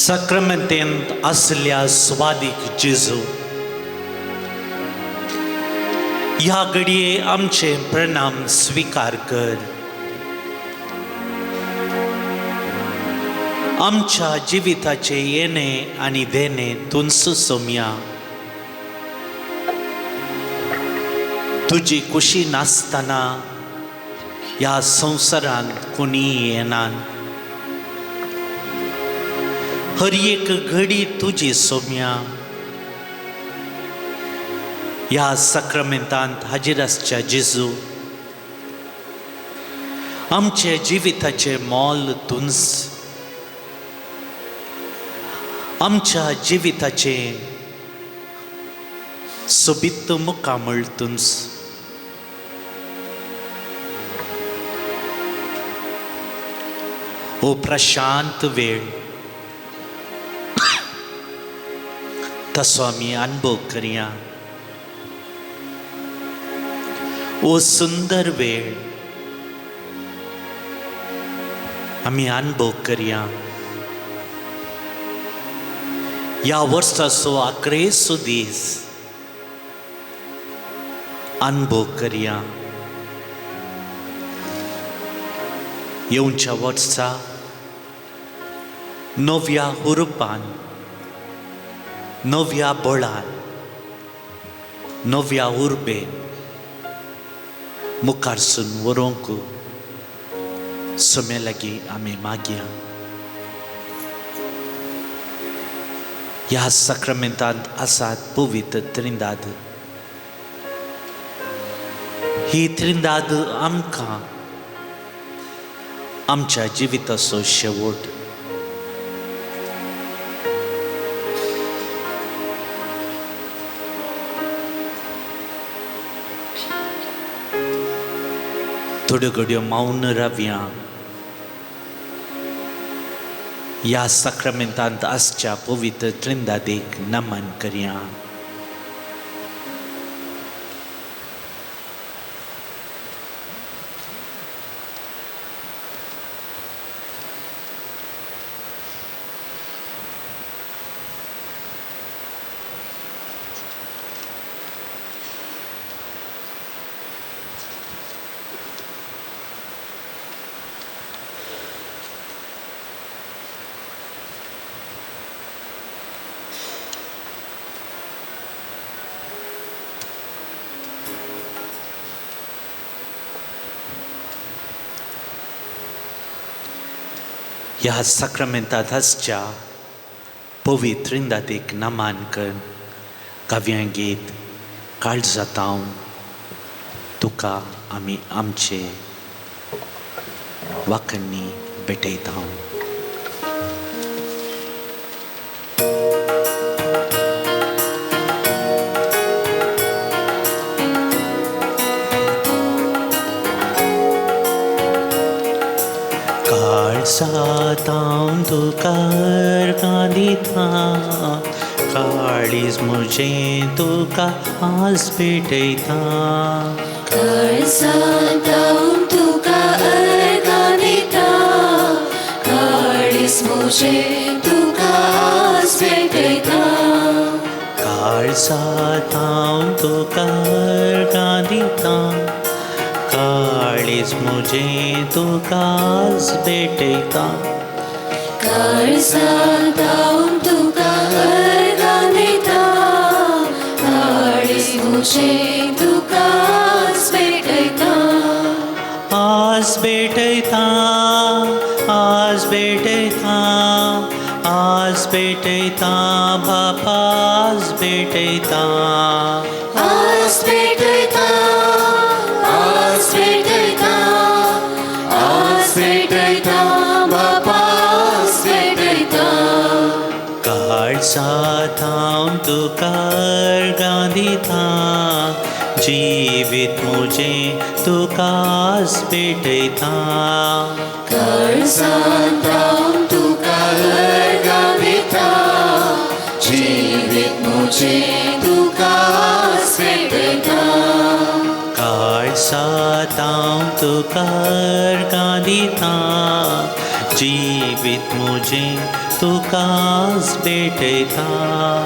Sacramentent असल्या स्वादिक जेजू, ह्या घडये आमचे प्रणाम स्वीकार कर. आमच्या जिविताचे येणे आणि देणे तुंच सोम्या. तुझी कुशी नासतना ह्या संवसारांत कोणी येनान. हर एक घडी तुझी सोम्या. ह्या सक्रमेंतांत हाजीर आसच्या जेजू, आमचे जिविताचे मोल तुंच. आमच्या जिविताचे सोबित मुकामळ तुंच. ओ प्रशांत वेळ तसो आमी अनुभव करया. ओ सुंदर वेळ आमी अनुभव करया. ह्या वर्साचो 11 दीस अनुभव करया. येवच्या वर्सा नव्या हुरुपान, नव्या बळान, नव्या उर्बेन मुखारसून व्हरूंक सोम्या लागीं आमी मागया. ह्या सक्रमेंतांत आसात पवित्र त्रिंदाद. ही त्रिंदाद आमकां आमच्या जिविताचो शेवट. थोड्यो घडयो मौन रावया. ह्या सक्रमेंतांत आसच्या पवित्र त्रिंदादेक नमन करया. ह्या सक्रमेंटांत आसच्या पवित्र इंदातीक नामांकन काव्यां गीत काळजातांव तुका आमी आमचे वाकण्णी भेटयतांव. काळजातांव तुका अर्गां दितां, काळीज म्हजें तुका आज भेटयतां. काळजातांव तुका अर्गां दितां, काळीज म्हजें तुका आज भेटयतां. काळजातांव तुका अर्गां दितां, काळीज म्हजें तुका आज भेटयतां. काळजातांव तुका अर्गां दितां, काळीज म्हजें तुका आज भेटयतां. आज भेटयतां, आज भेटयतां, आज भेटयतां बापा, आज भेटयतां. आज भेटयतां, आज भेटयतां, आज भेटयतां बापा, आज भेटयतां. काळजातांव तुका अर्गां दितां, जिवीत म्हजें तुका आज भेटयतां. काळजातांव तुका अर्गां दितां, जिवीत म्हजें तुका आज भेटयतां. काळजातांव तुका अर्गां दितां, जिवीत म्हजें तुका आज भेटयतां.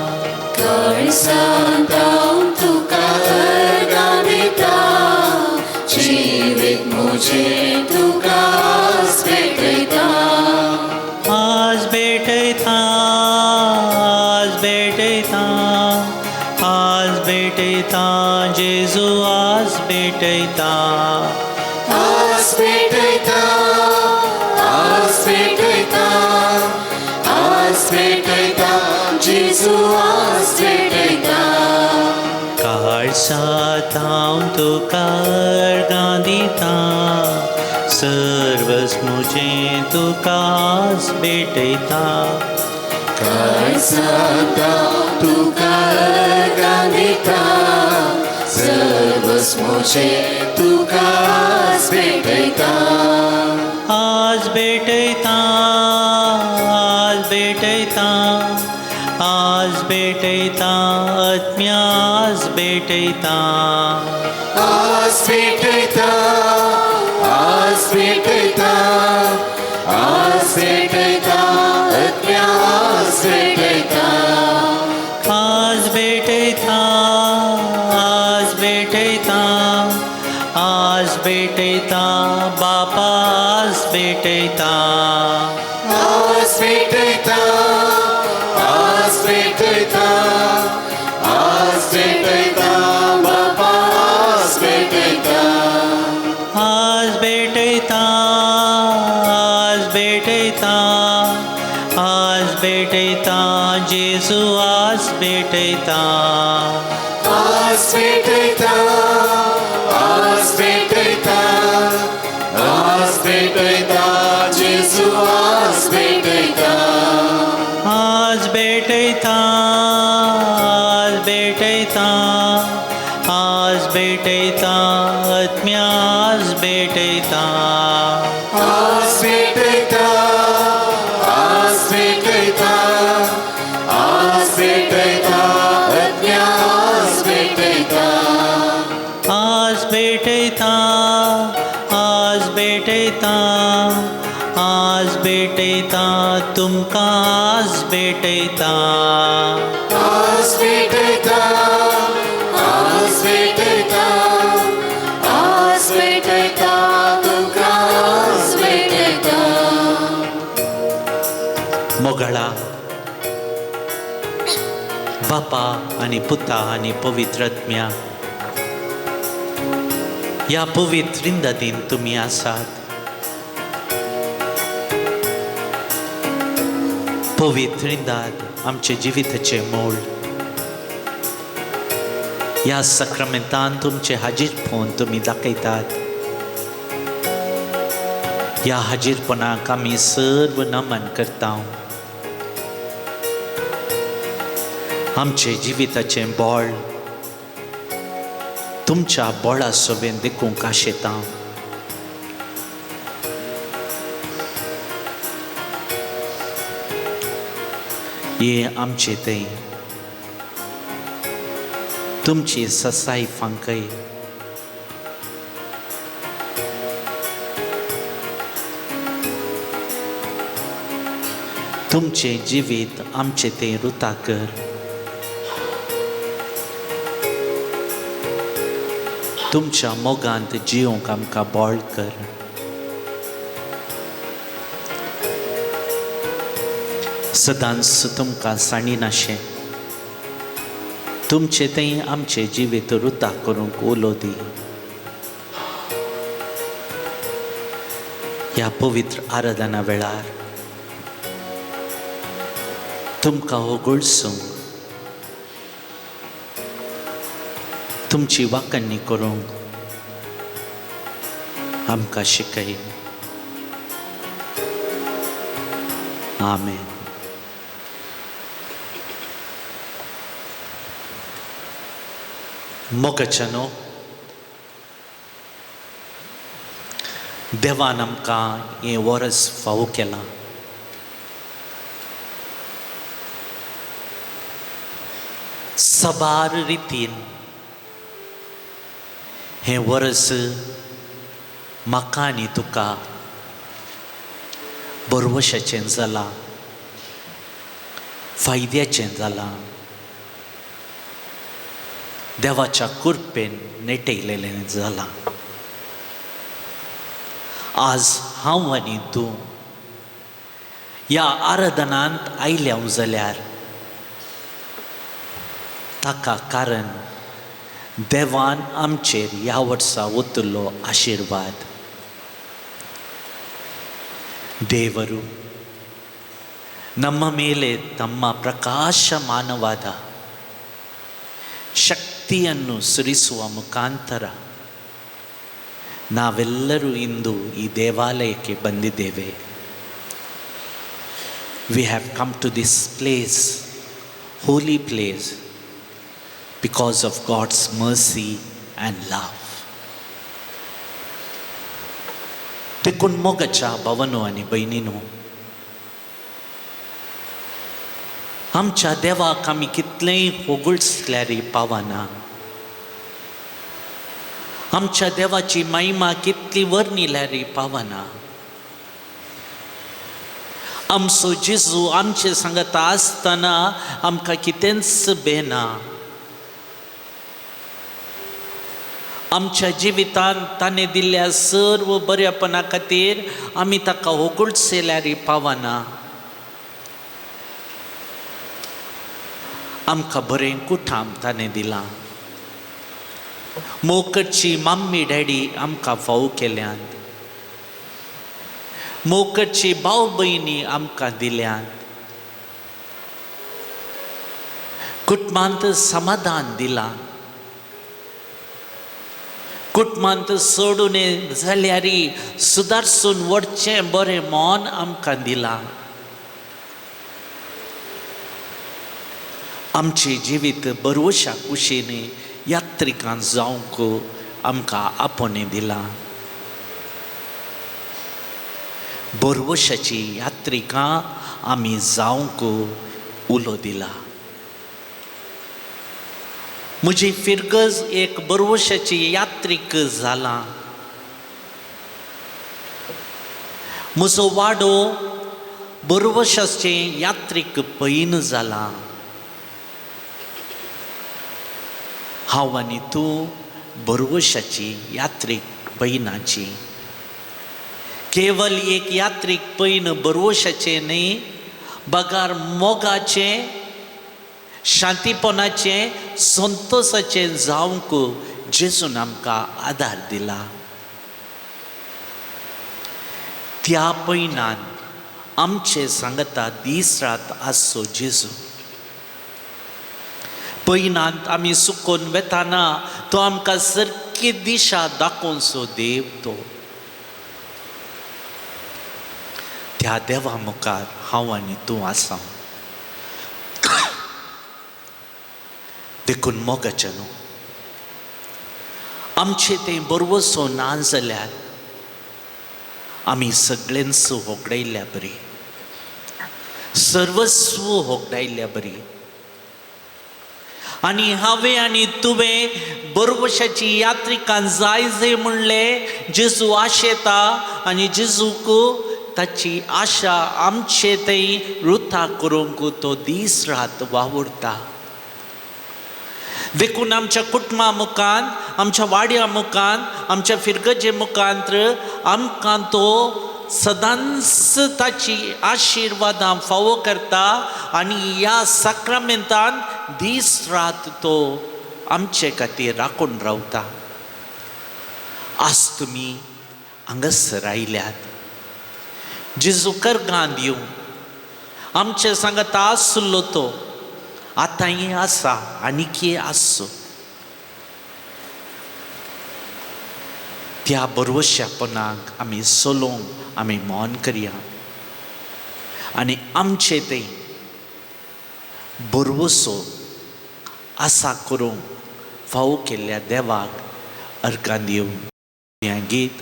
काळजातांव तुका अर्गां दितां, जिवीत म्हजें तुका आज भेटयतां. आज भेटयतां, आज भेटयतां, आज भेटयतां जेजू, आज भेटयतां. आज भेटयतां, आज भेटयतां, आज भेटयतां जेजू, आज भेटयतां. काळजातांव तुका अर्गां दितां, सर्वस म्हजें तुका आज भेटयतां. काळजातांव तुका अर्गां दितां, सर्वस म्हजें तुका आज भेटयतां. आज भेटयतां, आज भेटयतां, आज भेटयतां आत्म्या, आज भेटयतां. आज भेटयतां, आज भेटयतां, आज भेटयतां आत्म्या, आज भेटयतां. आज भेटयतां, आज भेटयतां, आज भेटयतां बापा, आज भेटयतां. आज भेटयतां, आज भेटयतां, आज भेटयतां बापा, आज भेटयतां. आज भेटयतां, आज भेटयतां, आज भेटयतां जेजू, आज भेटयतां. आज भेटयतां, आज भेटयतां, आज भेटयतां जेजू, आज भेटयतां. आज भेटयतां, आज भेटयतां, आज भेटयतां आत्म्या, आज भेटयतां. आज भेटयतां, आज भेटयतां, आज भेटयतां आत्म्या, आज भेटयतां. आज भेटयतां, आज भेटयतां, आज भेटयतां तुमकां, आज भेटयतां. आज भेटयतां, आज भेटयतां, आज भेटयतां तुमकां, आज भेटयतां. मोगळा बापा आनी पुता आनी पवित्र आत्म्या, ह्या पवित्र इंदादीन तुमी आसात. पवित्रिंदाद आमचे जिविताचे मोल ह्या सक्रमेंतान तुमचे हाजीर पोवन तुमी दाखयतात. ह्या हाजीरपणाक आमी सर्व नमन करता. आमचे जिविताचे बोळ तुमच्या बोळा सोबेन देखूंक आशेता. ये आमचे ते तुमची ससाई फांकय तुमचे जिवीत आमचे ते रुता कर. तुमच्या मोगांत जिवंक आमकां बोळ कर. सदांच तुमकां साणीनाशें तुमचे तें आमचे जिवीत रुता करूंक उलो दी. ह्या पवित्र आराधना वेळार तुमकां होगुळसूंक तुमची वाकण्णी करूंक आमकां शिकय. आमेन. मोगचनो देवान आमकां हें वर्स फावो केलां. सबार रितीन हें वर्स म्हाका आनी तुका बरवशाचें जालां, फायद्याचें जालां, देवाच्या कृपेन नेटयलेलें जालां. आज हांव आनी तूं ह्या आराधनांत आयल्या जाल्यार ताका कारण देवान आमचेर ह्या वर्सा ओतुल्लो आशिर्वाद. ದೇವರು ನಮ್ಮ ಮೇಲೆ ತಮ್ಮ ಪ್ರಕಾಶಮಾನವಾದ ಶಕ್ತಿಯನ್ನು ಸುರಿಸುವ ಮುಖಾಂತರ ನಾವೆಲ್ಲರೂ ಇಂದು ಈ ದೇವಾಲಯಕ್ಕೆ ಬಂದಿದ್ದೇವೆ. We have come to this place, holy place, because of God's mercy and love. देखून मोगाच्या भावांनो आनी भयणींनो, आमच्या देवाक आमी कितलेंय होगुळसल्यारय पावना. आमच्या देवाची महिमा कितली वर्णिल्यारय पावना. आमचो जेजू आमचे सांगत आसतना आमकां कितेंच बेना. आमच्या जिवितांत ताणें दिल्ल्या सर्व बरेपणा खातीर आमी ताका होगुळसल्यारय पावना. आमकां बरें कुठाम ताणें दिलां. मोकडची मम्मी डॅडी आमकां फावो केल्यात. मोकडची भाव भयणी आमकां दिल्यात. कुटुंबांत समाधान दिलां. कुटुंबांत सोडून जाल्यारय सुदारसून वडचें बरें मोन आमकां दिलां. आमची जिवीत बरवशा कुशीन यात्रिकां जावंक आमकां आपोवणें दिलां. बरवशाची यात्रिकां आमी जावंक उलो दिला. म्हजी फिरगज एक बरवशाची यात्रीक जाला. म्हजो वाडो बरवशाचे यात्रीक पैन जाला. हांव आनी तूं बरवशाची यात्रीक पैनाची. केवल एक यात्रीक पैन बरवशाचें न्ही, बगार मोगाचें, शांतीपणाचें, संतोशाचें जावंक जेजून आमकां आदार दिला. त्या पैनान आमचे सांगता दीस रात आसो जेजू. पयनांत आमी सुकोन वेताना तो आमकां सारकी दिशा दाखोवचो देव तो. त्या देवा मुखार हांव आनी तूं आसा. देखून मोगाचें न्हू, आमचें तें बरोवसो ना जाल्यार आमी सगळ्यांचो होगडायल्या बरी, सर्वस्व होगडायल्या बरी. आनी हांवें आनी तुवें बरोवशाची यात्रिकान जाय म्हणलें जेजू आशेता आनी जेजूक ताची आशा आमचे थंय वृथा करूंक तो दीस रात वावुरता. देखून आमच्या कुटुंबा मुखान, आमच्या वाड्या मुखान, आमच्या फिरगजे मुखांत्र आमकां तो सदांच ताची आशिर्वादां फावो करता आनी ह्या साक्रामेंतान दीस रात तो आमचे खातीर राखून रावता. आज तुमी हांगासर आयल्यात, जेजू कर्गां दिवं आमचे सांगता आसलो तो आतांय आसा आनीकय आसो. त्या बरोवशापणाक आमी सोलोवंक आमी मौन करया आनी आमचे ते बरोवसो आसा करूंक फावो केल्ल्या देवाक अर्गां दिवं. हें गीत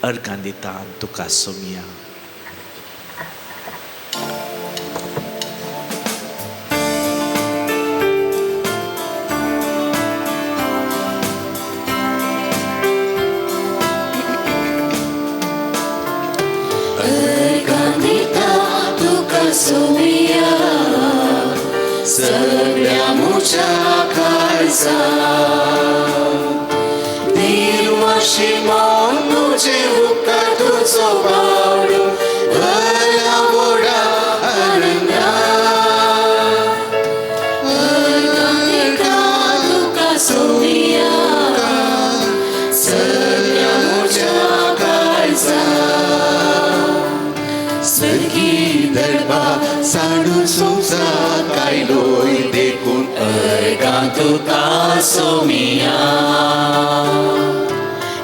अर्गां दिता तुका सोमिया. सोमिया सगळ्या मुच्या काळजा निर्वाशी मन तुझे उपकार तुझो बावडो भला मोडा आनंदा तुका सोमिया सगळ्या मुच्या काळजा सर्गी दरबा साडू सोसा कायलोय देखून अर्गां तुका सोमिया.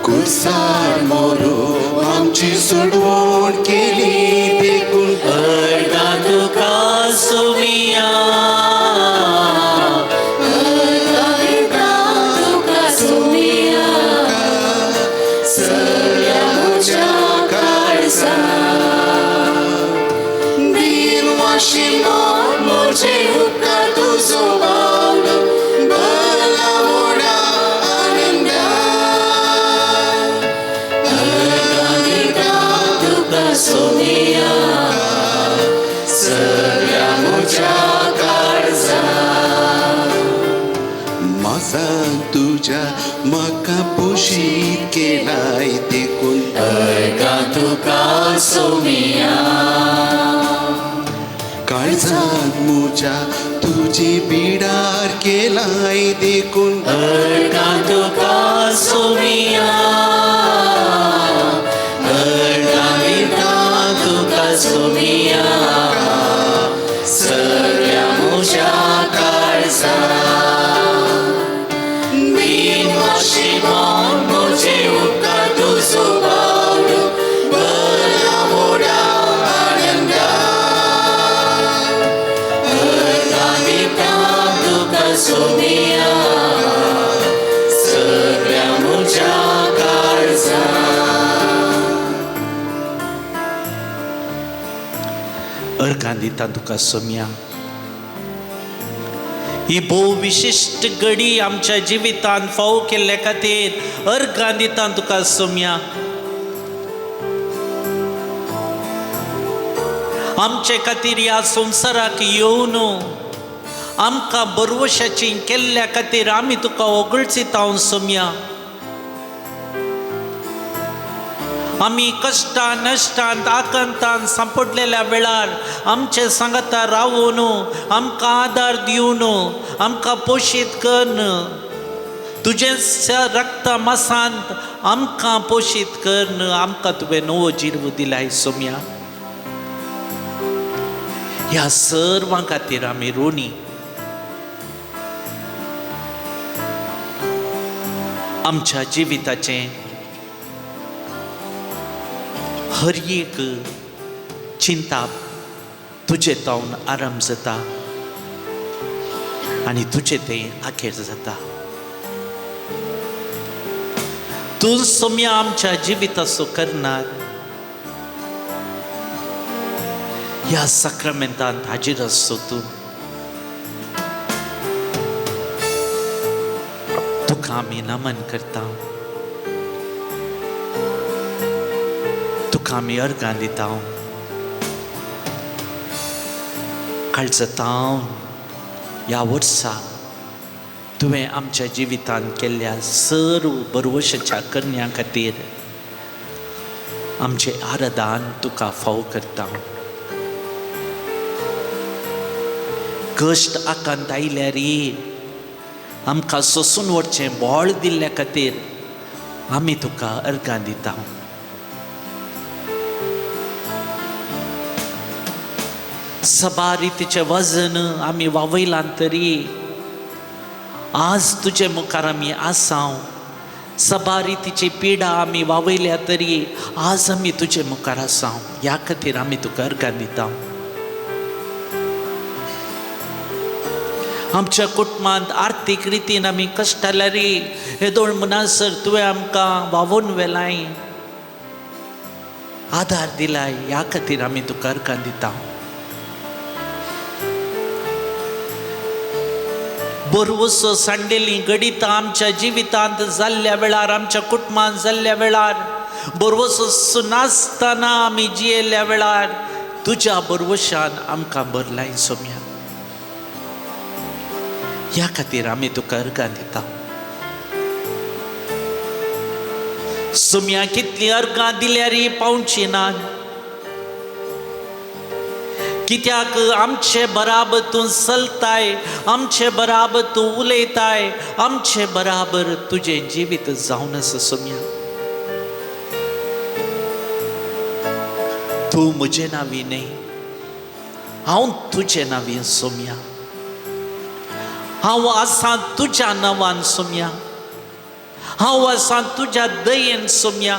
कुसार मोरो आमची सोडवण केली देखून अर्गां तुका सोमिया. अर्गां तुका सोमिया सगळ्या मुच्या काळजा Shimon moje hukka tuzo baulu bala moda ananda Arganita tuka somiya Sarya muja karza Mazan tuja maka pushit kelai dekun Argan tuka somiya काळजात मुजा तुझी बिडार केलाय देखून अर्गां तुका सोमिया. अर्गां तुका सोमिया सगळ्या मुजा काळजा बिनवाशी मन मुजे उपकार तुजो बावडो भला मोडा आनंदा सोमिया सगळ्या मुच्या काळजा. अर्गां दिता तुका सोमिया. ही भोव विशिश्ट घडी आमच्या जिवितांत फावो केल्ले खातीर अर्गां दिता तुका सोमिया. आमचे खातीर ह्या संवसाराक येवन आमकां बरोवशाची केल्ल्या खातीर आमी तुका वगळचिता सोमिया. आमी कश्टान नश्टांत आकंतांत सांपडलेल्या वेळार आमचे सांगता रावून आमकां आदार दिवन आमकां पोशीत कर. तुजे रक्त मसांत आमकां पोशीत कर. आमकां तुवें नवो जिर्व दिलाय सोमिया. ह्या सर्वां खातीर आमी रोनी. आमच्या जिविताचें हर एक चिंता तुजे तावन आराम जाता आनी तुजे तें आखेर जाता. तूं सोम्या आमच्या जिविताचो करणार. ह्या साक्रामेंतांत हाजीर आसतो तूं. तुका आमी नमन करता. तुका आमी अर्गां दिता. काळजांतावन ह्या वर्सा तुवें आमच्या जिवितांत केल्ल्या सर्व बरवशाच्या करण्यां खातीर आमचें आराधन तुका फावो करता. कश्ट आकांत आयल्यार आमकां सोंसून व्हरचें बळ दिल्ल्या खातीर आमी तुका अर्गां दिता. सबा रितीचें वजन आमी वावयलां तरी आज तुजे मुखार आमी आसांव. सबा रितीची पिडा आमी वावयल्या तरी आज आमी तुजे मुखार आसांव. ह्या खातीर आमी तुका अर्गां दिता. आमच्या कुटुंबांत आर्थीक रितीन आमी कश्टाल्यार येदोळ म्हणसर तुवें आमकां वावून व्हेलाय, आदार दिलाय. ह्या खातीर आमी तुका अर्गां दिता. बरवसो सांडेली गडितां आमच्या जिवितांत जाल्ल्या वेळार, आमच्या कुटुंबांत जाल्ल्या वेळार, बरवसो नासतना आमी जियेल्ल्या वेळार तुज्या बरवशान आमकां भरलाय सोम्या. ह्या खातीर आमी तुका अर्गां दिता. सोम्या कितलीं अर्गां दिल्यार पावची नात. कित्याक आमचे बराबर तूं चलताय, आमचे बराबर तूं उलयताय, आमचे बराबर तुजें जिवीत जावन आसा सोम्या. तूं म्हजे नांवी न्ही, हांव तुजे नांवी सोम्या. हांव आसां तुज्या नांवान सोम्या. हांव आसां तुज्या दयेन सोम्या.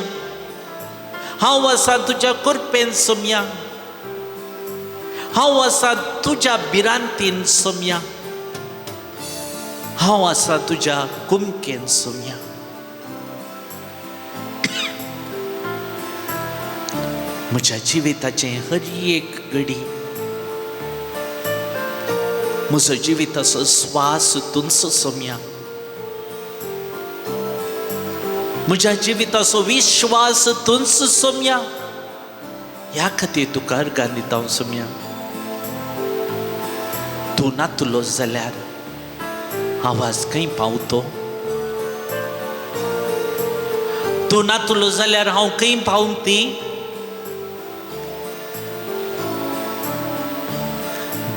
हांव आसां तुज्या कृपेन सोम्या. हांव आसां तुज्या भिरांतीन सोम्या. हांव आसां तुज्या कुमकेन सोम्या. म्हज्या जिविताचें हर एक घडी, म्हजो जिविताचो स्वास तुमचो सोम्या. म्हज्या जिविताचो विश्वास तुमचो सोम्या. ह्या खातीर तुका अर्गां दिता सोम्या. तूं नातलो जाल्यार आवाज खंय पावतो. तूं नातलो जाल्यार हांव खंय पावती.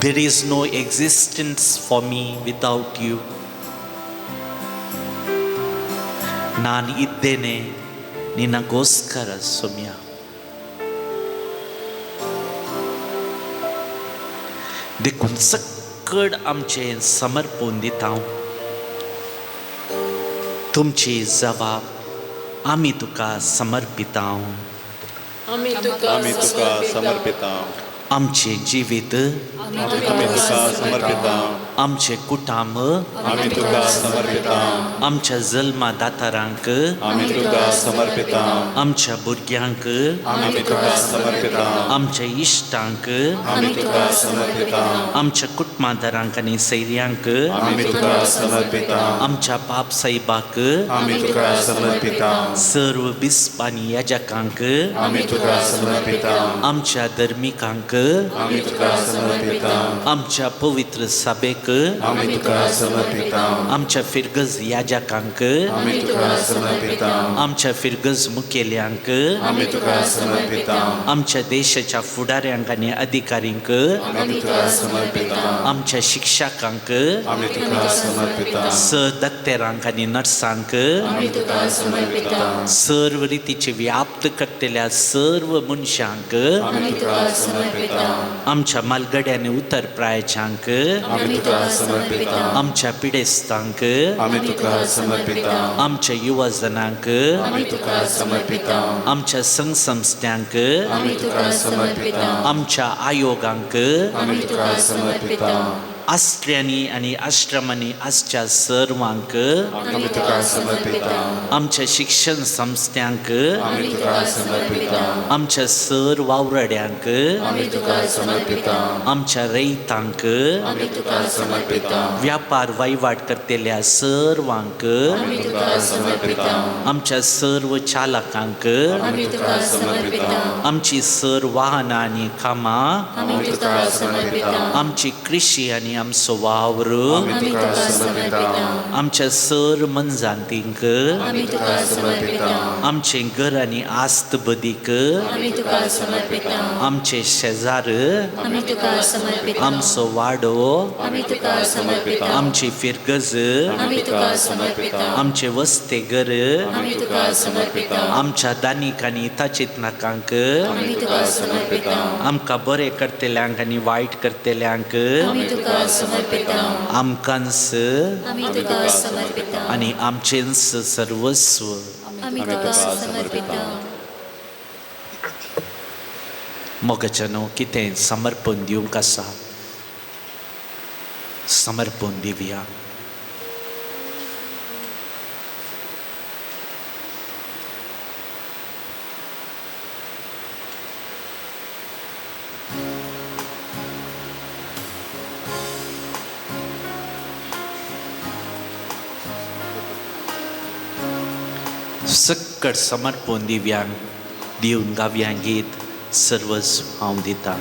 There is no existence for me without you. ನಾನು ಇದ್ದೇನೆ ನಿನಗೋಸ್ಕರ ಸೌಮ್ಯ. देखून सकड आमचें समर्पण दिता. तुमची जबाब आमी तुका समर्पिता. आमी तुका समर्पिता. आमचे जिवीत आमी तुका समर्पिता. आमचे कुटुंब आमी तुका समर्पिता. आमच्या जल्मादातारांक आमी तुका समर्पिता. आमच्या भुरग्यांक आमी तुका समर्पिता. आमच्या इश्टांक आमी तुका समर्पिता. आमच्या कुटुंबादारांक आनी सैर्यांक आमी तुका समर्पिता. आमच्या बाप साहेबाक आमी तुका समर्पिता. सर्व बिस्पानी याजकांक आमी तुका समर्पिता. आमच्या धर्मिकांक आमी तुका समर्पिता. आमच्या पवित्र सभेक आमी तुका समर्पिता आमच्या फिरगज याजकांक आमी तुका समर्पिता आमच्या फिरगज मुखेल्यांक आमी तुका समर्पिता आमच्या देशाच्या फुडाऱ्यांक आनी अधिकारींक आमी तुका समर्पिता आमच्या शिक्षकांक आमी तुका समर्पिता दत्तेरांक आनी नर्सांक आमी तुका समर्पिता सर्व रितीचे व्याप्त करतल्या सर्व मनशांक आमी तुका समर्पिता आमच्या मालगड्याने उतर प्रायच्यांक आमी तुका समर्पिता आमच्या पिडेस्तांक आमी तुका समर्पिता आमच्या युवजनांक आमी तुका समर्पिता आमच्या संस्थांक आमी तुका समर्पिता आमच्या आयोगांक आमी तुका समर्पिता आस्त्र्यांनी आनी आश्रमांनी आसच्या सर्वांक आमी तुका समर्पिता आमच्या शिक्षण संस्थांक आमी तुका समर्पिता आमच्या सर वावरड्यांक आमी तुका समर्पिता आमच्या रैतांक आमी तुका समर्पिता व्यापार वहिवाट करतेल्या सर्वांक आमी तुका समर्पिता आमच्या सर्व चालकांक आमी तुका समर्पिता आमची सर वाहनां आनी कामां आमी तुका समर्पिता आमची कृषी आनी आमचो वावर आमी तुका समर्पिता आमच्या सर मनजांतींक आमी तुका समर्पिता आमचे घर आनी आस्त बदीक आमी तुका समर्पिता आमचे शेजार आमी तुका समर्पिता आमचो वाडो आमी तुका समर्पिता आमची फिरगज आमी तुका समर्पिता आमचे वस्तेगर आमी तुका समर्पिता आमच्या दानीक आनी हिताचीत नाकांक आमी तुका समर्पिता आमकां बरें करतेल्यांक आनी वायट करतेल्यांक आमी तुका समर्पिता आमकांच आमी तुका समर्पिता आनी आमचेंच सर्वस्व आमी तुका समर्पिता मोगाच्या न्हू कितें समर्पण दिवंक आसा समर्पण दिवया सक्कट समर्पण दिव्यांक दिवन गावया गीत सर्वस्व हांव दिता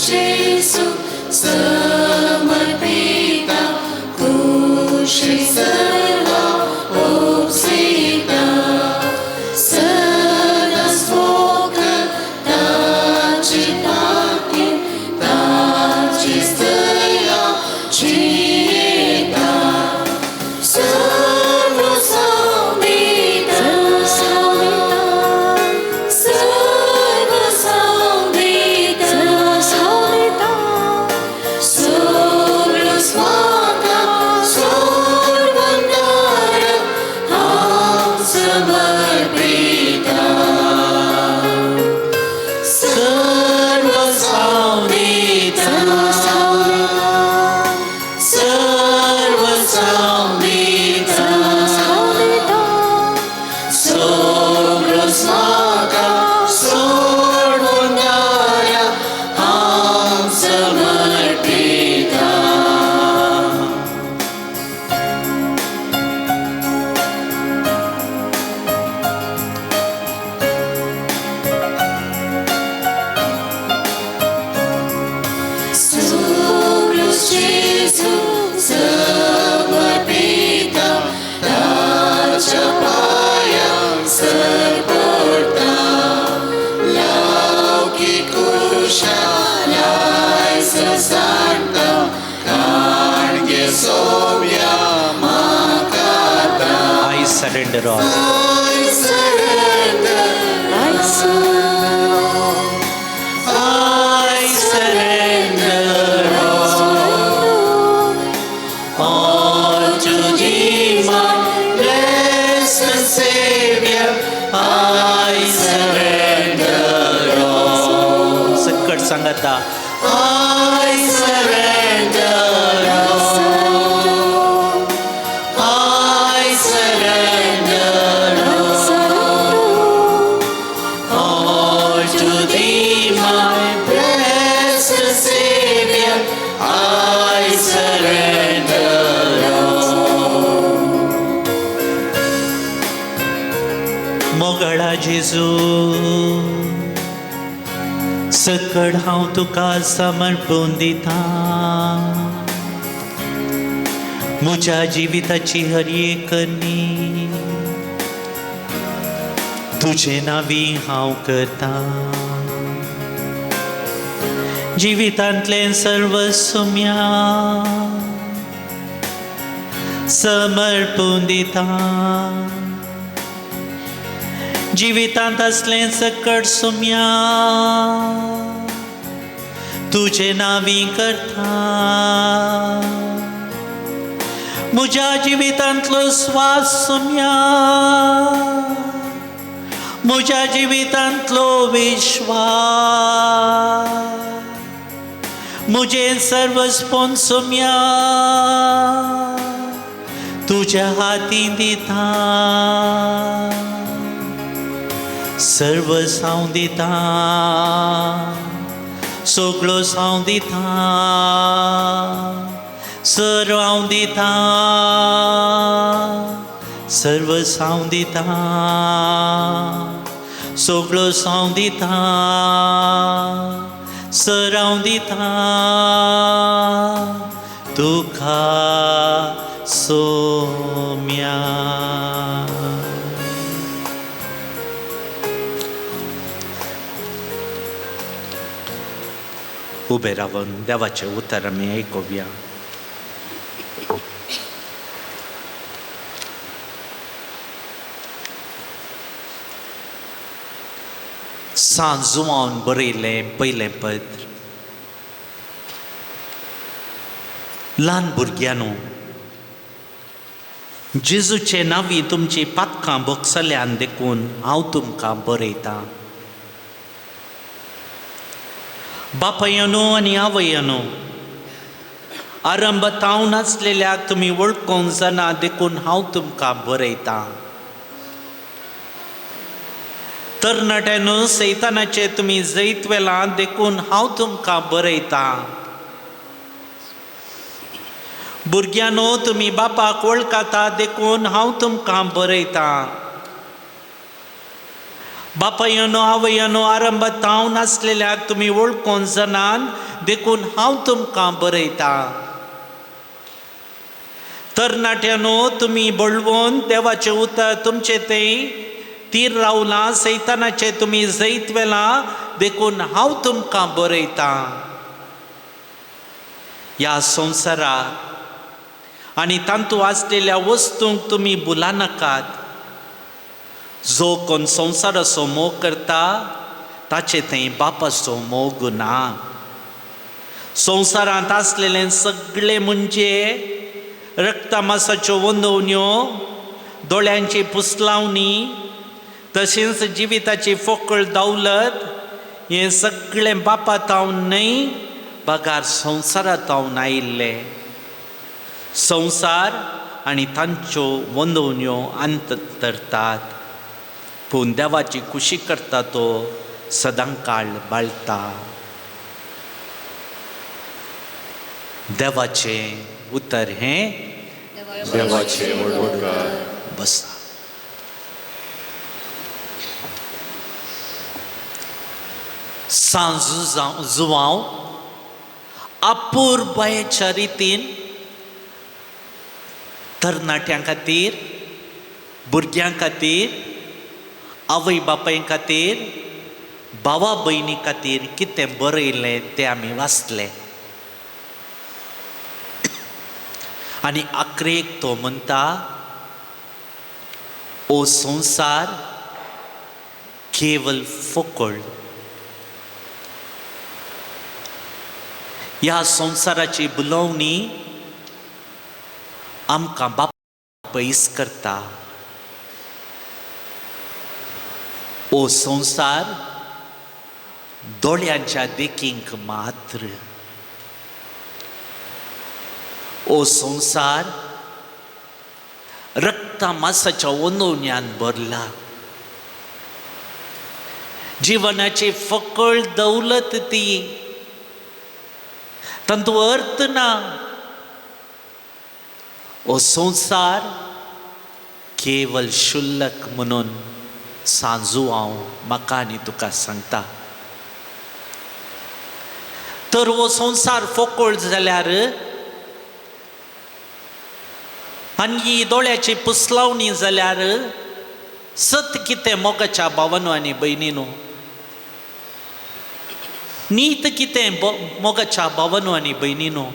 Jesu समर्पिता कुशी सर्वा उपसिता सदा स्फोक ताची ताकी ताची स्तया चिता सर्व संबिता सर्व संबिता सर्व स्वाका सर्वंदार हां समर्पिता सर्व संबिता सर्व संबिता सर्व स्वाका सर्वंदार हां समर्पिता Surplus Jesu समर्पिता ताच्या पायां सरपडटा लौकिक कुशालायस सांडटा काणगे सोव्या म्हाका I surrender all I surrender, I surrender, I surrender all to thee, my blessed Savior. I surrender all. सक्कट सांगता I surrender all. I surrender all to thee, my blessed Savior. I surrender all. जेजू सकड हांव तुका समर्पून दिता म्हज्या जिविताची हर एक न्ही तुझे नावी हांव करता जिवितांतलें सर्वस्व समर्पून दिता जिवितांत असलें सकट सुम्या तुझे नावी करता म्हज्या जिवितांतलो स्वास सुम्या म्हज्या जिवितांतलो विश्वास म्हजें सर्वस्व सुम्या तुझ्या हातीन दिता सर्व हांव दिता सगळो हांव दिता सर्व हांव दिता सर्व हांव दिता सगळो हांव दिता सर्व हांव दिता तुका सोम्या उबे रावन देवाचें उतर आमी आयकुया सांजुवान बरयलें पयलें पत्र ल्हान भुरग्यांनो जेजूचे नांवी तुमची पातकां भोगसल्यान देखून हांव तुमकां बरयतां बापायनो आनी आवयनो आरंभ तावन आसलेल्याक तुमी वळखूंक जाणा देखून हांव तुमकां बरयतां तरणाट्यानो सैतानाचे तुमी जैत वेलां देखून हांव तुमकां बरयतां भुरग्यांनो तुमी बापाक वळखता देखून हांव तुमकां बरयतां बापायनो आवयनो आरंभ तावन आसलेल्याक तुमी वळखून जाणान देखून हांव तुमकां बरयतां तरणाट्यानो तुमी बळवून देवाचें उतर तुमचें तें तीर रावलां सैतानाचें तुमी जैत वेलां देखून हांव तुमकां बरयतां ह्या संवसाराक आनी तांतू आसलेल्या वस्तूंक तुमी भुला नाकात जो कोण संवसाराचो मोग करता ताचे थंय बापाचो मोग ना संवसारांत आसलेलें सगळें म्हणजे रक्तमांसाच्यो वंदवण्यो दोळ्यांची पुसलावणी तशेंच जिविताची फोकळ दौलत हें सगळें बापा तावन न्हय पगार संवसारांत तावन आयिल्लें संवसार आनी तांच्यो वंदवण्यो अंत धरतात पूण देवाची खुशी करता तो सदांकाळ बाळता देवाचें उतर हें देवाचे वडवडकार बसा सांजू जुवांव अपूर्वच्या रितीन तरणाट्यां खातीर भुरग्यां खातीर आवय बापाय खातीर भावा भयणी खातीर कितें बरयलें तें आमी वाचलें आनी आखरेक तो म्हणटा ओ संवसार केवल फोकळ ह्या संवसाराची बुलोवणी आमकां बाप पयस करता ओ संवसार दोळ्यांच्या देखींक मात्र ओ संवसार रक्ता मांसाच्या वंदवण्यान भरला जिवनाची फकळ दौलत ती तांचो अर्थ ना ओ संवसार केवल शुल्लक म्हणून सांजू हांव म्हाका आनी तुका सांगता, तर हो संवसार फोकोळ जाल्यार आनी ही दोळ्याची पुसलावणी जाल्यार सत कितें मोगाच्या भावांनो आनी भयणींनो, नीत कितें मोगाच्या भावांनो आनी भयणींनो,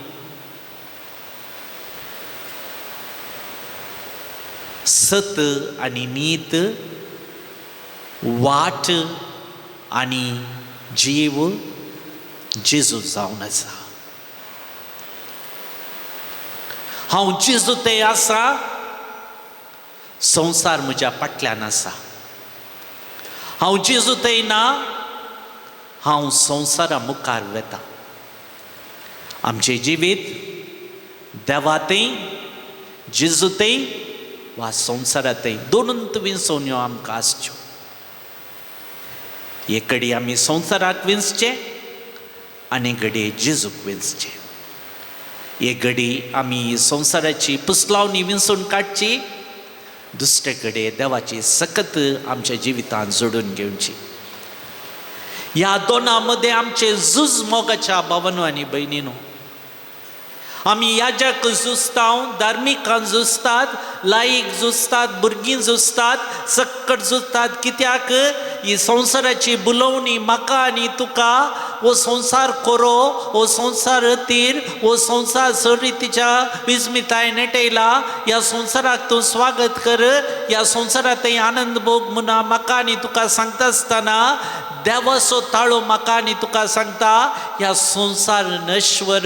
सत आनी नीत, वाट आनी जीव जेजू जावन आसा. हांव जेजू तें आसा, संवसार म्हज्या फाटल्यान आसा. हांव जेजू थंय ना, हांव संवसारा मुखार वेता. आमचें जिवीत देवा थंय, जेजू थंय वा संवसारा थंय, दोनूंत विंसोन्यो आमकां आसच्यो. एक घडी आमी संवसाराक विंसचे आनी घडी जेजूक विंसचे. एक घडी आमी संवसाराची पुसलावणी विंसून काडची, दुसरे कडेन देवाची सकत आमच्या जिवितांत जोडून घेवची. ह्या दोनां मदें आमचें झूज मोगाच्या भावांनो आनी भयणींनो. आमी याजक झुजतात, धार्मिकांक झुजतात, लायक झुजतात, भुरगीं झुजतात, सक्कट झुजतात. कित्याक ही संवसाराची बुलोवणी म्हाका आनी तुका हो संवसार कोरो, हो संवसार अतीर, हो संवसार सरितीच्या विस्मिताय नेटयला. ह्या संवसाराक तूं स्वागत कर, ह्या संवसारांत आनंद भोग म्हणून म्हाका आनी तुका सांगता आसतना देवाचो ताळो म्हाका आनी तुका सांगता, ह्या संवसार नश्वर,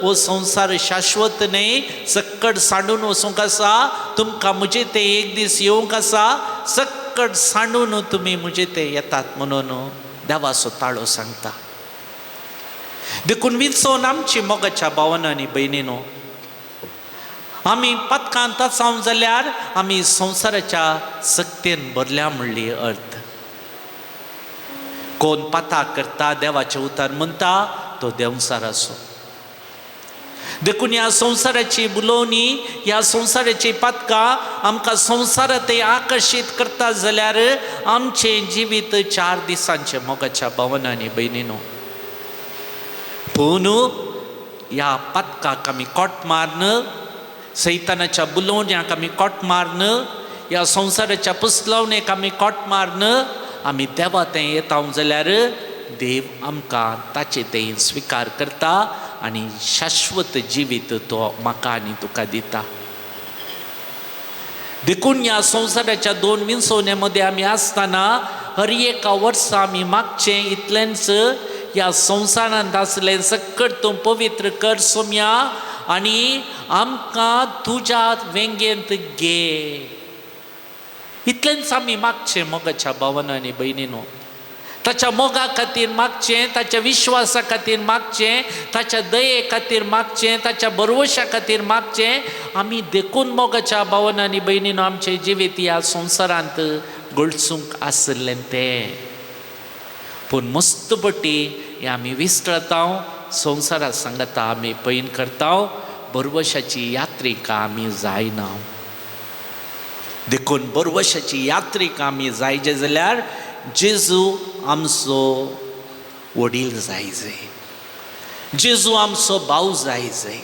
हो संवसार शाश्वत न्हय. सक्कट सांडून वचूंक आसा, तुमकां म्हजे ते एक दीस येवंक आसा. सक्कट सांडून तुमी म्हजे ते येतात म्हणून देवाचो ताळो सांगता. देखून विंचोन आमची मोगाच्या भावांनो आनी भयणींनो, आमी पथकांत आसांव जाल्यार आमी संवसाराच्या सक्तेन भरल्या म्हणली अर्थ. कोण पाताक करता, देवाचें उतर म्हणटा, तो देवसार आसो. देखून ह्या संवसाराची बुलोवणी, ह्या संवसाराची पथकां आमकां संवसारांत आकर्शीत करता जाल्यार आमचें जिवीत 4 दिसांचें मोगाच्या भावांनो आनी भयणींनो. पूण ह्या पथकाक आमी कोट मारन, सैतानाच्या बुलोवण्याक आमी कोट मारन, ह्या संवसाराच्या पुसलावणेक आमी कोट मारन आमी देवा थंय येता जाल्यार देव आमकां ताचे थंय स्विकार करता आनी शाश्वत जिवीत तो म्हाका आनी तुका दिता. देखून ह्या संवसाराच्या 2 विंसोणे मदें आमी आसतना हर एका वर्सा आमी मागचें इतलेंच, ह्या संवसारांत आसलें सक्कट तूं पवित्र कर सोम्या आनी आमकां तुज्या वेंगेंत घे. इतलेंच आमी मागचें मोगाच्या भावांनो आनी भयणींनो. ताच्या मोगा खातीर मागचें, ताच्या विश्वासा खातीर मागचें, ताच्या दये खातीर मागचें, ताच्या भरवशा खातीर मागचें. आमी देखून मोगाच्या भावांनो आनी भयणींनो आमचें जिवीत ह्या संवसारांत घडसूंक आसलें तें. पूण मस्तपटी हें आमी विसरता, संवसारा सांगता आमी पैन करता, भरवशाची यात्रेक आमी जायना. देखून भरवशाची यात्रेक आमी जायचे जाल्यार जेजू आमचो वडील जायचे, जेजू आमचो भाव जायचे,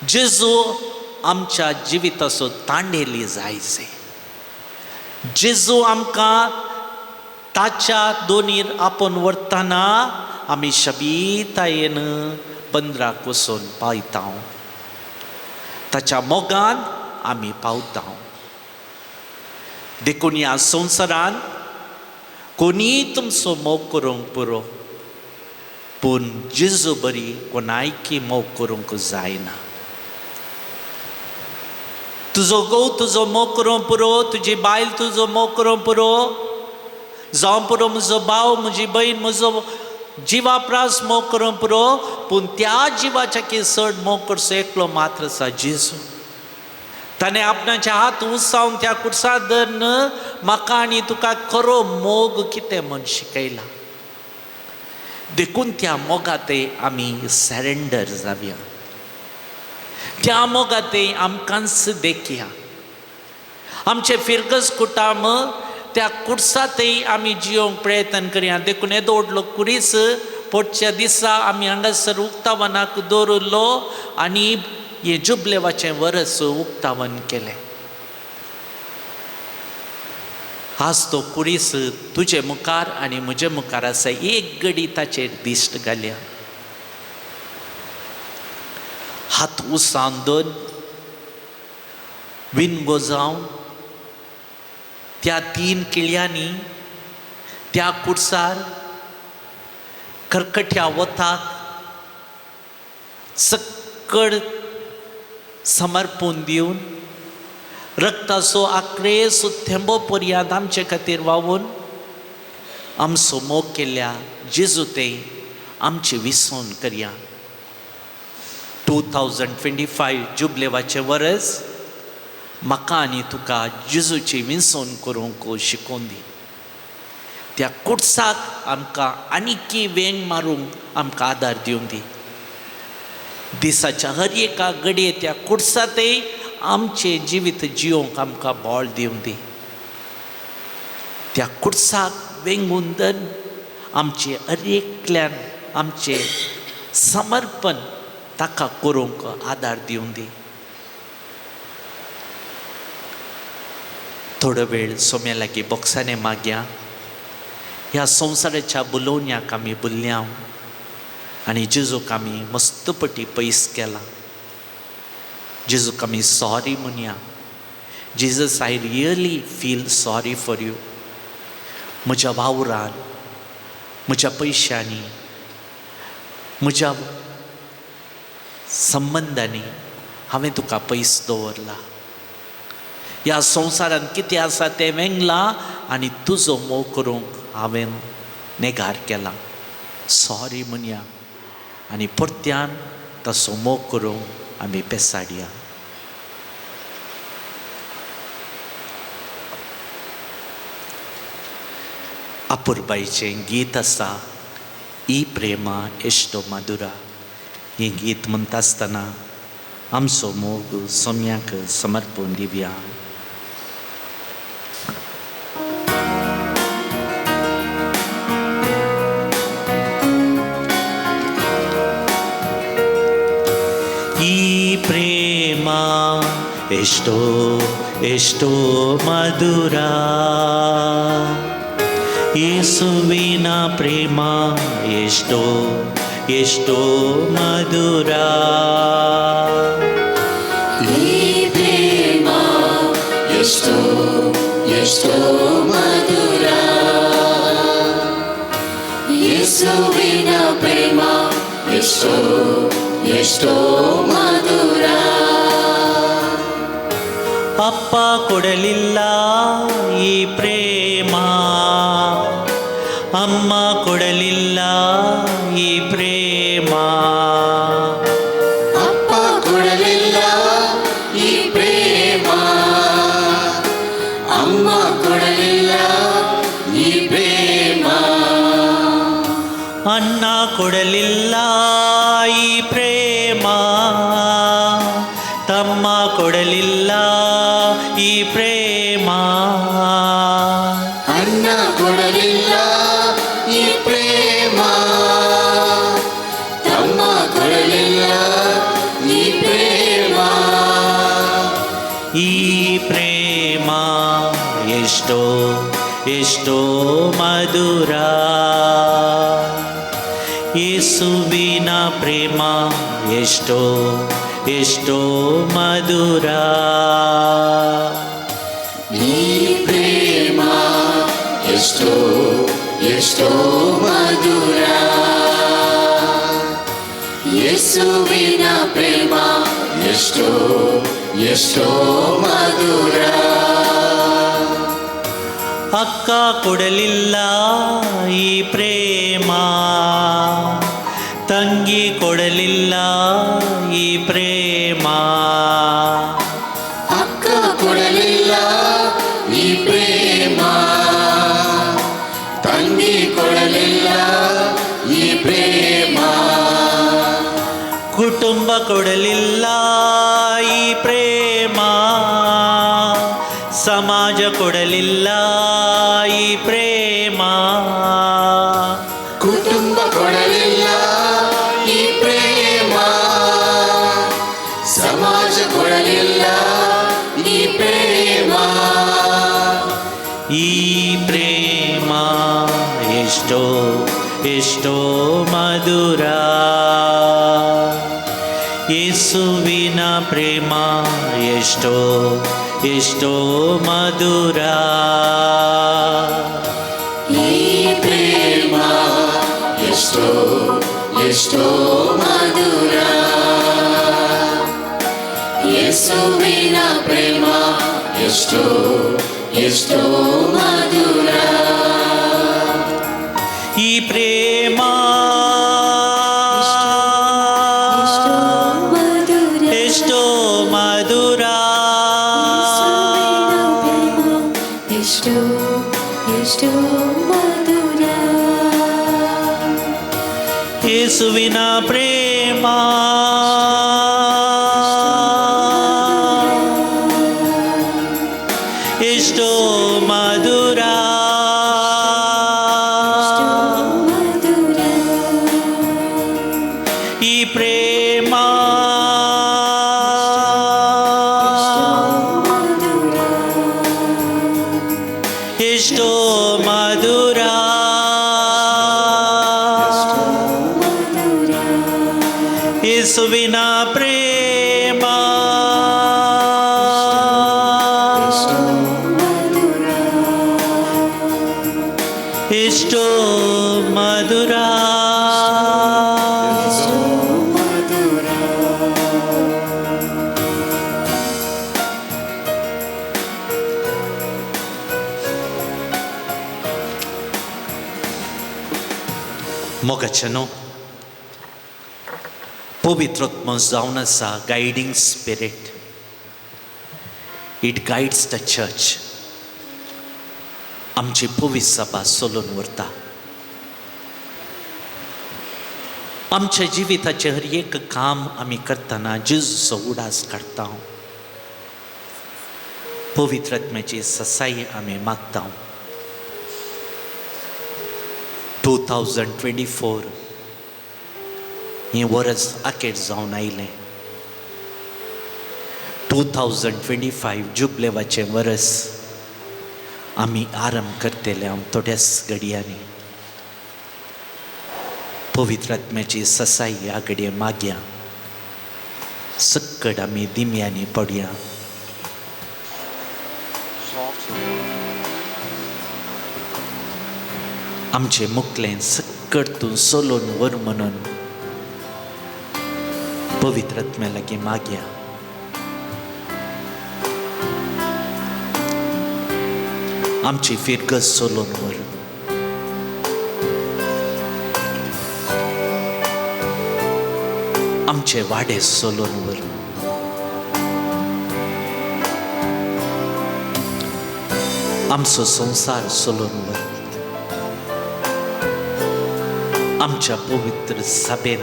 जेजू आमच्या जिविताचो तांडेली जायचे, जेजू आमकां ताच्या दोनीर आपोवन व्हरतना आमी शबीतायेन बंदराक वचून पावता, ताच्या मोगान आमी पावता. देखून ह्या संवसारान कोणीय तुमचो मोग करूंक पुरो, पूण जेजू बरी कोणायकी मोग करूंक जायना. तुजो घोव तुजो मोग करूंक पुरो, तुजी बायल तुजो मोग करूंक पुरो, जावं पुरो म्हजो भाव, म्हजी भयण, म्हजो जिवाप्रास मोग करूंक पुरो, पूण त्या जिवाच्या की चड मोग करचो एकलो मात्र आसा जेजू. ताणें आपणाचे हात उंचावन त्या कुर्सार धरून म्हाका आनी तुका खरो मोग कितें म्हूण शिकयला. देखून त्या मोगात आमी सरेंडर जावया, त्या मोगात आमकांच देखया. आमचे फिरगस कुटाम त्या कुर्सातय आमी जियोंक प्रयत्न करया. देखून येदो व्हडलो कुरीस पोटच्या दिसा आमी हांगासर उक्तावनाक दवरलो आनी हे जुबलेवाचें वर्स उक्तावन केलें. आज तो कुरीस तुजे मुखार आनी म्हजे मुखार आसा. एक घडी ताचेर दिश्ट घालया. हात उसावन दोन विणगो जावन त्या 3 किळयांनी त्या कुर्सार कर्कट्या वताक सक्कड समर्पून दिवन रक्ताचो आक्रेस थेंबो पर्यंत आमचे खातीर व्हांवून आमचो मोग केल्या जेजू ते आमची विसवण करया. 2025 जुबलेवाचें वर्स म्हाका आनी तुका जेजूची विसवण करूंक शिकोवन दी. त्या कुर्साक आमकां आनीकी वेंग मारूंक आमकां आदार दिवंक दी. दिसाच्या हर एका घडये त्या कुर्सातय आमचें जिवीत जियोंक आमकां बोळ दिवंक दी. त्या कुर्साक वेंगून दन आमचे हर एकल्यान आमचें समर्पण ताका करूंक आदार दिवंक दी. थोडो वेळ सोम्या लागीं बोक्सांनी मागया. ह्या संवसाराच्या बुलोवण्याक आमी बुरल्या आनी जेजूक आमी मस्तपटी पयस केला. जेजूक आमी सॉरी म्हणया. Jesus, I really feel sorry for you. म्हज्या वावरान, म्हज्या पयशांनी, म्हज्या संबंधांनी हांवें तुका पयस दवरला. ह्या संवसारान कितें आसा तें वेंगलां आनी तुजो मोग करूंक हांवें नेगार केला. सॉरी म्हणया आनी परत्यान तसो मोग करूंक आमी पेसाडया. अपुर्बाईचें गीत आसा, ई प्रेमा एश्टो मधुरा. हें गीत म्हणटा आसतना आमचो मोग सोम्याक समर्पून दिवया. ಈ ಪ್ರೇಮ ಎಷ್ಟೋ ಎಷ್ಟೋ ಮಧುರ, ಯೇಸುವಿನ ಪ್ರೇಮ ಎಷ್ಟೋ ಎಷ್ಟೋ ಮಧುರ. ಈ ಪ್ರೇಮ ಎಷ್ಟೋ ಎಷ್ಟೋ ಮಧುರ, ಯೇಸುವಿನ ಪ್ರೇಮ ಎಷ್ಟೋ ಎಷ್ಟೋ ಮಧುರ. ಅಪ್ಪ ಕೊಡಲಿಲ್ಲ ಈ ಪ್ರೇಮ, ಅಮ್ಮ ಕೊಡಲಿಲ್ಲ ಈ ಪ್ರೇಮ. ಅಪ್ಪ ಕೊಡಲಿಲ್ಲ ಈ ಪ್ರೇಮ, ಅಮ್ಮ ಕೊಡಲಿಲ್ಲ ಈ ಪ್ರೇಮ. ಅಣ್ಣ ಕೊಡಲಿಲ್ಲ ಈ ಪ್ರೇಮ, ತಮ್ಮ ಕೊಡಲಿಲ್ಲ ಈ ಪ್ರೇಮ. ಅಣ್ಣ ಕೊಡಲಿಲ್ಲ ಈ ಪ್ರೇಮ, ತಮ್ಮ ಕೊಡಲಿಲ್ಲ ಈ ಪ್ರೇಮ. ಈ ಪ್ರೇಮ ಎಷ್ಟೋ ಎಷ್ಟೋ ಮಧುರ, ಯೇಸುವಿನ ಪ್ರೇಮ ಎಷ್ಟೋ ಎಷ್ಟೋ ಮಧುರ. ಈ ಪ್ರೇಮ ಎಷ್ಟೋ ಎಷ್ಟೋ ಮಧುರ, ಯೇಸುವಿನ ಪ್ರೇಮ ಎಷ್ಟೋ ಎಷ್ಟೋ ಮಧುರ. ಅಕ್ಕ ಕೊಡಲಿಲ್ಲ ಈ ಪ್ರೇಮ, ತಂಗಿ ಕೊಡಲಿಲ್ಲ ಈ ಪ್ರೇಮ. ಅಕ್ಕ ಕೊಡಲಿಲ್ಲ ಈ ಪ್ರೇಮ, ತಂಗಿ ಕೊಡಲಿಲ್ಲ ಈ ಪ್ರೇಮ. ಕುಟುಂಬ ಕೊಡಲಿಲ್ಲ ಈ ಪ್ರೇಮ, ಸಮಾಜ ಕೊಡಲಿಲ್ಲ माझ्या ಕೊಡಲಿಲ್ಲ ಈ ಪ್ರೇಮ ಈ ಪ್ರೇಮ ಎಷ್ಟೋ ಎಷ್ಟೋ ಮಧುರ ಯೇಸುವಿನ ಪ್ರೇಮ ಎಷ್ಟೋ ಎಷ್ಟೋ ಮಧುರ ಈ ಪ್ರೇಮ ಎಷ್ಟೋ ಎಷ್ಟೋ ಮಧುರ ಯೇಸುವಿನ ಪ್ರೇಮ ಎಷ್ಟೋ ಎಷ್ಟೋ ಮಧುರ ಈ ಪ್ರೇಮ ಎಷ್ಟೋ ಮಧುರ ಎಷ್ಟೋ ಎಷ್ಟೋ ಮಧುರ ಯೇಸುವಿನ ಪ್ರೇಮ ಎಷ್ಟೋ ಮಧುರ ಮಧುರ ಈ ಪ್ರೇಮ ಎಷ್ಟೋ ಮಧುರ ಯೇಸುವಿನ ಪ್ರೇಮ ಎಷ್ಟೋ ಮಧುರ Mogachano Povitrotma Zaunasa guiding spirit. It guides the church. आमची पोवी सभा सोलून उरता. आमच्या जिविताचे हर एक काम आम्ही करताना जिजूचो उडास काढता. पवित्र आत्म्याची ससाई आम्ही मागता. 2024 हे वर्स अखेर जावन आयलें. 2025 जुबलेवाचें वर्स आम्ही आरंभ करतले थोड्याच घडयांनी. पवित्र आत्म्याची ससाई ह्या घडये मागया. सक्कड आम्ही दिम्यांनी पडया. आमचे मुखलें सक्कडतून सोलून वर म्हणून पवित्र आत्म्या लागीं मागया. आमची फिरगत सोलून वर. आमचे वाडे सोलून वर. आमचो संसार सोलून वर. आमच्या पवित्र सभेन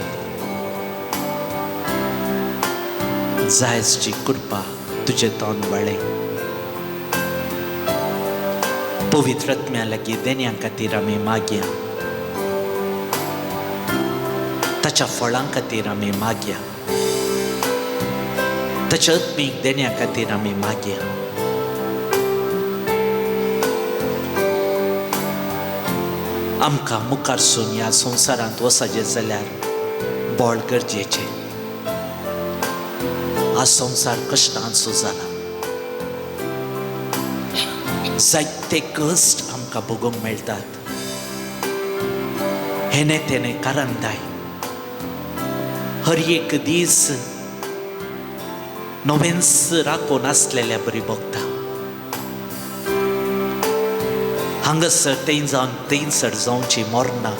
जायजची कृपा तुझे तोंड वळे. पवित्र आत्म्या लागीं देण्या खातीर आमी मागया. ताच्या फळां खातीर आमी मागया. ताच्या आत्मीक देण्या खातीर आमी मागया. आमकां मुखारसून ह्या संवसारांत वचचें जाल्यार बळ गरजेचें. हा संवसार कश्टांचो जाला. जायते कश्ट आमकां भोगूंक मेळटात. हेने तेने कारणदाय हर एक दीस नवेंस राखून आसलेल्या बरी भोगता. हांगासर थंयसर जावची मोरणां.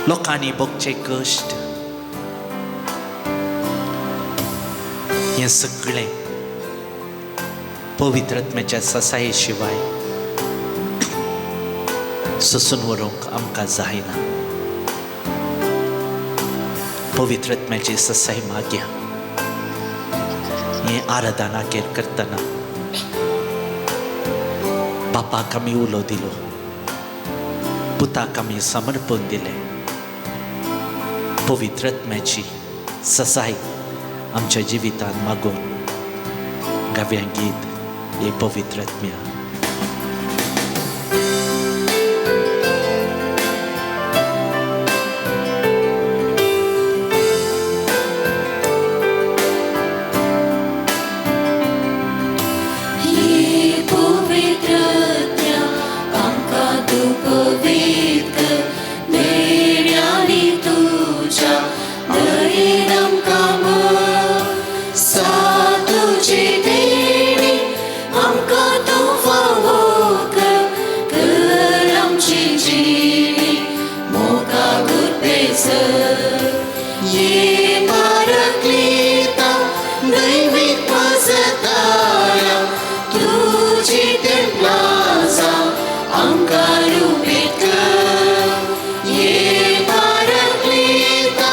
लोकांनी भोगचे कश्ट हें सगळें पवित्र आत्म्याच्या ससाये शिवाय ससून व्हरूंक आमकां जायना. पवित्र आत्म्याची ससाई मागया. हें आराधनाकेर करतना बापाक आमी उलो दिलो. पुताक आमी समर्पण दिलें. पवित्र आत्म्याची ससाई आमच्या जिवितान मागून गावया गीत हे पवित्र आत्म्या. ये पवित्रत्या आमकां तूं पवित्र देण्यानी तुज्या दयेन आमकां तुझे देणी आमकां तूं फावो कर आमची जिणी मोगा गुरपेसर. ये पारक्लिता दैवीक मजताया तुझी टेंपलां जावं आमकां रुपीत कर. ये पारक्लिता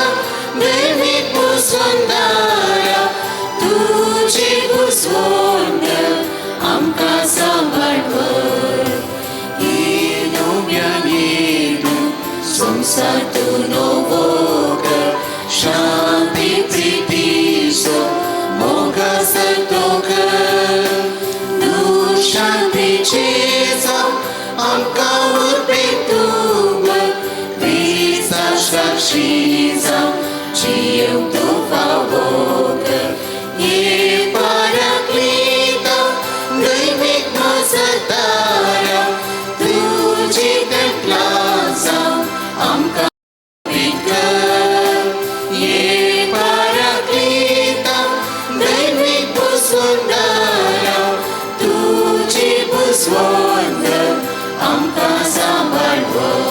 दैवीक मुसोंदाया तुझी बुजवण आमकां सांबाळ कर. ये नव्यान येदू संवसार तूं नवो कर. शांती प्रितीचो मोगा सर्तो कर. तूं शांतीचे जावं आमकां उर्बेक तूं क्रिस्ता साक्षी जावं जियेवंक तूं फावो कर. ये पारक्लिता दैवीक मजताया तुझी टेंपलां जावं आमकां रुपीत कर. ये पारक्लिता दैवीक मुसोंदाया तुझी बुजवण आमकां सांबाळ कर.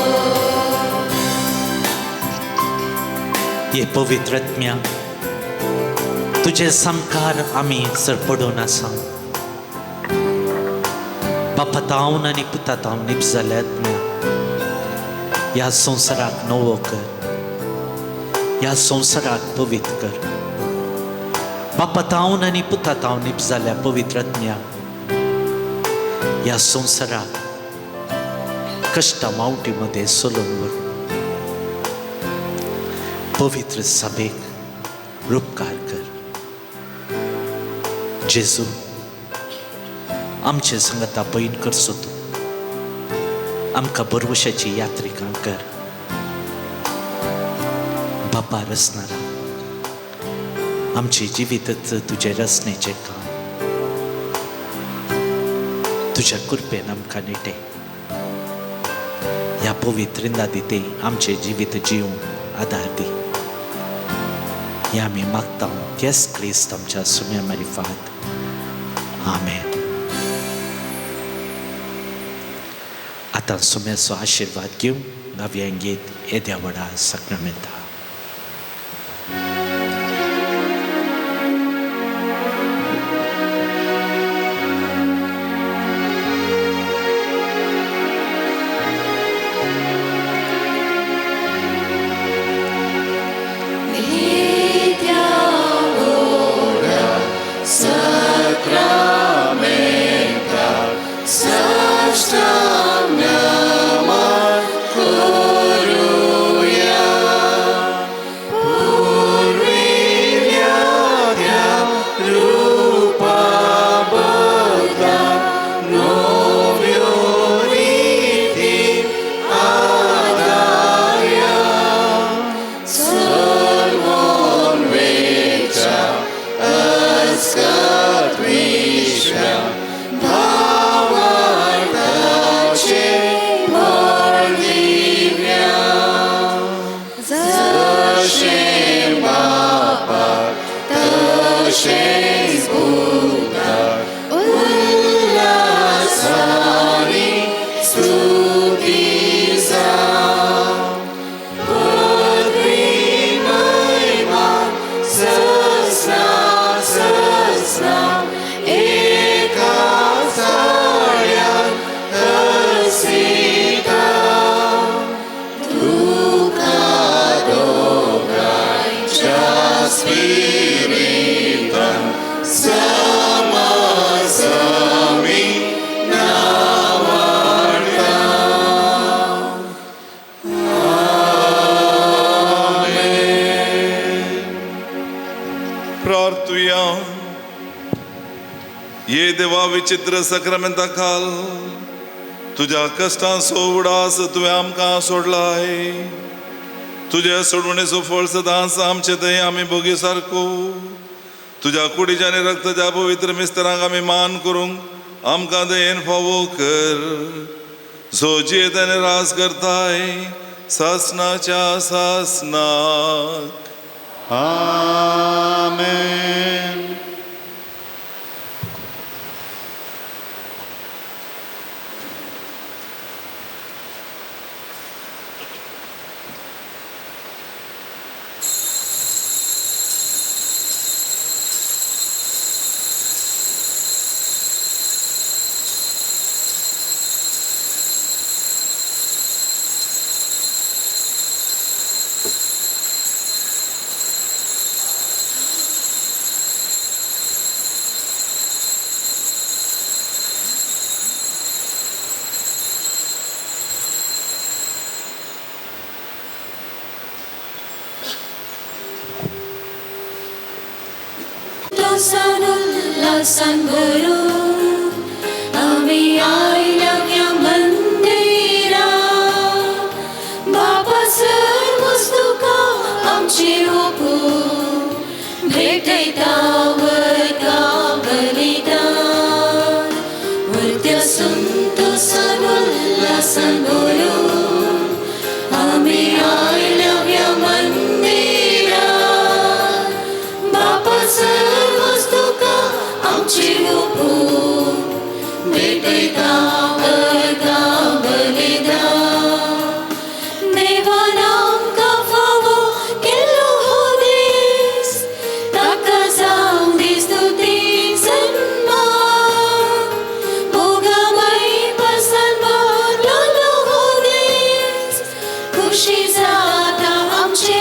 हे पवित्र आत्म्या तुझे समकार आमी सरपडून आसा. बापातावन आनी पुतातावन निप जाल्या आत्म्या ह्या संवसाराक नवो कर. ह्या संवसाराक पवित्र कर. बापातावन आनी पुतातावन निप जाल्या पवित्र आत्म्या ह्या संवसाराक कष्टा मावटी मध्ये सोलून वर. पवित्र सभेक रूपकार कर. जेजू आमचे संगता पैन करचो तूं. आमकां बरवशाची यात्रिका कर. बापा रचणारा आमचे जिवीतच तुझे रचनेचे काम तुझ्या कृपेन आमकां निटे. ह्या पवित्र दिते आमचे जिवीत जिवंक आदार दी. हे आमी मागता तेच क्रिस्त आमच्या सुम्या मारिफात. आमेन. आतां सुम्याचो आशिर्वाद घेवन गावया गीत येद्या व्हडा सक्रामेंता. Spiritan Sanctum. प्रार्थुया. ये देवा विचित्र सक्रमेंता खाल तुझ्या कष्टांचो उडास तुवें आमकां सोडलाय. तुझ्या सोडवणेचो फळ सदांच आमचे थंय आमी भोगी सारको. तुझ्या कुडीच्या आनी रक्ताच्या पवित्र मिस्त्रांक आमी मान करूंक आमकां दयेन फावो कर. जो जियेत आनी रास करताय सासनाच्या सासनाक. Amen. उल्लासन भरून आम्ही आयल्या या मंदिरात. बाबा सर्व तुका आमची ओपून भेटयता वर्गा बलिदान. वर्त्या संतोषान उल्लासन भरून आम्ही आयल्या या मंदिरात. बाबा सर्व तुका आमची ओपून भेटयता वर्गा बलिदान. देवान आमकां फावो केल्लो हो दीस ताका जावं दी स्तुती सन्मान. मोगामय पासान भरलेलो हो दीस खुशी जाता आमचे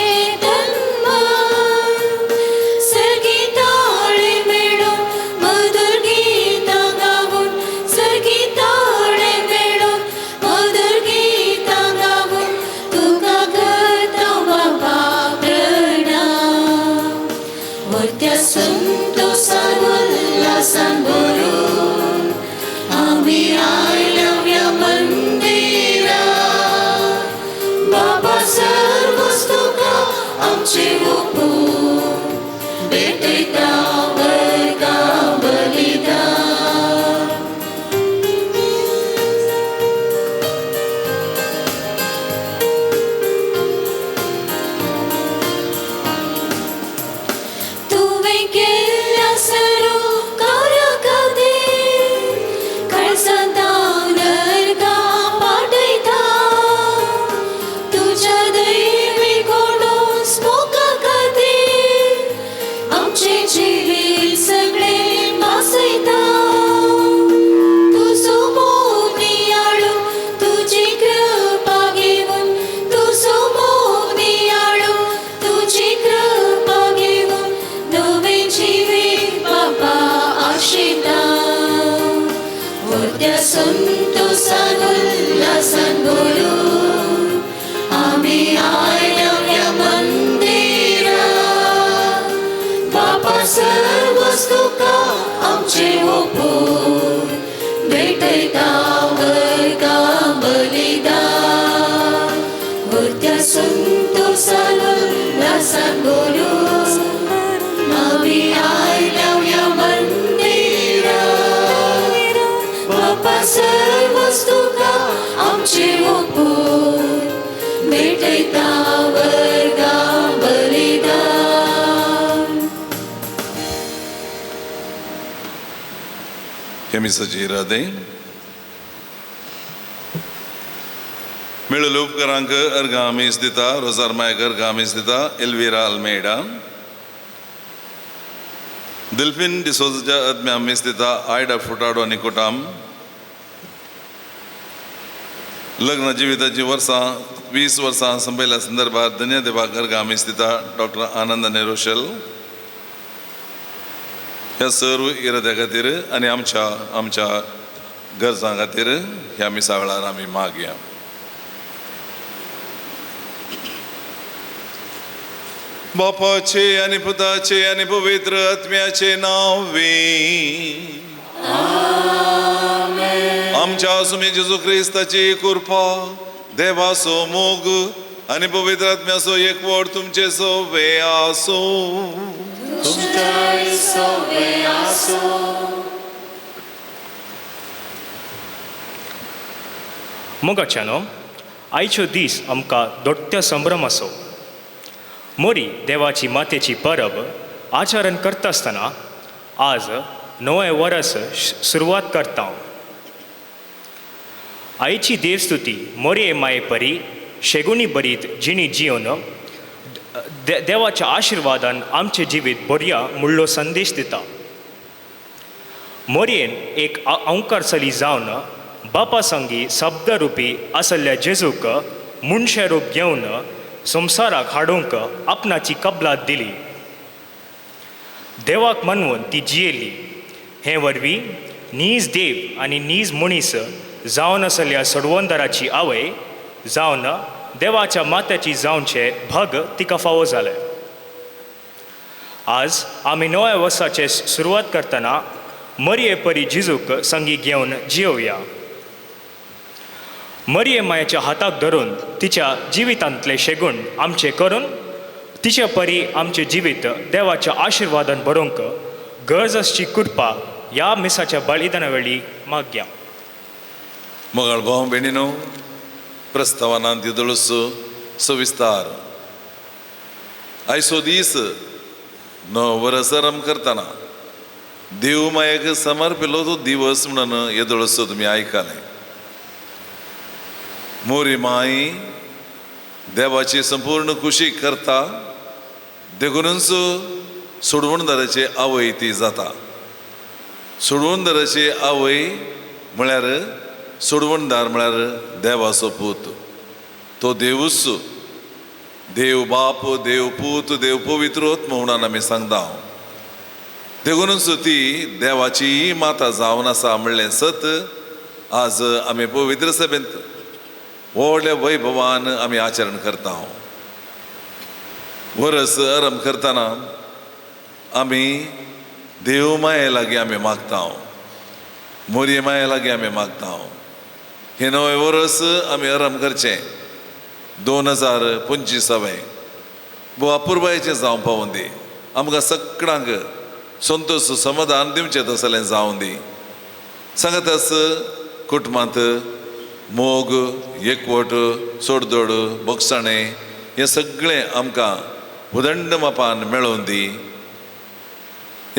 संतोषान उल्लासन भरून आम्ही आयल्या या मंदिरात. बाबा सर्व तुका आमचे ओपून भेटयता वर्गा बलिदान. तुवें केल्ल्या सर्व कार्यां खातीर काळजांत नरकां पाठयता. तुज्या दैवी घडोवस मोगा खातीर आमचे जिवीत सगळें वासयता. तुजो मोग नियाळो तुजी कृपा घेवन. तुजो मोग नियाळो तुजी कृपा घेवन नवें जिवीत बाबा आशिता. वर्त्या संतोषान उल्लासन भरून आम्ही आयल्या या मंदिरात. बाबा सर्व तुका आमचे ओपून भेटयता वर्गा बलिदान. वर्त्या संतोषान उल्लासन भरून आम्ही आयल्या या मंदिरात. बाबा सर्व तुका आमचे ओपून भेटयता वर्गा बलिदान. हेमिसाची इरादे मेळुले उपकारांक अर्गामीस दिता. रोजार मायक अर्गामीस दिता. Elvira Almeida. दिल्फिन डिसोजाच्या आत्म्यामीस दिता. आयडा फुटाडो निकोटाम. लग्न जिविताची वर्सां 20 वर्सां संपयल्या संदर्भात धन्यदेवाक अर्गामीस दिता. डॉक्टर आनंद नेरोशल. ह्या सर्व इराद्या खातीर आनी आमच्या गरजां खातीर ह्या मिसा वेळार आमी मागया. बापाचे आणि पुताचे आणि पवित्र आत्म्याचे नावे आमच्या सुमी जेजू ख्रिस्ताची कृपा देवासो मोग आणि पवित्र आत्म्यासो एकवट तुमचे सोवे आसो. मोगाच्यानो आयच्यो दीस आमकां दोट्ट्या संभ्रम असो. मोरी देवाची मातेची परब आचरण करता आसतना आज नवें वर्स सुरवात करता. आईची देवस्तुती मोरये माये परी शेगुणी बरीत जिणी जिवन देवाच्या आशिर्वादान आमचे जिवीत बऱ्या म्हणलो संदेश दिता. मोरयेन एक अंकार चली जावन बापा संगी शब्दरुपी आसल्या जेजूक मनशे रूप घेवन संवसाराक हाडूंक आपणाची कबलात दिली. देवाक मानवून ती जियेली. हे वरवीं नीज देव आनी नीज मनीस जावन आसल्या सोडवंदराची आवय जावन देवाच्या मात्याची जावनचे भग तिका फावो जाले. आज आमी नव्या वर्साचे सुरवात करतना मरये परी जिजूक संगी घेवन जियोवया. मरये मायेच्या हाताक धरून तिच्या जिवितांतले शेगूण आमचे करून तिचे परी आमचे जिवीत देवाच्या आशिर्वादान भरूंक गरजची कृपा ह्या मिसाच्या बलिदाना वेळी मागया. मोगाळ भाव बेणीनो, प्रस्तावनांत दिदळस सविस्तार आयचो दीस वर्सरम करतना देव मायेक समर्पिलो तो दिवस म्हणून येदळस तुमी आयकले. मोरी माई देवाची संपूर्ण खुशी करता देखूनच सोडवणदाराची आवय ती जाता. सोडवणदाराची आवय म्हळ्यार सोडवणदार म्हळ्यार देवाचो पूत. तो देवूच देव बाप, देव पूत, देव पवित्र आत्मा म्हणून आमी सांगता. देखूनच ती देवाची माता जावन आसा म्हणलें सत आज आमी पवित्र सभेंत व्हडल्या वैभवान आमी आचरण करता. वर्स आरंभ करतना आमी देव माये लागीं आमी मागता. मोरये माये लागीं आमी मागता. हे नवें वर्स आमी आरंभ करचें 2025 अपुर्बायेचें जावं पावून दी. आमकां सगळ्यांक संतोष समाधान दिवचें तसलें जावं दी. सांगातास कुटुंबांत मोग, एकवट, सोडदोड, बोगसाणें हें सगळें आमकां उदंड मापान मेळोवन दी.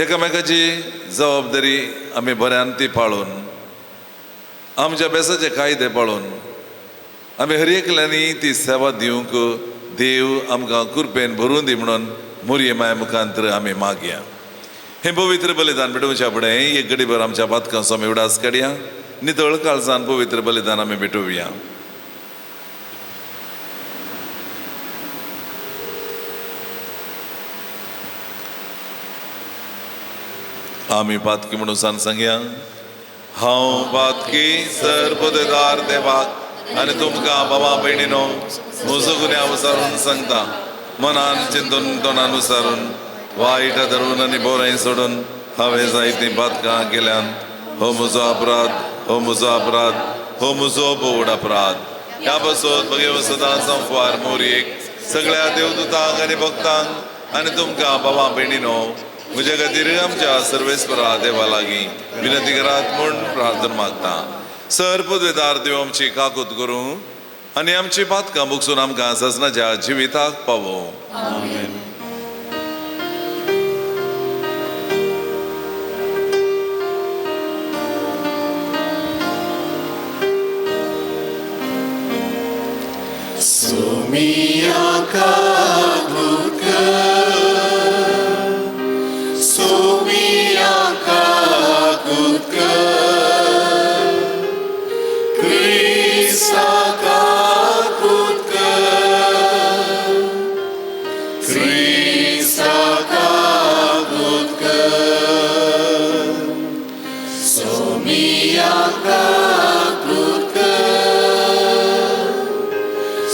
एकामेकाची जबाबदारी आमी बऱ्यान ती पाळून आमच्या बेसाचे कायदे पाळून आमी हर एकल्यांनी ती सेवा दिवंक देव आमकां कृपेन भरून दी म्हणून मोरये माये मुखांतर आमी मागया. हें पवित्र बलिदान भेटोवच्या फुडें एक घडीभर आमच्या पातकांचो आमी उडास काडया. नितळ काळजान पवित्र बलिदान आमी भेटोवया. आमी पातकी म्हणून सांगया. हांव पातकी सर्वोदयदार देवाक आनी तुमकां बाबा भयणीनो म्हजो गुन्यांव विचारून सांगता. मनान चिंतून तोंडान विचारून वायट धरून आनी बरें सोडून हांवें जायतीं पातकां केल्यान हो म्हजो अपराध, हो म्हजो अपराध, हो म्हजो बोड अपराध. ह्या पासून भगेव सदां संफवार मोरयेक सगळ्या देवदूतांक आनी भक्तांक आनी तुमकां बाबा भयणीनो म्हज्या खातीर आमच्या सर्वेस्परा देवा लागीं विनंती करात म्हूण प्रार्थना मागता. सर्वोदयदार देव आमची काकूत करूं आनी आमची पातकां मुगसून आमकां सजनाच्या जिविताक पावो. आमेन.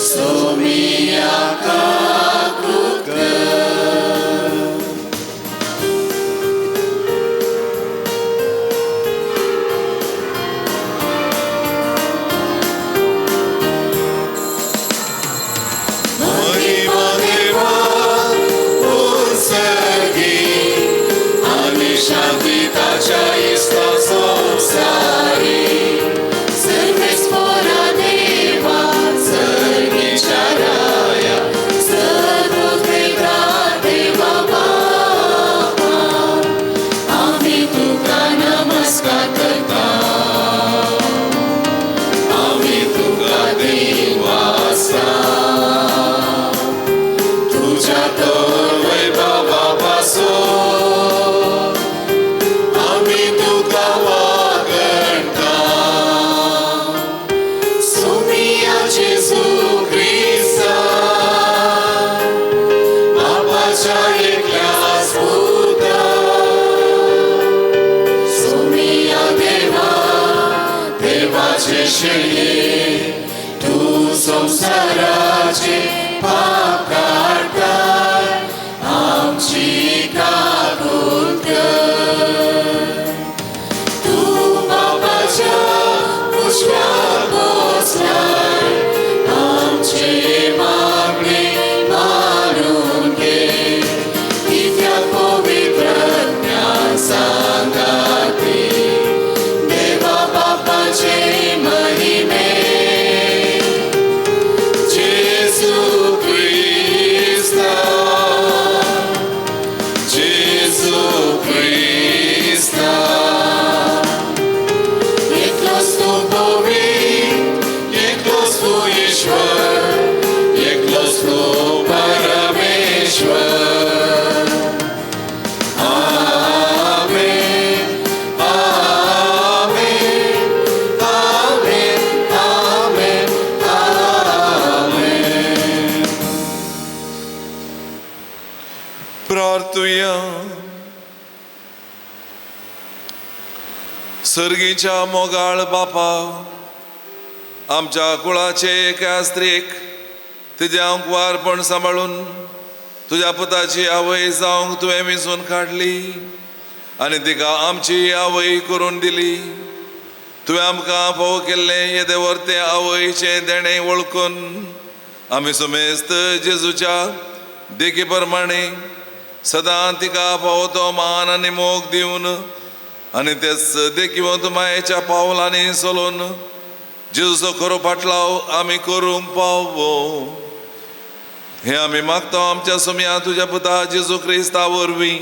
Somiya शांती ताच्या इस्ता संसारी सर्वेच पोरा देवा सर्गीच्या राया सर्वोत्रेता देवा बापा आम्ही तुका नमस्कार करता आम्ही तुका देवासा तुझ्या तोर वैभवापासून आम्ही तुका वागणता सोमिया जेजू ख्रिस्ता बापाच्या एकल्याच पुता सोमिया देवा देवाचे शेळये तू संसाराचे पाप काढताय आमची काकून कर तू बापाच्या पुष्पात पोचलाय आमचे मागणे मानून घे इथ्या पवित्र ज्ञान सांगाती देवा बापाचे महिमे जेजू ख्रिस्ता जेजू ख्रिस्ता एकलोच तू पवित्र एकलोच तू ईश्वर एकलोच तू परमेश्वर आमेन आमेन आमेन आमेन आमेन प्रार्थुया सर्गीच्या मोगाळ बापा आमच्या कुळाचे एका स्त्रीक तिचे अंकवारपण सांभाळून तुझ्या पुताची आवय जावंक तुवें विंचून काडली आनी तिका आमची आवय करून दिली तुवें आमकां फोव केल्लें येदे वर्ते आवयचें देणें वळखून आमी सुमेस्त जेजूच्या देखी प्रमाणे सदां तिका फोव तो मान आनी मोग दिवन आनी तेच देखीवंत मायेच्या पावलांनी चलोवन जेजूचो खरो फाटलाव आमी करूंक पावो हे आमी मागता आमच्या सुम्या तुज्या पुता जेजू क्रिस्ता वरवीं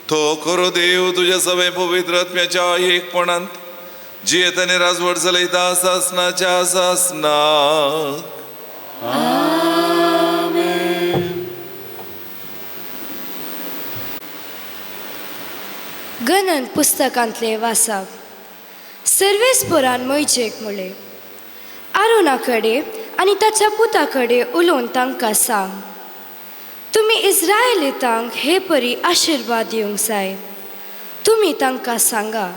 तो खरो देव तुज्या सवे पवित्र आत्म्याच्या एकपणांत जियेत आनी राजवट चलयता सासनाच्या सासनाक गणन पुस्तकांतले वाचप सर्वेस पोरान मोयचेक मुळे आरोना कडेन आनी ताच्या पुता कडेन उलोवन तांकां सांग तुमी इस्रायेलीतांक हे परी आशिर्वाद दिवंक जाय तुमी तांकां सांगा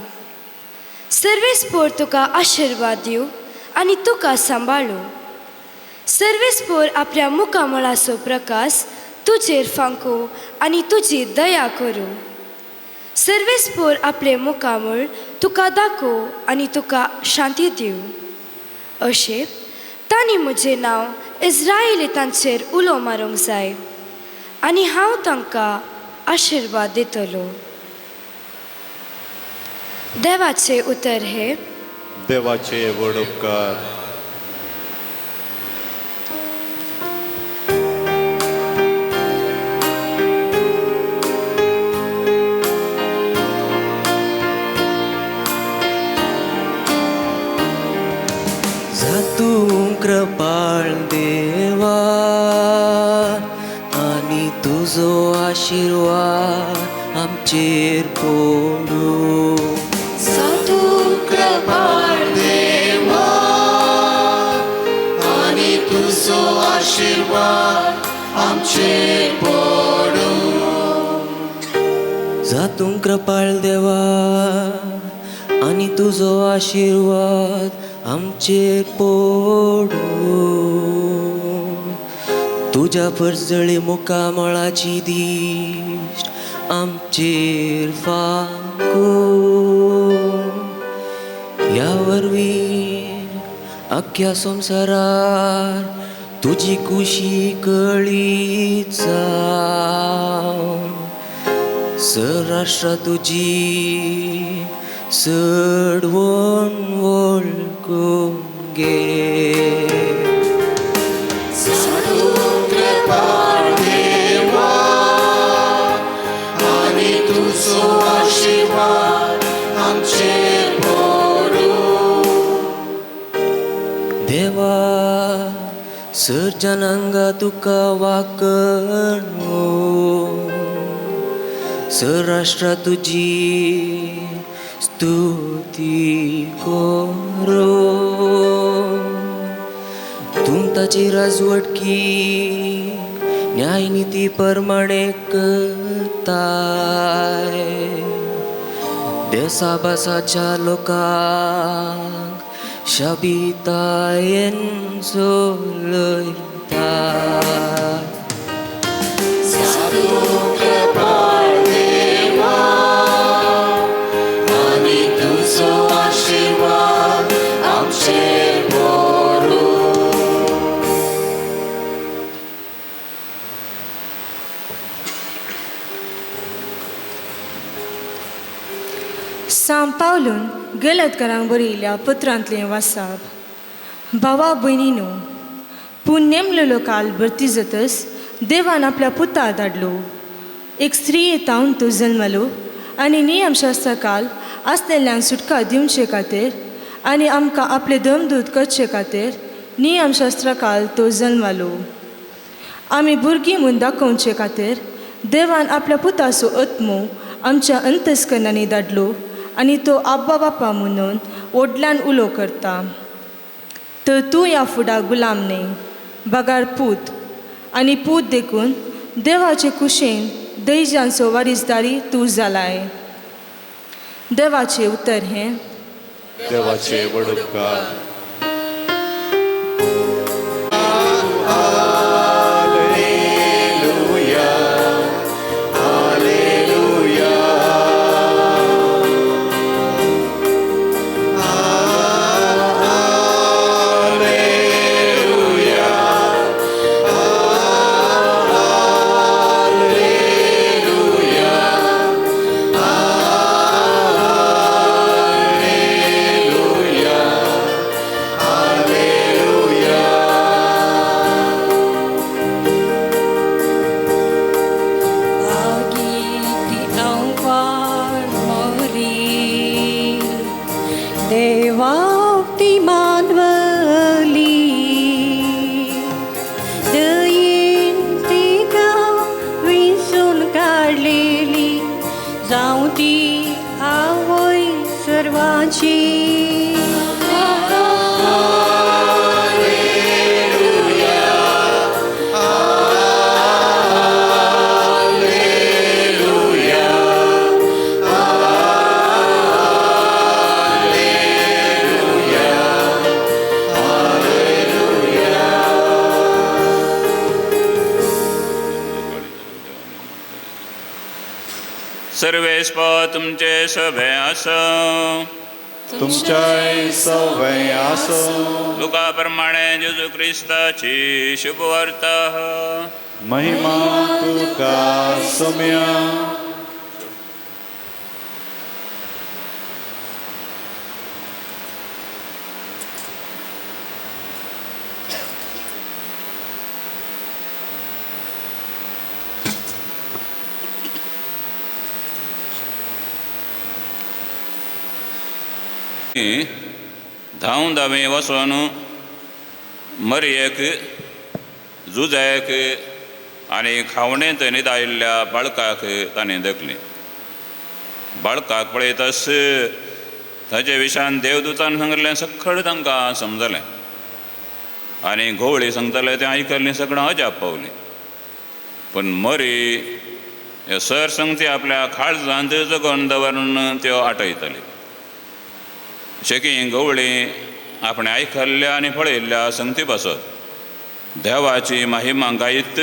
सर्वेस पोर तुका आशिर्वाद दिवं आनी तुका सांबाळू सर्वेस पोर आपल्या मुखामळाचो प्रकाश तुजेर फांकू आनी तुजी दया करूं सर्वेस पोर आपले मुखामळ तुका दाखोव आनी तुका शांती दिवं अशें तांणी म्हजें नांव इस्रायेलीतांचेर उलो मारूंक जाय आनी हांव तांकां आशिर्वाद दितलो देवाचे उतर हे देवाचे व्हड उपकार तूं कृपाळ देवा आनी तुजो आशिर्वाद आमचेर पडूं तू कृपाळ देवा आनी तुजो आशिर्वाद आमचेर पडूं जातूं कृपाळ देवा आनी तुजो आशिर्वाद आमचेर पडूं तुज्या परजळी मुखामळाची दिश्ट आमचेर फांकूं ह्या वरवीं आख्या संवसारार तुजी कुशी कळीत जावं सराष्ट्र तुझी सडवण वळखून घे. साधू कृपाळ देवा आणि तुझो आशीर्वाद आमचेर पडूं. देवा सर्जनांगा तुका वाकणो, सराष्ट्र तुझी स्तुती करो. तूं ताची राजवटकी न्यायनिती प्रमाणे करताय. देसाभासाच्या लोकांक शाबितायेन चलयता. साधू कृपाळ देवा आणि तुझो आशीर्वाद आमचेर पडूं. सांब पावलून गलतकारांक बरयल्ल्या पत्रांतलें वाचप. भावा भयणीनो, पूण नेमलेलो काल भरती जातस देवान आपल्या पुता धाडलो. एक स्त्री येतावन तो जल्मलो आनी नियमशास्त्र काल आसलेल्यांक सुटका दिवचे खातीर आनी आमकां आपले धर्मदूत करचे खातीर नियमशास्त्र काल तो जल्मलो. आमी भुरगीं म्हूण दाखोवचे खातीर देवान आपल्या पुताचो आत्मो आमच्या अंतस्करणांनी धाडलो आनी तो आब्बा बापा म्हणून व्हडल्यान उलो करता. तर तूं ह्या फुडा गुलाम न्ही, बागार पूत, आनी पूत देखून देवाचे कुशेन दैजांचो वारीसदारी तूं जालाय. देवाचें उतर हें. देवाचे वडपकार. देवाक्ती मानवली दयेन तिका विंचून काडलेली जावं ती आवय सर्वांची. सर्वेस्प तुमचे सभे आसो. तुमच्या सवय आसो. लुका प्रमाणे जेजू क्रिस्ताची शुभवार्ता. महिमा तुका सोम्या. धांव धावे वचून मरयेक जुजायक आनी खावणेंत न्हिदायिल्ल्या बाळकाक ताणें दखलें. बाळकाक पळयतस ताचे विशयान देवदूतान सांगिल्लें सखळ तांकां समजलें आनी घोवळी सांगताले तें आयकल्लें सगळां अजाप पावलें. पूण मरी हे सरसंगती आपल्या काळजांत जगोवन दवरून त्यो आटयताली. शेकी गवळी आपण आयकल्ल्या आनी पळयल्ल्या संगती बसत देवाची महिमा गायत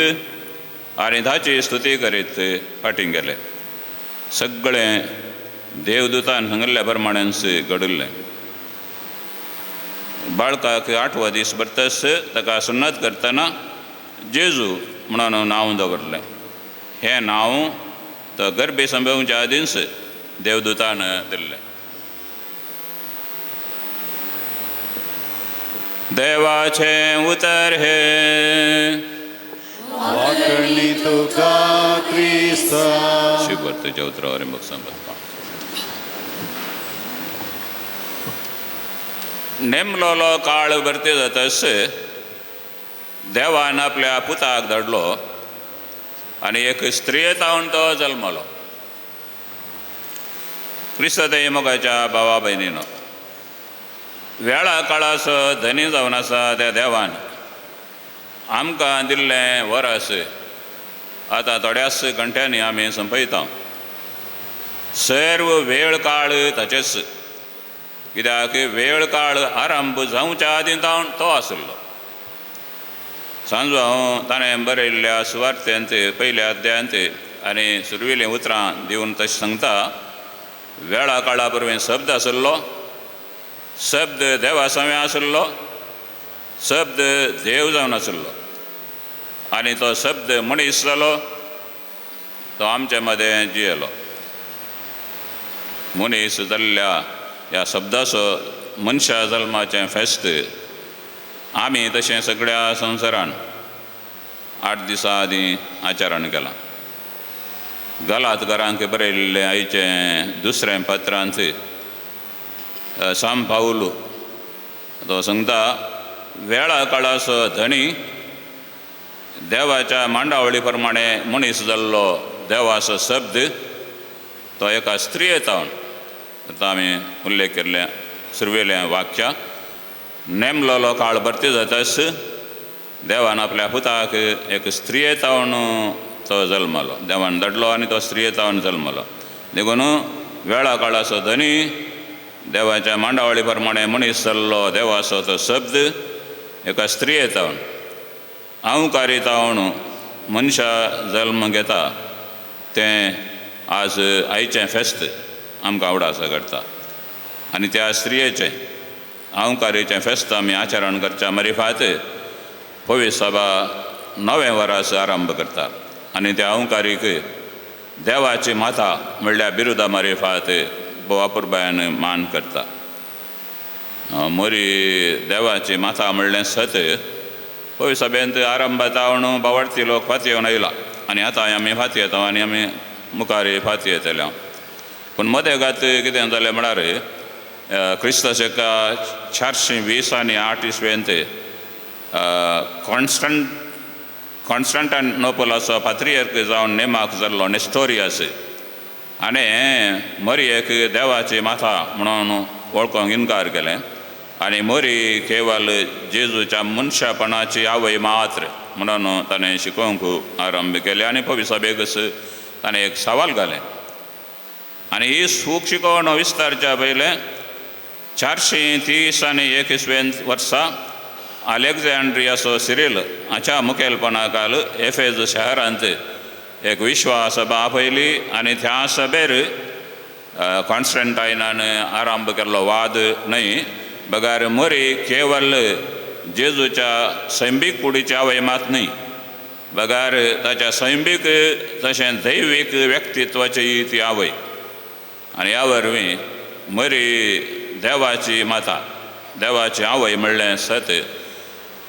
आनी ताची स्तुती करीत फाटीं गेले. सगळें देवदूतान सांगिल्ल्या प्रमाणेच घडिल्लें. बाळकाक 8वा दीस भरतस ताका सुन्नत करतना जेजू म्हणून नांव दवरलें. हें नांव तो गर्भे संभवच्या आदींच देवदूतान दिल्लें. देवाचें उतर हे वाकणी तुका क्रिस्ता. शुभर तुझ्या उतरावर मग संबंध नेमलोलो काळ भरते जातस देवान आपल्या पुताक धाडलो आनी एक स्त्रियेतावन तो जल्मलो. क्रिस्त मोगाच्या भावा भयणीनो, वेळा काळासो धनी जावन आसा त्या देवान आमकां दिल्लें वरस आतां थोड्याच घंट्यांनी आमी संपयता. सर्व वेळ काळ ताचेच, कित्याक वेळ काळ आरंभ जावच्या आदीं जावन तो आसलो. सांजो हांव ताणें बरयल्ल्या सुवार्थ्यांत पयल्या अध्यायांत आनी सुरविल्लीं उतरां दिवन तशें सांगता. वेळा काळा परवें शब्द आसलो, शब्द देवा समें आसलो, शब्द देव जावन आसलो आनी तो शब्द मनीस जालो, तो आमचे मदें जियेलो. मनीस जाल्ल्या ह्या शब्दाचो मनशा जल्माचें फेस्त आमी तशें सगळ्या संवसारान 8 दिसां आदीं आचरण केलां. गलातकारांक बरयल्लें आयचें 2रें पत्रांत सांत पावलो तो सांगता, वेळा काळाचो धणी देवाच्या मांडावळी प्रमाणे मनीस जाल्लो देवाचो शब्द तो एका स्त्रियेतावन, आतां आमी उल्लेख केल्लें सुरवेलें वाक्य, नेमलोलो काळ भरती जाताच देवान आपल्या पुताक एक स्त्रियेतावन तो जल्मलो. देवान धाडलो आनी तो स्त्रियेतावन जल्मलो. देखून वेळा काळाचो धनी देवाच्या मांडावळी प्रमाणे मनीस जाल्लो देवाचो तो शब्द एका स्त्रियेतावन अवकारितावन मनशा जल्म घेता. तें आज आयचें फेस्त आमकां आवडासा करता आनी त्या स्त्रियेचें अवकारीचें फेस्त आमी आचरण करच्या मारिफात पवित्र सभा 9वें वरास आरंभ करता आनी त्या अवकारीक देवाची माता म्हणल्यार बिरुदा मारिफात वापुरबायन मान करता. मोरी देवाची माता म्हणलें सत पवित्र सभेंत आरंभात हांव बावडती लोक फाती येवन आयला आनी आतां आमी फाती येता आनी आमी मुखार फाती येतले. पूण मदें घात कितें जालें म्हळ्यार क्रिस्त शका 420 आनी 8 इसवेंत कॉन्स्टंटानोपलाचो पात्रियर्क जावन नेमाक जाल्लो नेस्टोरियस आनी मरियेक देवाची माता म्हणून वळखूंक इन्कार केलें आनी मोरी केवल जेजूच्या मनशापणाची आवय मात्र म्हणून ताणें शिकोवंक आरंभ केलें आनी पवित्र सभेक ताणें एक सवाल घालें. आनी ही सूख शिकोवन विस्तारच्या पयलें 430 आनी 1 इसवेंत वर्सा अलेक्झांड्रियाचो सिरील हाच्या मुखेलपणाखाल एफेज शहरांत एक विश्वास सभा आपयली आनी त्या सभेर कॉन्स्टंटायनान आरंभ केल्लो वाद न्हय, बगार मोरी केवल जेजूच्या सैंबीक कुडीची आवय मात न्हय, बगार ताच्या सैंबीक तशें दैवीक व्यक्तित्वाची ती आवय. आनी ह्या वरवीं मोरी देवाची माता, देवाची आवय म्हणलें सत.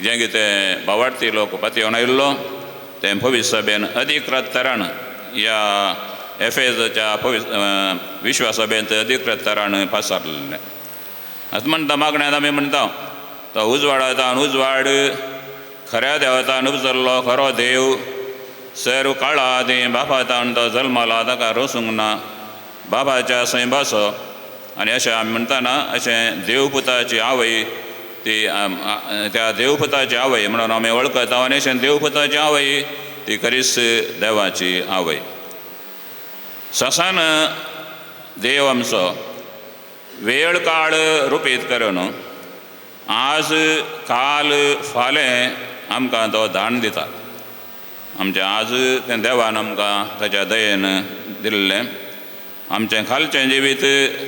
जें कितें बावार्थी लोक फाती येवन आयिल्लो तें पवित्र सभेन अधिकृत तरान ह्या एफेजच्या विश्वास सभेंत अधिकृत तरान पासारलें. आतां म्हणटा मागण्यांत आमी म्हणटा तो उजवाडांतान उजवाड, खऱ्या देवातान उपजल्लो खरो देव, सर्व काळा आदीं बापातान तो जल्मला ताका रोसूंक ना, बापाच्या सैं बासो. आनी अशें आमी म्हणटाना अशें देवपुताची आवय ती त्या देवपुताची आवय म्हणून आमी वळखता आनी अशें देवपुताची आवय ती खरीच देवाची आवय. ससान देव आमचो वेळ काळ रुपीत करून आज काल फालें आमकां तो दान दिता. आमचें आज तें देवान आमकां ताच्या दयेन दिल्लें. आमचें खालचें जिवीत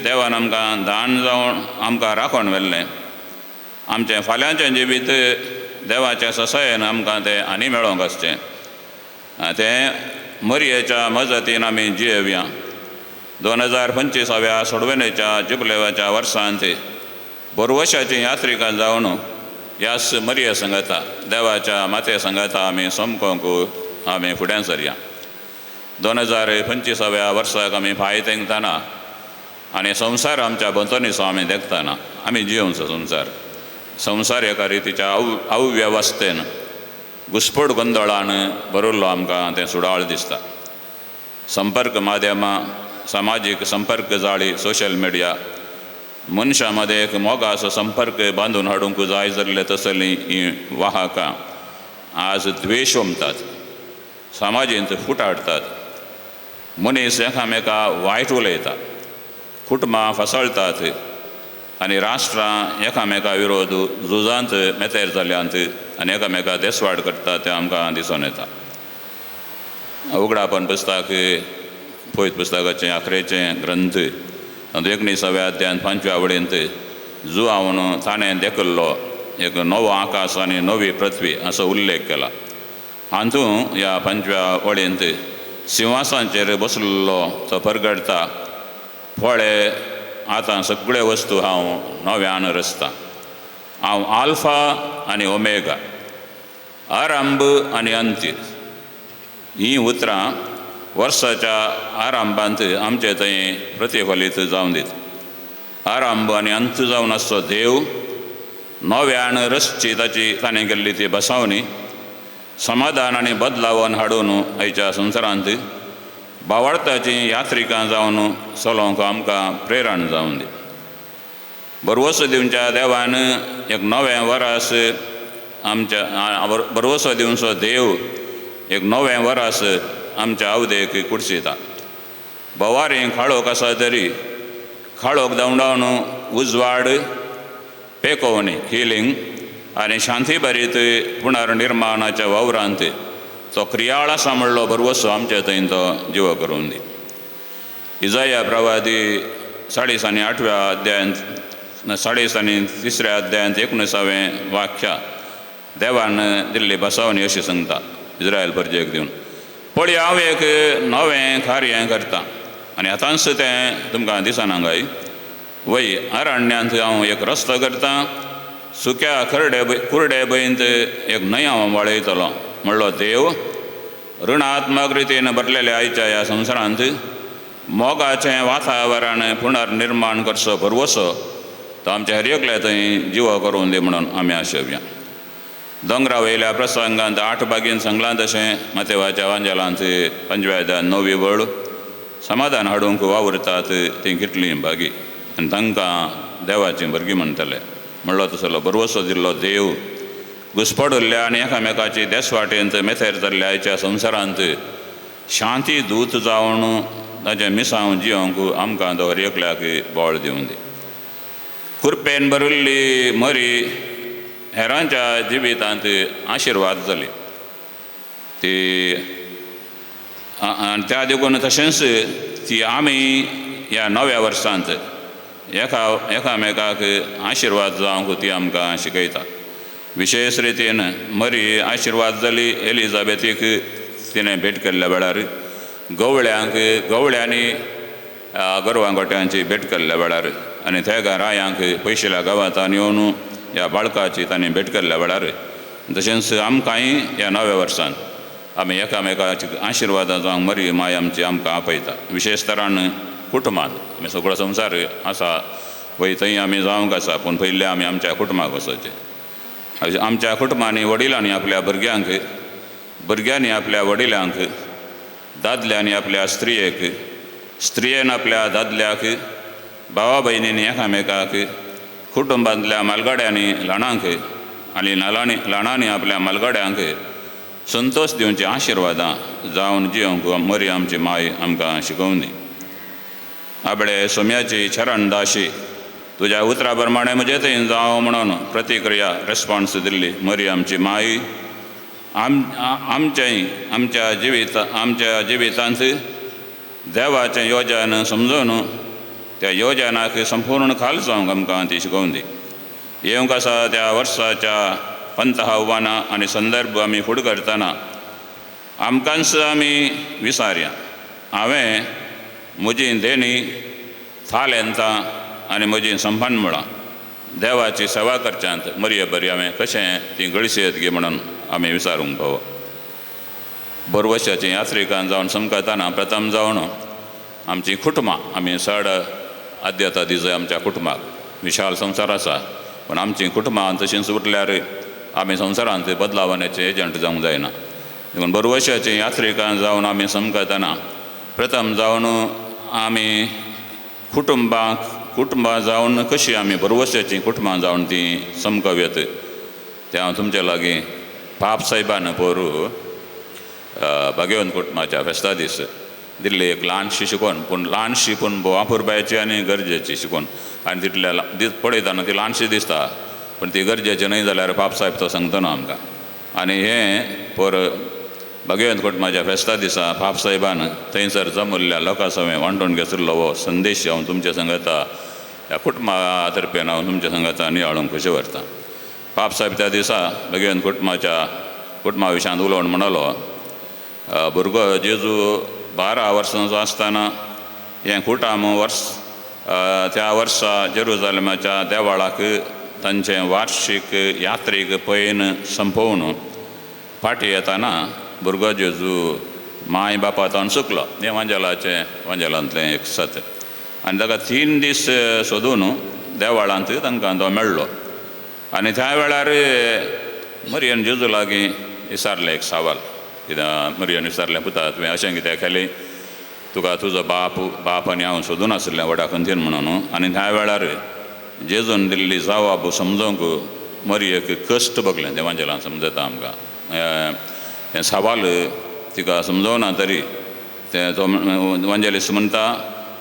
देवान आमकां दान जावन आमकां राखून व्हेल्लें. आमचें फाल्यांचें जिवीत देवाच्या ससायेन आमकां तें आनी मेळोंक आसचें. तें मरियेच्या मजतीन आमी जियेवया. 2025व्या सोडवणेच्या जुबलेवाच्या वर्सांत बरवर्षाची यात्रिका जावन ह्याच मरिये संगता देवाच्या माते संगता आमी समकोंक आमी फुड्यान सरया. 2025व्या वर्साक आमी पांय तेंकताना आनी संवसार आमच्या बंतनीचो आमी देखताना आमी जियोंचो संवसार एका रितीच्या अव्यवस्थेन घुसपट गोंदळान भरिल्लो आमकां तें सुडावळ दिसता. संपर्क माध्यमां, सामाजीक संपर्क जाळी, सोशल मिडिया मनशां मदें एक मोगाचो संपर्क बांदून हाडूंक जाय जाल्ले तसलीं हीं वाहकां आज द्वेश वमतात, समाजींत फूट हाडतात, मनीस एकामेका वायट उलयता, कुटुंबां फसळटात आनी राष्ट्रां एकामेका विरोध झुजांत मेतेर जाल्यांत आनी एकामेका देसवाड करतात तें आमकां दिसून येता. उगडापण पुस्तक पयत पुस्तकाचें 11वें ग्रंथ 19व्या अध्यायान 5व्या वळेंत जुआवन ताणें देखल्लो एक नवो आकाश आनी नवी पृथ्वी असो उल्लेख केला. हातूंत ह्या 5व्या वळेंत सिंहासनाचेर बसलेलो तो परगडता, पळय आतां सगळे वस्तू हांव नव्यान रचतां. हांव आल्फा आनी ओमेगा, आरंभ आनी अंत. हीं उतरां वर्साच्या आरंभांत आमचे थंय प्रतिफलीत जावन दित. आरंभ आनी अंत जावन आसचो देव नव्यान रचची ताची ताणें केल्ली ती बसावणी समाधान आनी बदलावन हाडून आयच्या संवसारांत भावार्थाची यात्रिकां जावन चलोवंक आमकां प्रेरण जावन दी. बरवसो दिवच्या देवान एक नवें वरस आमच्या बरवसो दिवचो देव एक नवें वरस आमच्या आवदेक कुडसिता. बोवारी खाळोक आसा तरी खाळोक दवडावन उजवाड, पेकोवणी, हिलींग आनी शांती भरीत पुनर्निर्माणाच्या वावरांत तो क्रियाळ आसा म्हणलो बरवसो आमचे थंय तो जिवो करून दी. इजाया प्रवादी 8व्या अध्यायांत 3:3 अध्यायांत 19वें वाक्या देवान दिल्ली बसावणी अशी सांगता इस्रायल परजेक दिवन, पळय हांव एक नवें कार्य करतां आनी आतांच तें तुमकां दिसना काय. वय अरण्यांत हांव एक रस्तो करतां, सुक्या कुरडे बयंत एक न्हंय हांव वळयतलो म्हणलो देव. ऋणात्मक रितीन भरलेल्या आयच्या ह्या संवसारांत मोगाचें वातावरण पुनर्निर्माण करचो बरवसो तो आमच्या हर एकल्या थंय जिवो करून दी म्हणून आमी आशेवया. दोंगरा वयल्या प्रसंगांत 8 बागेन सांगलां तशें मातेवाच्या वांजेलांत 5व्या अध्यायान 9वी वळ समाधान हाडूंक वावुरतात तीं कितलीं बागी आनी तांकां देवाचीं भुरगीं म्हणटले म्हणलो तसलो बरवसो दिल्लो देव घुसपट उरल्या आनी एकामेकाची देसवाटेंत मेथेर जाल्ल्या आयच्या संवसारांत शांती दूत जावन ताचें मिसांव जियोंक आमकां तो हर एकल्याक बोळ दिवं दी. कुरपेन भरिल्ली मरी हेरांच्या जिवितांत आशिर्वाद जाली ती आनी त्या देखून तशेंच ती आमी ह्या नव्या वर्सांत एकामेकाक आशिर्वाद जावंक ती आमकां शिकयता. विशेश रितीन मरी आशिर्वाद जाली एलिझाबेथीक तिणें भेट केल्ल्या वेळार, गवळ्यांनी गोरवांकोट्यांची भेट केल्ल्या वेळार आनी त्या रायांक पयशिल्या गांवांतान येवन ह्या बाळकाची तांणी भेट केल्ल्या वेळार तशेंच आमकांय ह्या नव्या वर्सांत आमी एकामेकाची आशिर्वादां जावंक मरी माय आमची आमकां आपयता. विशेश तरान कुटुंबांत आमी सगळो संवसार आसा वय थंय आमी जावंक आसा, पूण पयलीं आमी आमच्या कुटुंबाक वचचें. आमच्या कुटुंबांनी वडिलांनी आपल्या भुरग्यांक, भुरग्यांनी आपल्या वडिलांक, दादल्यांनी आपल्या स्त्रियेक, स्त्रियेन आपल्या दादल्याक, भावा भयणींनी एकामेकाक, कुटुंबांतल्या मालगाड्यांनी ल्हाणांक आनी ल्हाणांनी आपल्या मालगाड्यांक संतोश दिवची आशिर्वादां जावन जियोंक मरी आमची माय आमकां शिकोवन दी. आपले सोम्याची चरणदाशी तुज्या उतरा प्रमाणे म्हजे थंय जावं म्हणून प्रतिक्रिया रेस्पॉन्स दिल्ली मरी आमची माय आमच्या जिवितांत देवाचें योजन समजून त्या योजनाक संपूर्ण खाल जावंक आमकां ती शिकोवन दी. येवंक आसा त्या वर्साच्या पंत आव्हानां आनी संदर्भ आमी फुडें करतना आमकांच आमी विचारया. हांवें म्हजी देणी थालेंतां आनी म्हजी संभानमुळां देवाची सेवा करच्यांत मरये बरी हांवें कशें ती गळशेत गे म्हणून आमी विचारूंक फावो. बरवर्साची यात्रिकान जावन समकताना प्रथम जावन आमची कुटुंबां आमी चड आद्यता दिजय आमच्या कुटुंबाक. विशाल संवसार आसा पूण आमची कुटुंबां तशींच उरल्यार आमी संवसारांत बदलावण्याचे एजंट जावंक जायना. देखून बरवर्साची यात्रिकान जावन आमी समकताना प्रथम जावन आमी कुटुंबां जावन कशी आमी बरवर्साची कुटुंबां जावन ती समकव्यत तें हांव तुमचे लागीं पाप साहेबान पोरू भाग्यवंत कुटुंबाच्या फेस्ता दीस दिल्ली एक ल्हानशी शिकवण, पूण ल्हानशी पूण वापुरबायची आनी गरजेची शिकवण. आनी तितल्या दीस पळयतना ती ल्हानशी दिसता पूण ती गरजेची न्हय जाल्यार पाप साहेब तो सांगता न्हू आमकां. आनी हें पर भाग्यवंत कुटुंबाच्या फेस्ता दिसा पाप साहेबान थंयसर जमल्ल्या लोकां समेत वांटून घेतिल्लो हो संदेश हांव तुमच्या संगता ह्या कुटुंबा तर्फेन हांव तुमच्या संगता नियाळूंक खुशी व्हरता. पाप साहेब त्या दिसा भाग्यवंत कुटुंबा विशयांत उलोवन म्हणलो, भुरगो जेजू 12 वर्सांचो आसतना हें कुटाम त्या वर्सा जेरुजालेमाच्या देवाळाक तांचें वार्शीक यात्रेक पयन संपोवन फाटी येताना भुरगो जेजू माय बापातान चुकलो. हें वांजेलांतलें एक सत्य. आनी ताका 3 दीस सोदून देवाळांत तांकां तो मेळ्ळो. आनी त्या वेळार मरियन जेजू लागीं विचारलें एक सवाल. कित्याक मरियन विचारलें, पुता तुवें अशें कित्याक केलें? तुका तुजो बाप आनी हांव सोदून आसलें व्हडा खंतीन म्हणून. आनी त्या वेळार जेजून दिल्ली जबाब समजोवंक मरियेक कश्ट भोगलें. तें वांजेलां समजता आमकां. हें सवाल तिका समजोवना तरी तें तो वांजेलिस्ट म्हणटा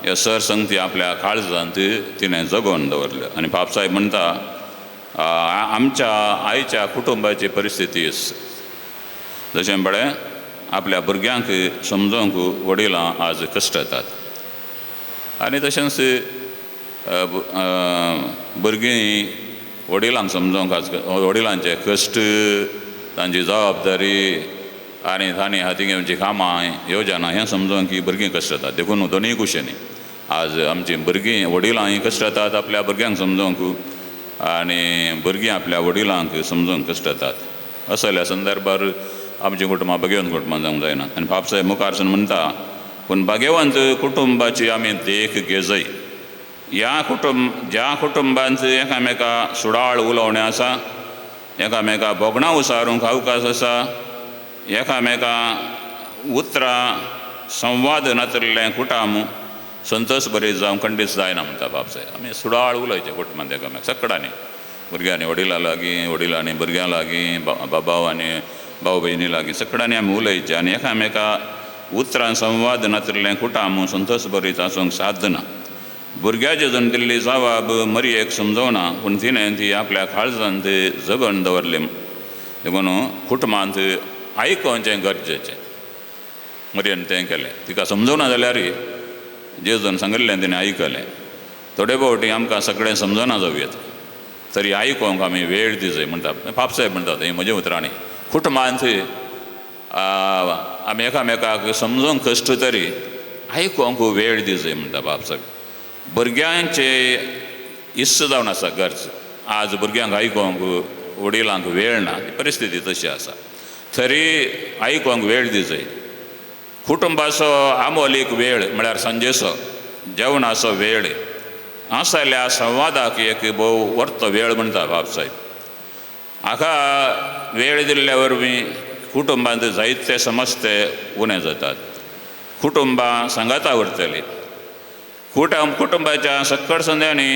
हे सर संगती आपल्या काळजांत तिणें जगोवन दवरल्यो. आनी पाप साहेब म्हणटा आमच्या आयच्या कुटुंबाची परिस्थिती जशें पळय आपल्या भुरग्यांक समजोवंक वडिलां आज कश्ट येतात. आनी तशेंच भुरगीं वडिलांक समजोवंक आज वडिलांचे कश्ट, तांची जबाबदारी आनी तांणी हाती घेवची कामां येवजना हें समजोवंक ही भुरगीं कश्ट येतात. देखून दोनूय कुशेनी आज आमची भुरगीं वडिलांय कश्ट येतात आपल्या भुरग्यांक समजोवंक आनी भुरगीं आपल्या वडिलांक समजोवंक कश्ट येतात. असल्या संदर्भार आमची कुटुंबां भाग्यवंत कुटुंबां जावंक जायना. आनी पापसाहेब मुखारसून म्हणटा पूण भाग्यवंत कुटुंबाची आमी देख घेजय. ज्या कुटुंबांत एकामेका सुडाळ उलोवणें आसा, एकामेका बोगणां उसारूंक अवकाश आसा, एकामेका उतरां संवाद नातरिल्लें कुटाम संतोश बरी जावंक खंडीत जायना म्हणटा बापसाहेब. आमी सुडाळ उलयचे कुटुंबांत एकामेका सगळ्यांनी, भुरग्यांनी वडिलां लागीं, वडिलांनी भुरग्यां लागीं, बाबा आनी भाव भयणी लागीं सगळ्यांनी आमी उलयचे. आनी एकामेका उतरां संवाद नातरिल्लें कुटाम संतोश बरीत आसूंक साधना. भुरग्या जेजून दिल्ली जबाब मरियेक समजोवना पूण तिणें ती आपल्या काळजांत जगोवन दवरली. देखून कुटुंबांत आयकोवचें गरजेचें. मरियन तें केलें. तिका समजोवना जाल्यार जेजून सांगिल्लें तिणें आयकलें. थोडे फावटी आमकां सगळें समजना जावयेत तरी आयकोवंक आमी वेळ दिजय म्हणटा पापसाहेब म्हणटात. ही म्हज्या उतरांनी कुटुंबांत आमी एकामेकाक समजोवंक कश्ट तरी आयकोवंक वेळ दिजय म्हणटा बापसाहेब. भुरग्यांचे इश्ट जावन आसा गरज. आज भुरग्यांक आयकोवंक वडिलांक वेळ ना, ही परिस्थिती तशी आसा. तरी आयकोवंक वेळ दिजय. कुटुंबाचो आमोलीक वेळ म्हळ्यार सांजेचो जेवणाचो वेळ आसल्या संवादाक एक भोव वर्थ वेळ म्हणटा बापसाहेब. हाका वेळ दिल्ल्या वरवीं कुटुंबांत जायते समस्ते उणें जातात. कुटुंबां सांगाता उरतलीं. कुटुंबाच्या सक्कड संद्यांनी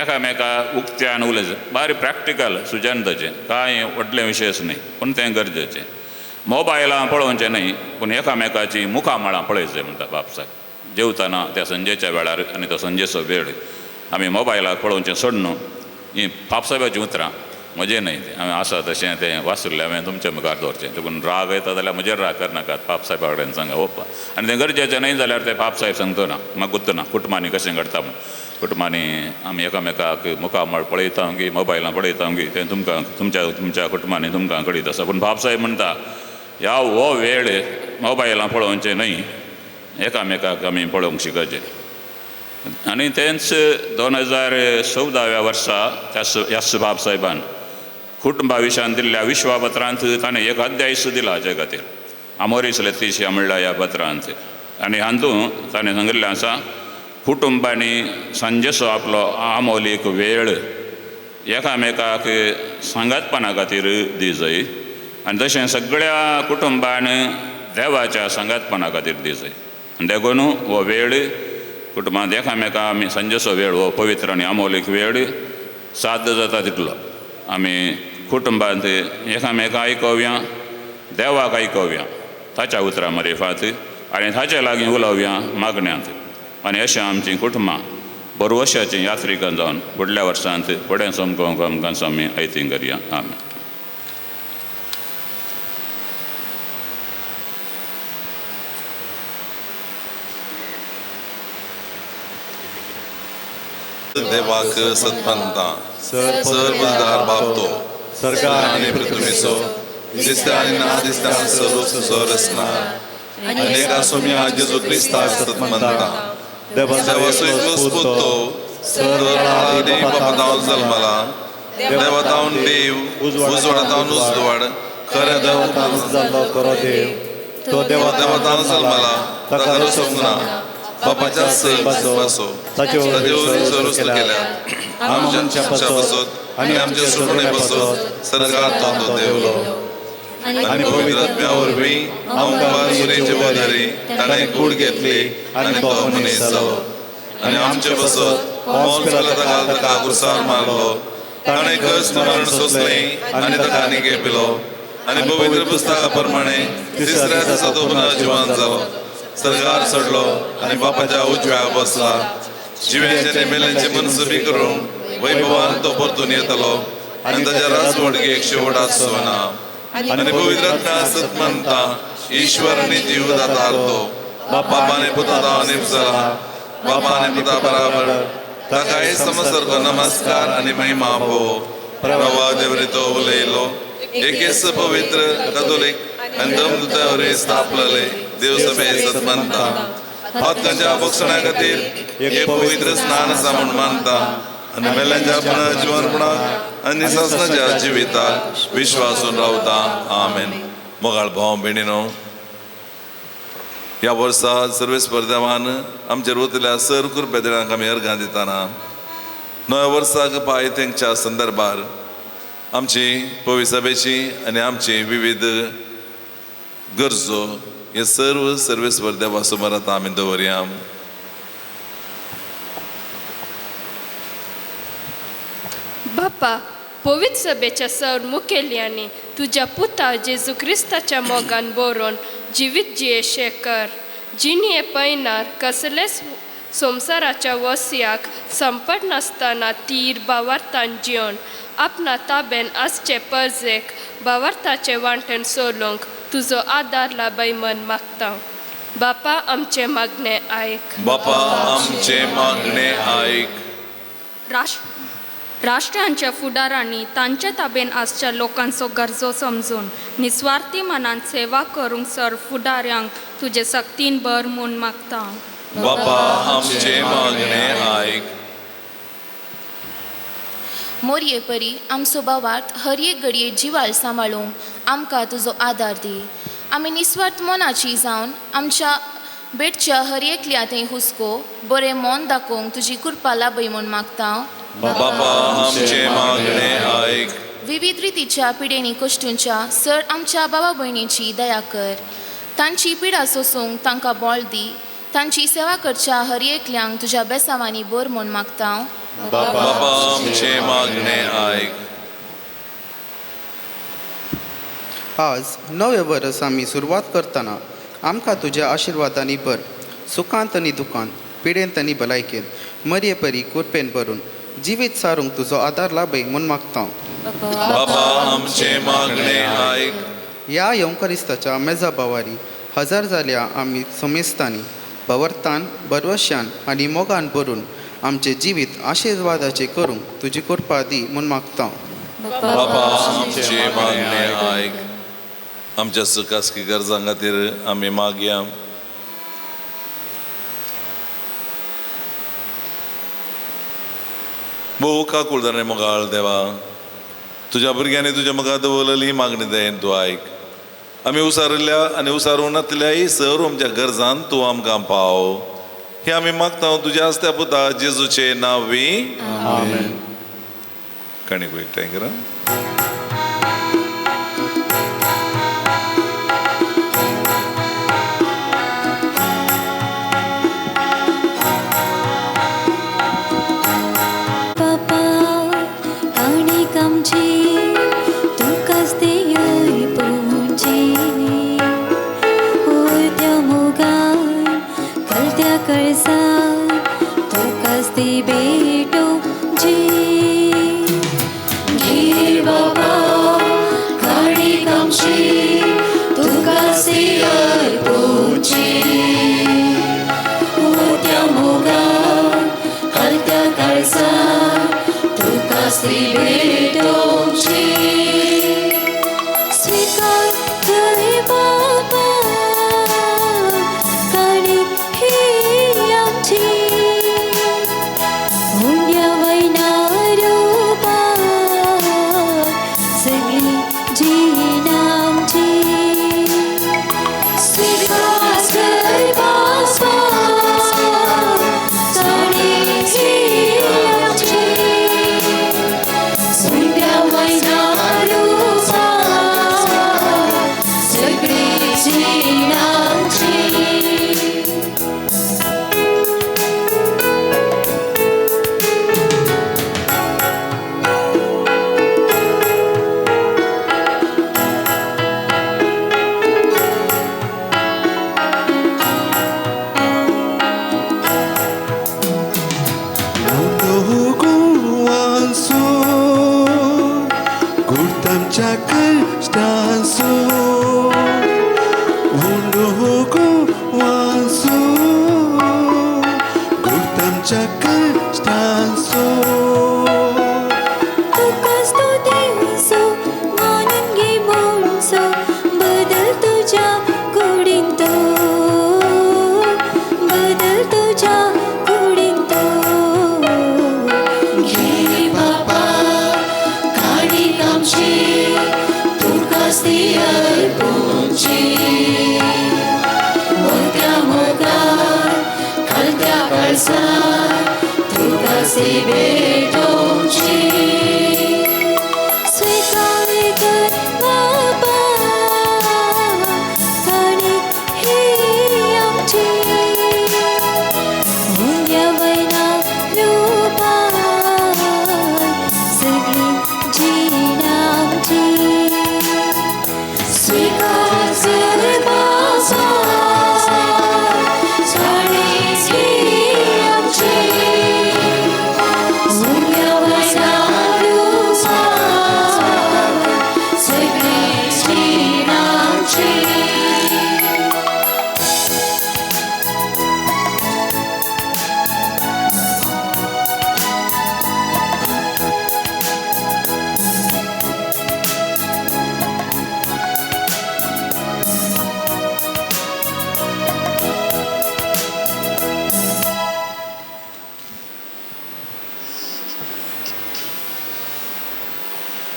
एकामेका उक्त्यान उलयच. बारी प्रॅक्टिकल सुजानताचें, कांय व्हडले विशयच न्ही पूण तें गरजेचें. मोबायलां पळोवचें न्ही पूण एकामेकाची मुखामळां पळयचें म्हणटा बापसाहेब. जेवतना त्या संजेच्या वेळार आनी तो संजेचो वेळ आमी मोबायलाक पळोवचें सोडून ही बापसाहेबाचीं उतरां म्हजें न्हय तें हांवें आसा तशें तें वाचुल्लें हांवें तुमच्या मुखार दवरचें. देखून राग येता जाल्यार म्हजेर राग करनाकात, बापसाहेबा कडेन सांगा ओपा. आनी तें गरजेचें न्हय जाल्यार तें बापसाहेब सांगतो ना, म्हाका गुर्तना कुटुंबांनी कशें घडटा म्हूण. कुटुंबांनी आमी एकामेकाक मुखामळ पळयता गी मोबायलां पळयता गी तें तुमकां तुमच्या कुटुंबांनी तुमकां कळीत आसा. पूण बापसाहेब म्हणटा ह्या हो वेळ मोबायलां पळोवचें न्हय, एकामेकाक आमी पळोवंक शिकचे. आनी तेंच 2014व्या वर्सा यास बाब साहेबान कुटुंबा विशयान दिल्ल्या विश्वापत्रांत ताणें एक अध्याय दिला हाचे खातीर, आमोरीस लेतिशिया म्हणल्या ह्या पत्रांत. आनी हातूंत ताणें सांगिल्लें आसा, कुटुंबांनी सांजेचो आपलो आमोलीक वेळ एकामेकाक सांगातपणा खातीर दी जाय, आनी तशें सगळ्या कुटुंबान देवाच्या सांगातपणा खातीर दी जाय. आनी देखून हो वेळ कुटुंबांत एकामेका आमी सांजेचो वेळ हो पवित्र आनी आमोलीक वेळ साद्य जाता तितलो आमी कुटुंबांत एकामेका आयकोव्या, देवाक आयकोव्या ताच्या उतरां मारिफात, आनी ताचे लागीं उलोवया मागण्यांत. आनी अशें आमचीं कुटुंबां बरवर्साचीं यात्रिकां जावन फुडल्या वर्सांत फुडें समकोवंक आमकां आमी आयतीं करया. आमेन. देवाक सतमंता सर बलदार बाबतो सर्गा आनी पृथ्वीचो दिसता आनी ना दिसता सर्व रचणार अनेका सोम्या जेजू क्रिस्ताक सतमंता देवाचो स्पुतो सर्वादी बापातावन जल्मला देवतावन देव उजवाडातावन उजवाड खऱ्या देवतावन जाल्लो खरो देव तो देवतावन जल्मला ताका रचोंक ना बापाच्या बसो ताचे रुच केल्या आमच्या बसोत आनी आमचे सुटणे बसोत सर्गात तो देवलो आनी पवित्र आत्म्या वरवीं आमकां सुरेचे वधारी ताणें कूड घेतली आनी तो मनीस जालो आनी आमचे बसोत पोंच पिलाताका ताका कुरसार मारलो ताणें कश्ट मरण सोंसलें आनी ताका निगे पिलो आनी पवित्र पुस्तका प्रमाणे तिसऱ्या दिसा तो पुन्हा जिवंत जालो सर्गार चडलो आनी बापाच्या उजव्याक बसला जिव्यांचे आनी मेल्यांचे मनसुबी करून वैभवान तो परतून येतलो आनी ताच्या राजवडगेक शेवट आसचो ना आनी पवित्र आत्म्या सतमंता ईश्वर आनी जीव दातार तो बापाने पुता निर्जला बापाने पुता बराबर ताकाय समसर्ग नमस्कार आनी महिमा भो प्रभा देवरितो उलयलो एकेच पवित्र कॅथोलिक आनी दमदुतावरी स्थापलेले देव सभे सतमंता पातकांच्या भक्षणा खातीर एक पवित्र स्नान आसा म्हूण मानता आनी मेल्यांच्या पुनर्जीवनपणाक आनी सासणाच्या जिविताक विश्वासून रावता. आमेन. मोगाळ भाव भयणीनो, ह्या वर्सा सर्वे स्पर्धेवान आमचेर वतल्या सर कुरपेदळांक आमी अर्घां दितना नव्या वर्साक पायथेंच्या संदर्भार आमची पवित्र सभेची आनी आमची विविध गरजो हे सर्व स्पर्धे समोरात आमी दवरया. बाप्पा, पवित्र सभेच्या सर मुखेल्यांनी तुझ्या पुता जेजू क्रिस्ताच्या मोगान बरोवन जिवीत जियेशें कर, जिणे पैनार कसलेच संवसाराच्या वस्याक संपट नासतना तीर भावार्थान जिवन आपणा ताबेन आसचे परजेक भावार्थाचे वांटेन सोलोवंक तुजो आदार लाभय मन मागता. बापा, आमचे मागणे आयक. बापा, आमचे मागणे आयक. राष्ट्रांच्या फुडारांनी तांच्या ताबेन आसच्या लोकांचो गरजो समजून निस्वार्थी मनान सेवा करूंक सर फुडाऱ्यांक तुजे सक्तीन बर म्हूण मागता. बापा, आमचे मागणे आयक. मोरये परी आमचो भावार्थ हर एक घडये जिवाळ सांबाळूंक आमकां तुजो आदार दी. आमी निस्वार्थ मनाची जावन आमच्या बेटच्या हर एकल्यातय हुस्को बरें मोन दाखोवंक तुजी कृपा लाभय म्हूण मागता. बापा, आमचे मागणे आयक. विविध रितीच्या पिडेनी कश्टूंच्या सर आमच्या भावा भयणीची दया कर. तांची पिडा सोसूंक तांकां बळ दी. तांची सेवा करच्या हर एकल्यांक तुज्या बेसावांनी बर म्हूण मागता. बापा, आमचे मागणे आयक. आज नवे वर्स आमी सुरवात करतना आमकां तुज्या आशिर्वादांनी भर, सुखांत आनी दुखांत, पिडेंत आनी भलायकेंत मरये परी कृपेन भरून जिवीत सारूंक तुजो आदार लाभय म्हूण मागता. बापा, आमचे मागणे आयक. ह्या यवकारिस्ताच्या मेजा बावारी हजार जाल्या आमी समेस्तांनी भवर्तान बरवश्यान आनी मोगान भरून आमचे जिवीत आशिर्वादाचे करूंक तुजी कृपा दी म्हूण मागता. बापा, आमचे मागणे आयक. आमच्या सुखासकी गरजां खातीर आमी मागया. भोव काकूळदाणे मोगाळ देवा, तुज्या भुरग्यांनी तुज्या मुखार दवरलेली मागणी दयेन तूं आयक. आमी उसारिल्ल्या आनी उसारूनातल्याय सर आमच्या गरजांत तूं आमकां पाव. हे आमी मागता तुज्या आस्त्या पुता जेजूचे नांवी. कणीक एकठांय करा.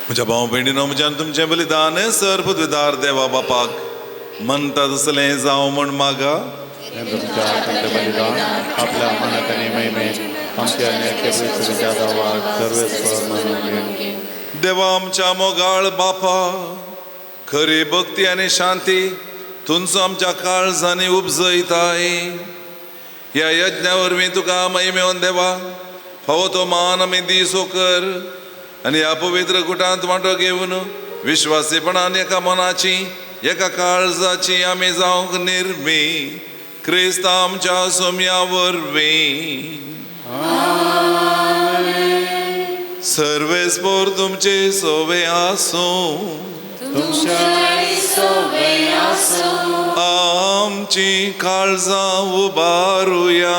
म्हज्या भाव भयणीनो, म्हज्यान तुमचें बलिदान सर पदवीदार देवा बापाक म्हणटा तसलें जावं म्हण मागा. बलिदान आपल्या मनात आणि महिमेत आमच्या नेत्याच्या गावात सर्वेस्वर म्हणून घे. देवा आमच्या मोगाळ बापा, खरी भक्ती आनी शांती तुमचो आमच्या काळजांनी उपजयताय. ह्या यज्ञा वरवीं तुका महिमेवन देवा फावो तो मान आमी दिसो कर. आनी ह्या पवित्र गुटांत वांटो घेवन विश्वासीपणान एका मनाची एका काळजाची आमी जावंक निर्मी क्रिस्त आमच्या सोम्या वरवीं. सर्वेस्पोर तुमचे सोवे आसूं. आमची काळजां उबारुया.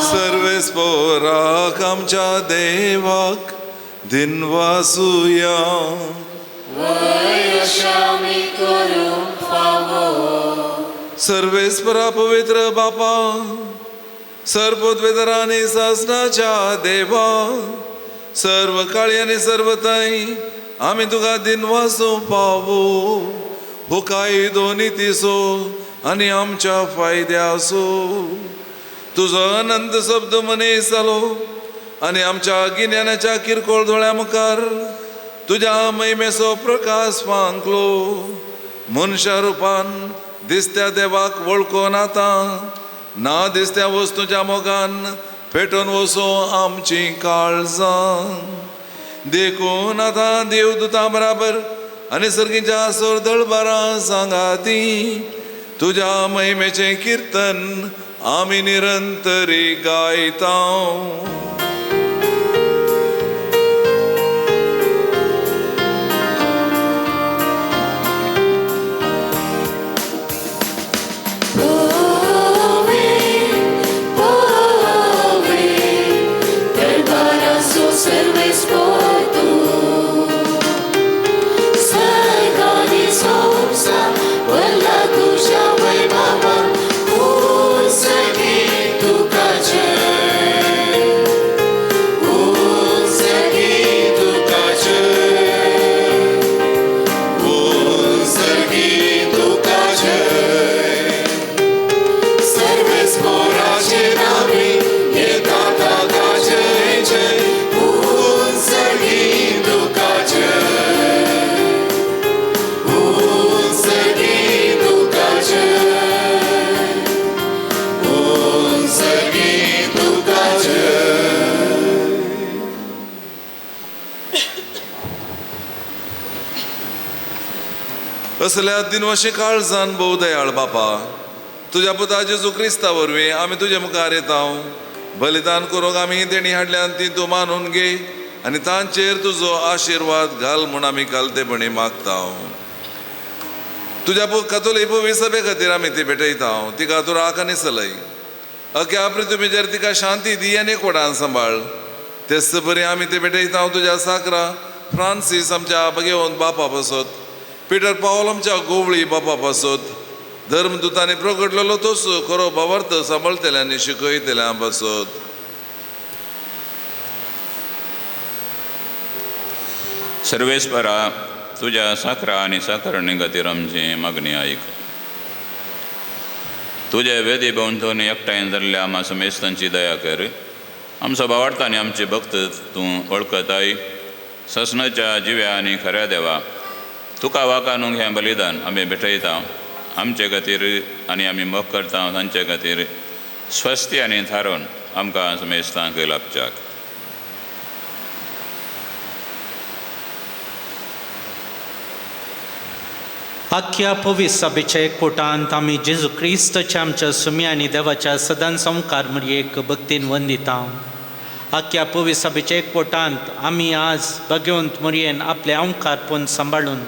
सर्वेस्पोर परमेश्वराक आमच्या देवाक दिनवासुया. वयशामी करूंक फावो. सर्वेस्परा पवित्र बापा, सर्वोद्वेदरांनी सासणाच्या देवा, सर्व काळी आनी सर्व थंय आमी तुका दिनवासो पावो. हो काही दोन्ही तिसो आनी आमच्या फायद्यासो. तुजो अनंत शब्द मनीस जालो आनी आमच्या गिन्यानाच्या किरकोळ दोळ्या मुखार तुज्या महिमेचो प्रकाश फांकलो. मनशा रूपान दिसत्या देवाक वळखून आतां ना दिसत्या वस्तूच्या मोगान पेटोवन वचो आमची काळजां. देखून आतां देवदूतां बराबर आनी सर्गीच्या सोर दळबारां सांगाती तुज्या महिमेचें किर्तन आमी निरंतरी गायता. असल्या दिनवशी काळजान भोव दयाळ बापा, तुज्या पुता जेजू क्रिस्ता वरवीं आमी तुजे मुखार येता. बलिदान करूंक आमी तेणी हाडल्यान ती तूं मानून घे आनी तांचेर तुजो आशिर्वाद घाल म्हूण आमी कालतेपणी मागता. तुज्या कातोलीक पवित्र सभे खातीर आमी ती भेटयता. तिका तूं राख आनी चलय. अख्या पृथ्वीचेर तिका शांती दी आनी एकवटान सांबाळ. तेच बरी आमी ती भेटयता तुज्या साकरा फ्रांसीस आमच्या भगवंत बापा पासत, पीटर पावल आमच्या गोवळी बापा पासत, धर्मदूतांनी प्रगटलेलो तोच खरो भावार्थ सांबाळतल्यांनी शिकयतल्या पासत. सर्वेस्परा तुज्या साकरा आनी साकरणी खातीर आमची मागणी आयक. तुज्या वेदी भोंवतणी एकठांय जाल्ल्या आम्हा समेस्तांची दया कर. आमचो भावार्थ आनी आमचे भक्त तूं वळखताय. ससनाच्या जिव्या आनी खऱ्या देवा, तुका वाकानूंक हें बलिदान आमी भेटयता. आमचे खातीर आनी आमी मोग करता तांचे खातीर स्वस्ती आनी थारोवन आमकां समेस्तांक लाभच्याक. आख्या पवित्र सभेच्या एकवटांत आमी जेजू क्रिस्ताच्या आमच्या सुमी आनी देवाच्या सदां संकार मरयेक भक्तीन वंदिता. आख्या पवित्र सभेच्या एकवटांत आमी आज भगवंत मरयेन आपले ओंकारपण सांबाळून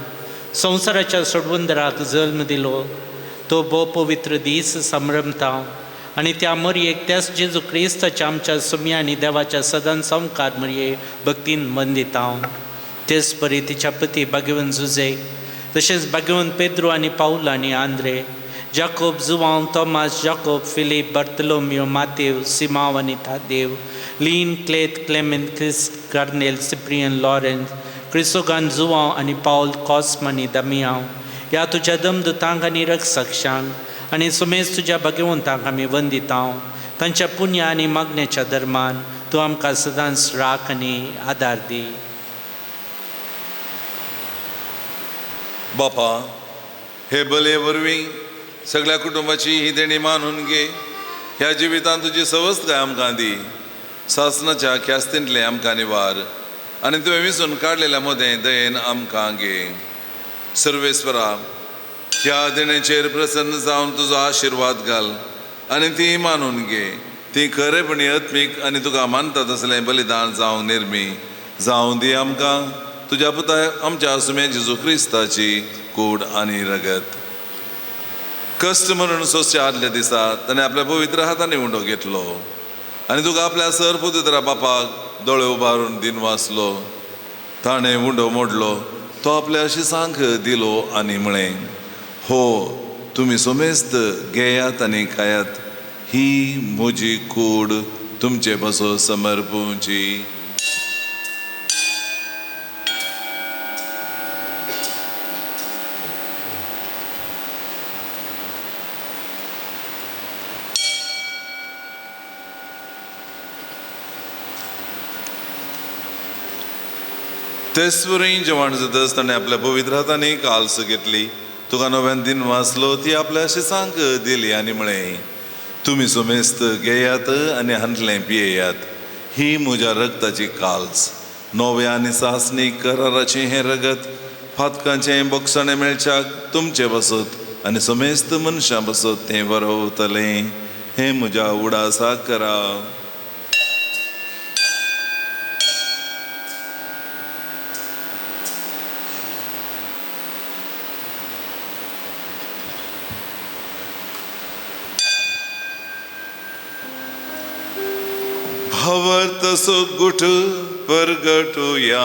संवसाराच्या सोडवंदराक जल्म दिलो. तो भोव पवित्र दीस संभ्रमता आनी त्या मरयेक त्याच जेजू क्रिस्ताच्या आमच्या सुमी आनी देवाच्या सदां संकार मरये भक्तीन वंदिता. तेच परी तिच्या पती भगवंत जुजे, तशेंच भगवंत पेद्रो आनी पाऊल आनी आंद्रे, जाकोब जुवांव, तोमास, जाकोब, फिलीप, बर्तलोमियो, मातेव, सिमाव आनी तादेव, लीन, क्लेत, क्लेमेंट, क्रिस्ट, कर्नेल, सिप्रियन, लॉरेन्स, क्रिसोगान, जुवांव आनी पाऊल, कॉस्म आनी दमियांव, ह्या तुज्या दमदुतांक आनी रक्षशांक आनी सुमेज तुज्या भगवंतांक आमी वंदिता. तांच्या पुण्य आनी मागण्याच्या धर्मान तूं आमकां सदांच राख आनी आदार दी. बापा, हे बले वरवीं सगळ्या कुटुंबाची ही देणी मानून घे. ह्या जिवितांत तुजी सवस्त आमकां दी. सासनाच्या ख्यास्तींतले आमकां निवार आनी तुवें विसून काडलेल्या मोदें दयेन आमकां घे. सर्वेस्वरा, ह्या देणेचेर प्रसन्न जावन तुजो आशिर्वाद घाल आनी ती मानून घे. ती खरेपणी आत्मीक आनी तुका मानता तसलें बलिदान जावंक निर्मी जावं दी आमकां. तुज्या पुता आमच्या सुमे जेजू क्रिस्ताची कूड आनी रगत. कश्ट म्हणून सोंसच्या आदल्या दिसा ताणें आपल्या पवित्र हातांनी उंडो घेतलो आनी तुका आपल्या सरपुत्र बापाक दोळे उबारून दिन वाचलो, ताणें उंडो मोडलो, तो आपल्या शिसांक दिलो आनी म्हळें, हो तुमी सोमेस्त घेयात आनी खायात, ही म्हजी कूड तुमचे बसो समर्पूची. तेसवरय जेवण जातच ताणें आपल्या पवित्र हातांनी काल्स घेतली, तुका नव्यान दिन वाचलो, ती आपल्या शिसांक दिली आनी म्हळें, तुमी सोमेस्त घेयात आनी हांतलें पियेयात, ही म्हज्या रगताची काल्स, नव्या आनी सासणी कराराचें हें रगत, फातकांचें बोगसणें मेळच्याक तुमचे बसत आनी सोमेस्त मनशां बसत तें वरवतलें, हें म्हज्या उडासाक करा. भावार्थ गुठ परगटुया.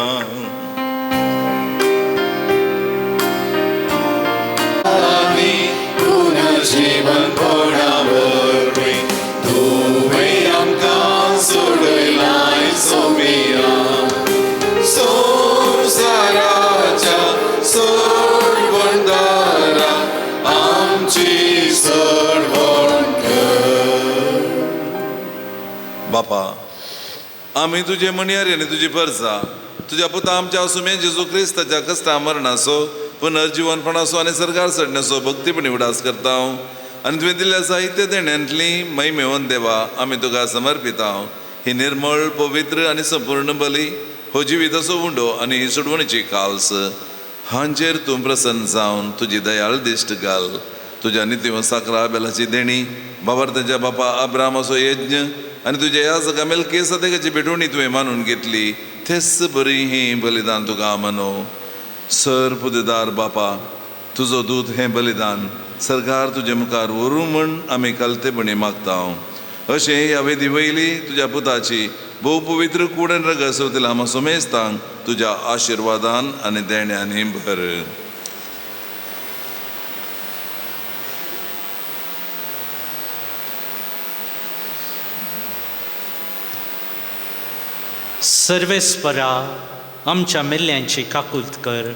जीवन कोणावरवी तुवें आमकां सोडलाय सोमिया, संवसाराच्या सोडवणदारा आमची सोडवण कर. बापा, आमी तुजे मणयारी आनी तुजी परसा तुज्या पुता आमच्या सुमे जेजू क्रिस्ताच्या कश्टा मरणाचो पुनर्जीवनपणाचो आनी सरकार चडण्याचो भक्तीपणी उडास करता आनी तुवें दिल्ल्या साहित्य देण्यांतली मैमेवन देवा आमी तुका समर्पिता. ही निर्मळ पवित्र आनी संपूर्ण बली हो जिविताचो उंडो आनी ही सोडवणीची काल्स हांचेर तूं प्रसन्न जावन तुजी दयाळ दिश्ट घाल. तुज्या नित्यवंसाकरा बेलाची देणी बाबार्थांच्या बापा अब्रामाचो यज्ञ आनी तुज्या ह्या जगा मेल्किसेदेकाची भेटवणी तुवें मानून घेतली, तेच बरी ही बलिदान तुका मानो. सर पुदेदार बापा, तुजो दूत हें बलिदान सरकार तुजे मुखार व्हरूं म्हण आमी कालतेपणी मागता. अशें ह्या वेदी वयली तुज्या पुताची भोव पवित्र कूडन रग सवतिला आमा सोमेस्तांक तुज्या आशिर्वादान आनी देण्यांनी भर. सर्वेस्परा, आमच्या मेल्ल्यांची काकुल्त कर.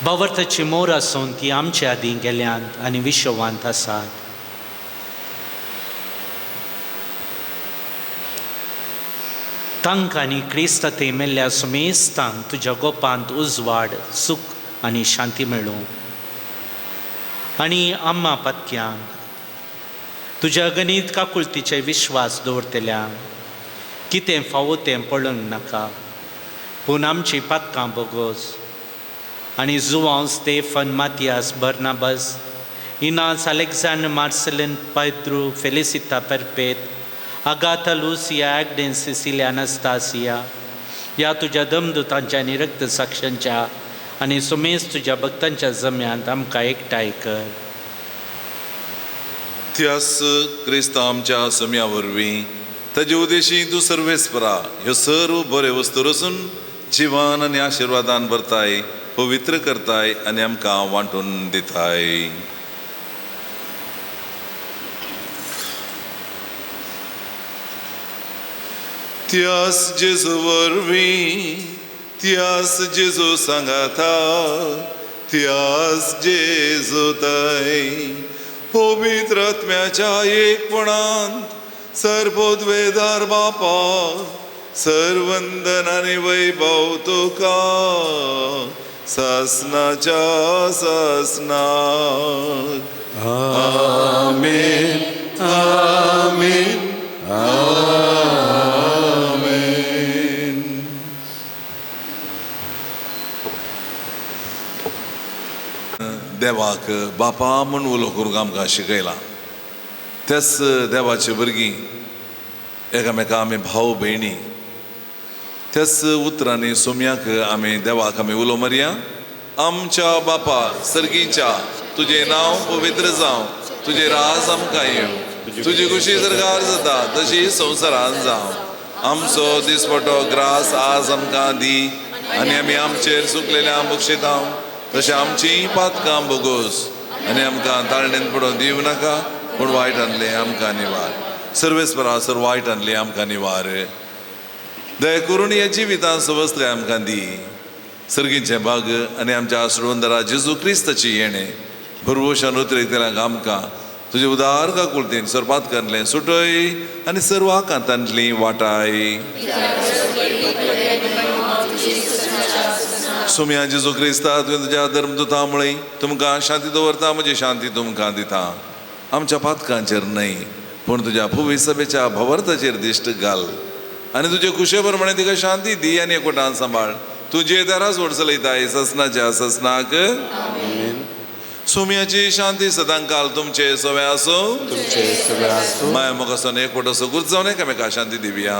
बावर्ताची मोर आसून ती आमच्या आदीं गेल्यांत आनी विश्वांत आसात. तांकां आनी क्रिस्ताते मेल्ल्या सुमेस्तांक तुज्या गोपांत उजवाड, सूख आनी शांती मेळूं. आनी आम्हा पत्क्यांक तुज्या गणीत काकुळतीचे विश्वास दवरतल्यांक कितें फावो तें पडूंक नाका, पूण आमची पत्कां बोगोस आनी जुवांव स्टेफन, मातियास, बर्नाबास, इनास, अलेक्झांडर, मार्सेलिन, पैद्रू, फेलिसिता, परपेत, आगाथा, लुसिया, ॲग्डेन, सिसिलिया, अनास्तासिया या तुज्या दमदुतांच्या आनी रक्त साक्षांच्या आनी सुमेज तुज्या भक्तांच्या जम्यांत आमकां एकठांय कर. त्यास क्रिस्ता आमच्या सम्या वरवीं ताजे उदेशी तूं सर्वेस्परा ह्यो सर्व बऱ्यो वस्तू रचून जिवान आनी आशिर्वादान भरताय, पवित्र करताय आनी आमकां वांटून दिताय. त्यास जेजू वरवीं, त्यास जेजू सांगाता, त्यास जेजू ताय पवित्र आत्म्याच्या एकपणांत सर्वोद्वेदार बापा, सर्वंदन आनी वैभव तुका सासनाच्या सासनाक. आमेन, आमेन, आमेन. देवाक बापा म्हूण उलो करूंक आमकां शिकयला. त्याच देवाचे भुरगीं एकामेका आमी भाव भयणी. त्याच उतरांनी सोम्याक आमी देवाक आमी उलो मारया. आमच्या बापा सर्गीच्या तुजें नांव पवित्र जावं, तुजें राज आमकां येवं, तुजी खुशी सरकार जाता तशी संवसारान जावं. आमचो दिसपटो ग्रास आज आमकां दी आनी आमी आमचेर चुकलेल्या बक्षितां तशें आमची पातकां बोगोस आनी आमकां ताळणेन पडोवन दिवं नाका पूण वायटांतले आमकां निवार. सर्वेस्परा सर वायटांतले आमकां निवार. दया करून ह्या जिवितांत सवस्त काय आमकां दी. सर्गींचे भाग आनी आमच्या आश्रवंदरा जेजू क्रिस्ताची येणे भरवशान उतरयतल्यांक आमकां तुजे उदार काकुळतेन सरपात करलें सुटय आनी सर्व आकांतांतली वाटाय. सोम्या जेजू क्रिस्ता तुवें तुज्या धर्मदुता मुळे तुमकां शांती दवरता म्हजी शांती तुमकां दिता. आमच्या पातकांचेर न्हय पूण तुज्या पुवी सभेच्या भवर्ताचेर दिश्ट घाल आनी तुजे कुशे प्रमाणे तिका शांती दी आनी एकवटान सांबाळ. तुजे दारा सोड चलयताय ससनाच्या ससनाक. सोम्याची शांती सदां काल तुमचे सवे आसूं. माया मोगासून एकवट असो गुर्ज जावन एकामेका शांती दिवया.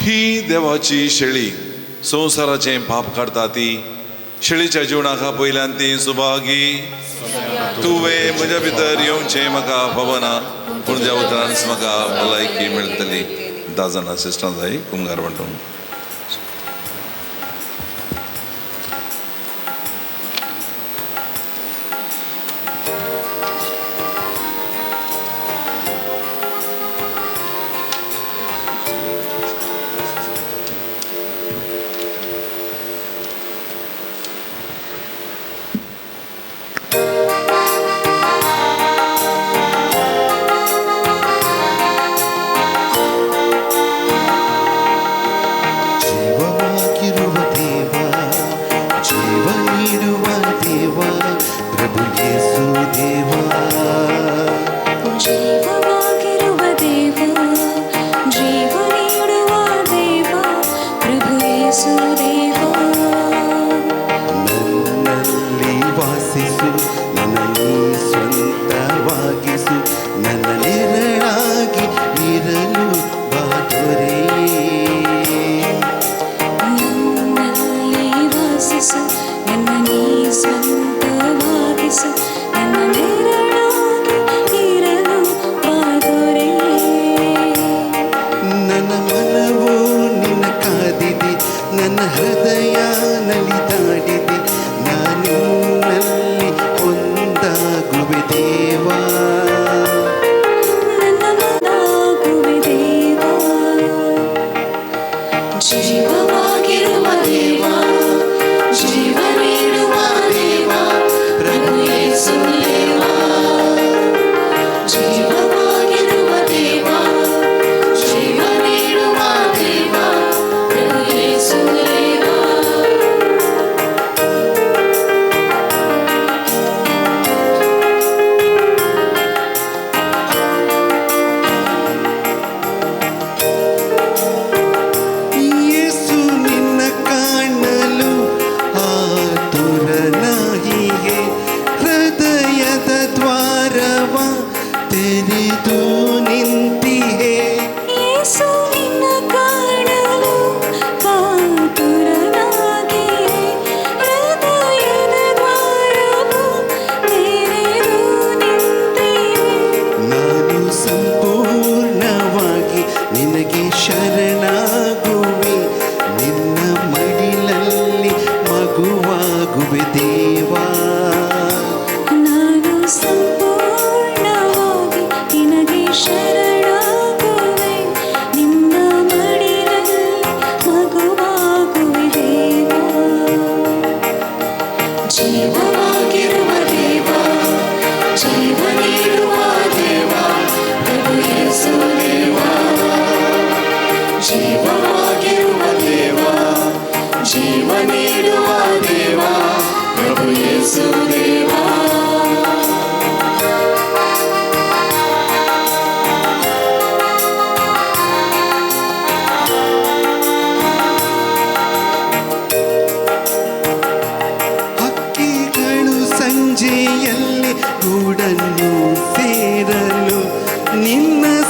ही देवाची शेळी संवसाराचें पाप काडटा ती. शेळीच्या जिवणाका पयल्यान ती सुभागी. तुवें म्हज्या भितर येवचें म्हाका फवना पूण ज्या उतरांच म्हाका भलायकी मेळटली. 10 जाणां असिस्टंट जाय कुंभार वांटून.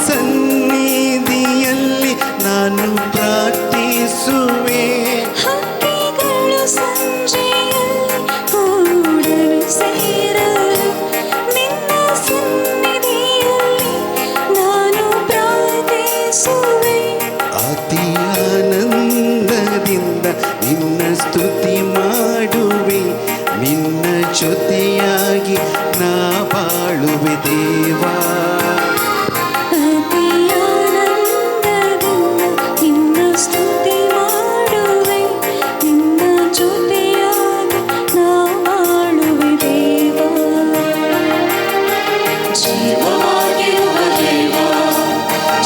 ಸನ್ನಿಧಿಯಲ್ಲಿ ನಾನು ಪ್ರಾರ್ಥಿಸುವೆ. ಹಕ್ಕಿಗಳು ಸಂಜೆಯಲ್ಲಿ ಕೂಡಲು ಸೇರಲು ನಿನ್ನ ಸನ್ನಿಧಿಯಲ್ಲಿ ನಾನು ಪ್ರಾರ್ಥಿಸುವೆ. ಅತಿ ಆನಂದದಿಂದ ನಿನ್ನ ಸ್ತುತಿ ಮಾಡುವೆ. ನಿನ್ನ ಜೊತೆಯಾಗಿ ನಾ ಬಾಳುವೆ ದೇವಾ. ಅತಿ ಆನಂದದಿಂದ ನಿನ್ನ ಸ್ತುತಿ ಮಾಡುವೆ. ನಿನ್ನ ಜೊತೆಯಾಗಿ ನಾ ಬಾಳುವೆ ದೇವಾ. ಜೀವವಾಗಿರುವ ದೇವಾ,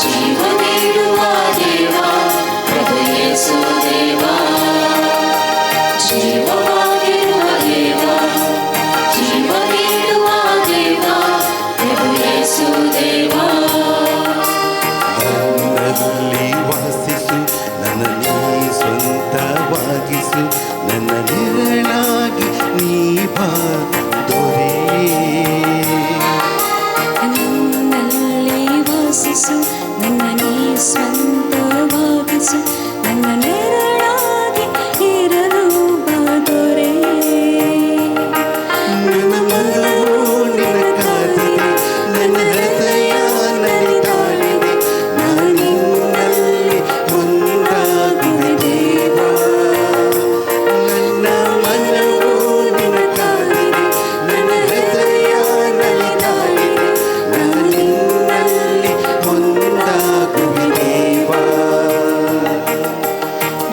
ಜೀವ ನೀಡುವ ದೇವಾ, ಪ್ರಭು ಯೇಸು ದೇವಾ. ಜೀವವಾಗಿರುವ ದೇವಾ, ಜೀವ ನೀಡುವ ದೇವಾ, ಪ್ರಭು ಯೇಸು ದೇವಾ. ನನ್ನಲ್ಲಿ ವಾಸಿಸು, ನನ್ನ ನೀ ಸ್ವಂತವಾಗಿಸು, ನನ್ನ ನೆರಳಾಗಿ ನೀ ಬಾ ದೊರೆ. ನನ್ನಲ್ಲಿ ವಾಸಿಸು, ನನ್ನ ನೀ ಸ್ವಂತವಾಗಿಸು, ನನ್ನ ನೆರಳಾಗಿ ಇರಲು ಬಾದೊರೆ. ನನ್ನ ಮನವು ನಿನ್ನ ಕಾದಿದೆ, ನನ್ನ ಹೃದಯ ನಲಿದಾಡಿದೆ. ನಾನಿನ್ನಲ್ಲಿ ಒಂದಾಗುವೆ ದೇವಾ. ನನ್ನ ಮನವು ನಿನ್ನ ಕಾದಿದೆ, ನನ್ನ ಹೃದಯ ನಲಿದಾಡಿದೆ. ನಾನಿನ್ನಲ್ಲಿ ಒಂದಾಗುವೆ ದೇವಾ.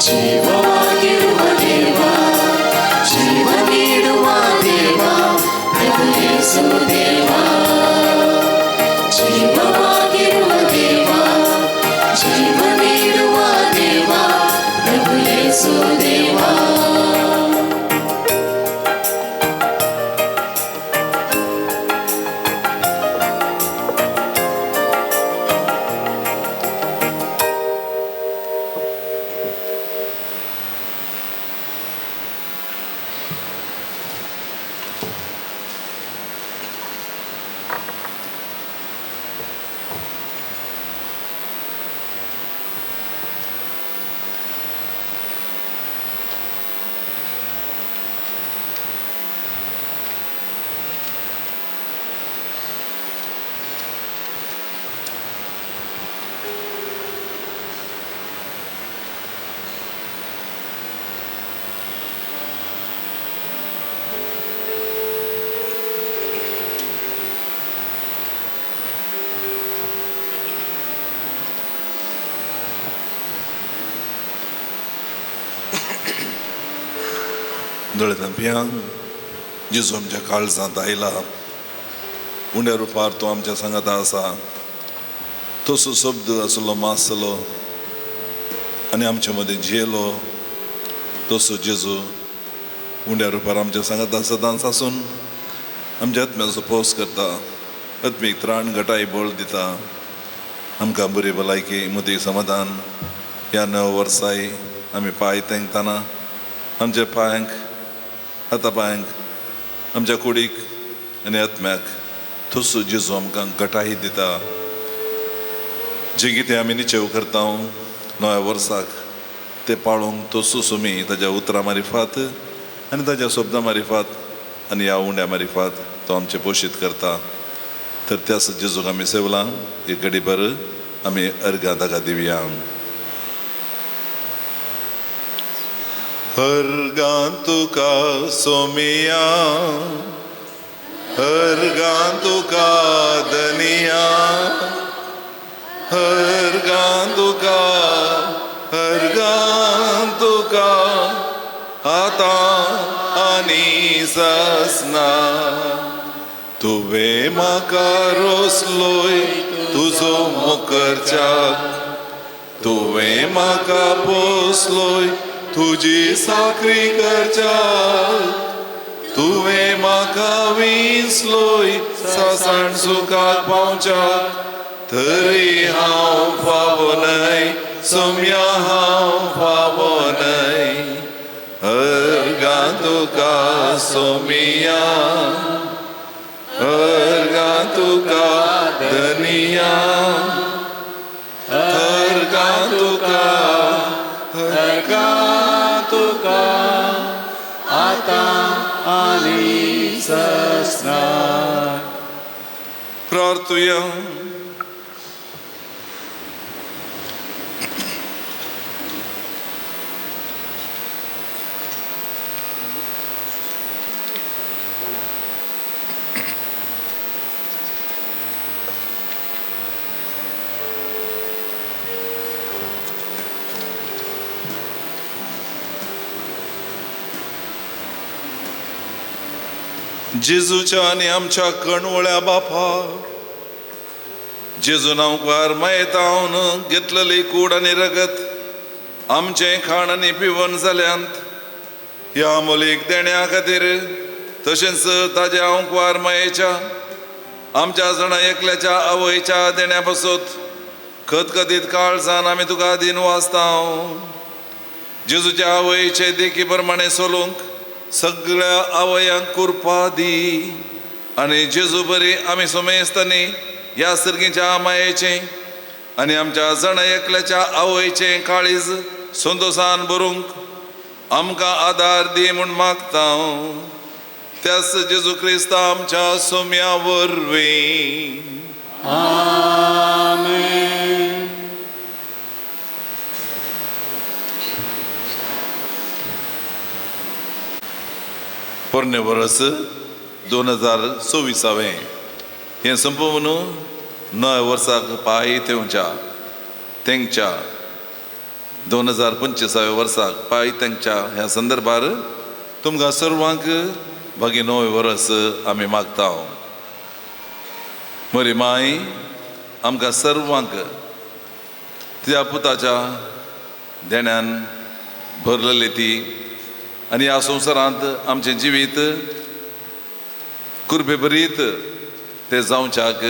ಜೀವವಾಗಿರುವ ದೇವಾ, ಜೀವ ನೀಡುವ ದೇವಾ, ಪ್ರಭು ಯೇಸು ದೇವಾ. ಜೀವವಾಗಿರುವ ದೇವಾ, ಜೀವ ನೀಡುವ ದೇವಾ, ಪ್ರಭು ಯೇಸು ದೇವಾ. दळितांपियां जेजू आमच्या काळजांत आयला. उण्या रुपार तो आमच्या सांगात आसा. तसो शब्द आसलो, मासलो आनी आमचे मदीं जियेलो. तसो जेजू उण्या रुपार आमच्या सांगात सदांच आसून आमच्या आत्म्याचो पोस करता. आत्मीक त्राण घटाय बळ दिता. आमकां बरी भलायकी, मदीं समाधान ह्या नव्या वर्साय आमी पांय तेंकतना आमच्या पांयांक, हाता पांयांक, आमच्या कुडीक आनी आत्म्याक तसो जेजू आमकां घटाय दिता. जे कितें आमी निचेव करता नव्या वर्साक ते पाळूंक तसो सुमी ताज्या उतरां मारिफात आनी ताज्या शब्दां मारिफात आनी ह्या उंड्या मारिफात तो आमचे पोशीत करता. तर त्याच जेजूक आमी सेवलां. एक घडीभर आमी अर्गां ताका दिवया. अर्गां तुका सोमिया, अर्गां तुका दनिया, अर्गां तुका, अर्गां तुका आता आनी ससना. तुवें म्हाका रोसलोय तुजो मुखर्च्याक, तुवें म्हाका पोसलोय तुजी साखरी करच्याक, तुवें म्हाका विसलोय सासाण सुखाक पावच्याक. तरी हांव फावो न्हय, सोम्या हांव फावो न्हय. अर्गां तुका सोमिया, अर्गां तुका दनिया. आता आणि ससणार. प्रार्थूया. जेजूच्या आणि आमच्या कणवळ्या बापा, जेजू नांवकार मायेतावन घेतलेली कूड आनी रगत आमचे खाण आनी पिवण जाल्यांत ह्या अमोलीक देण्या खातीर, तशेंच ताज्या अंकवार मायेच्या आमच्या जाणा एकल्याच्या आवयच्या देण्या पासत खतखतीत काळजान आमी तुका दिन वाचतां. जेजूच्या आवयचे देखी प्रमाणे सोलूंक सगळ्या आवयांक कृपा दी आनी जेजू बरी आमी सुमेस्तानी ह्या सर्गीच्या मायेचे आनी आमच्या जण एकल्याच्या आवयचे काळीज संतोषान भरूंक आमकां आदार दी म्हूण मागतां. त्याच जेजू क्रिस्त आमच्या सोम्या वरवीं. आमेन. पोरणे वर्स 2024 हें संपवन नव्या वर्साक पांय तेंच्या 2025 वर्साक पांय तेंच्या ह्या संदर्भार तुमकां सर्वांक भगी नवें वर्स आमी मागता. म्हरी माय आमकां सर्वांक त्या पुताच्या देण्यान भरलेली ती आनी ह्या संवसारांत आमचें जिवीत कुर्बे बरीत ते जावच्याक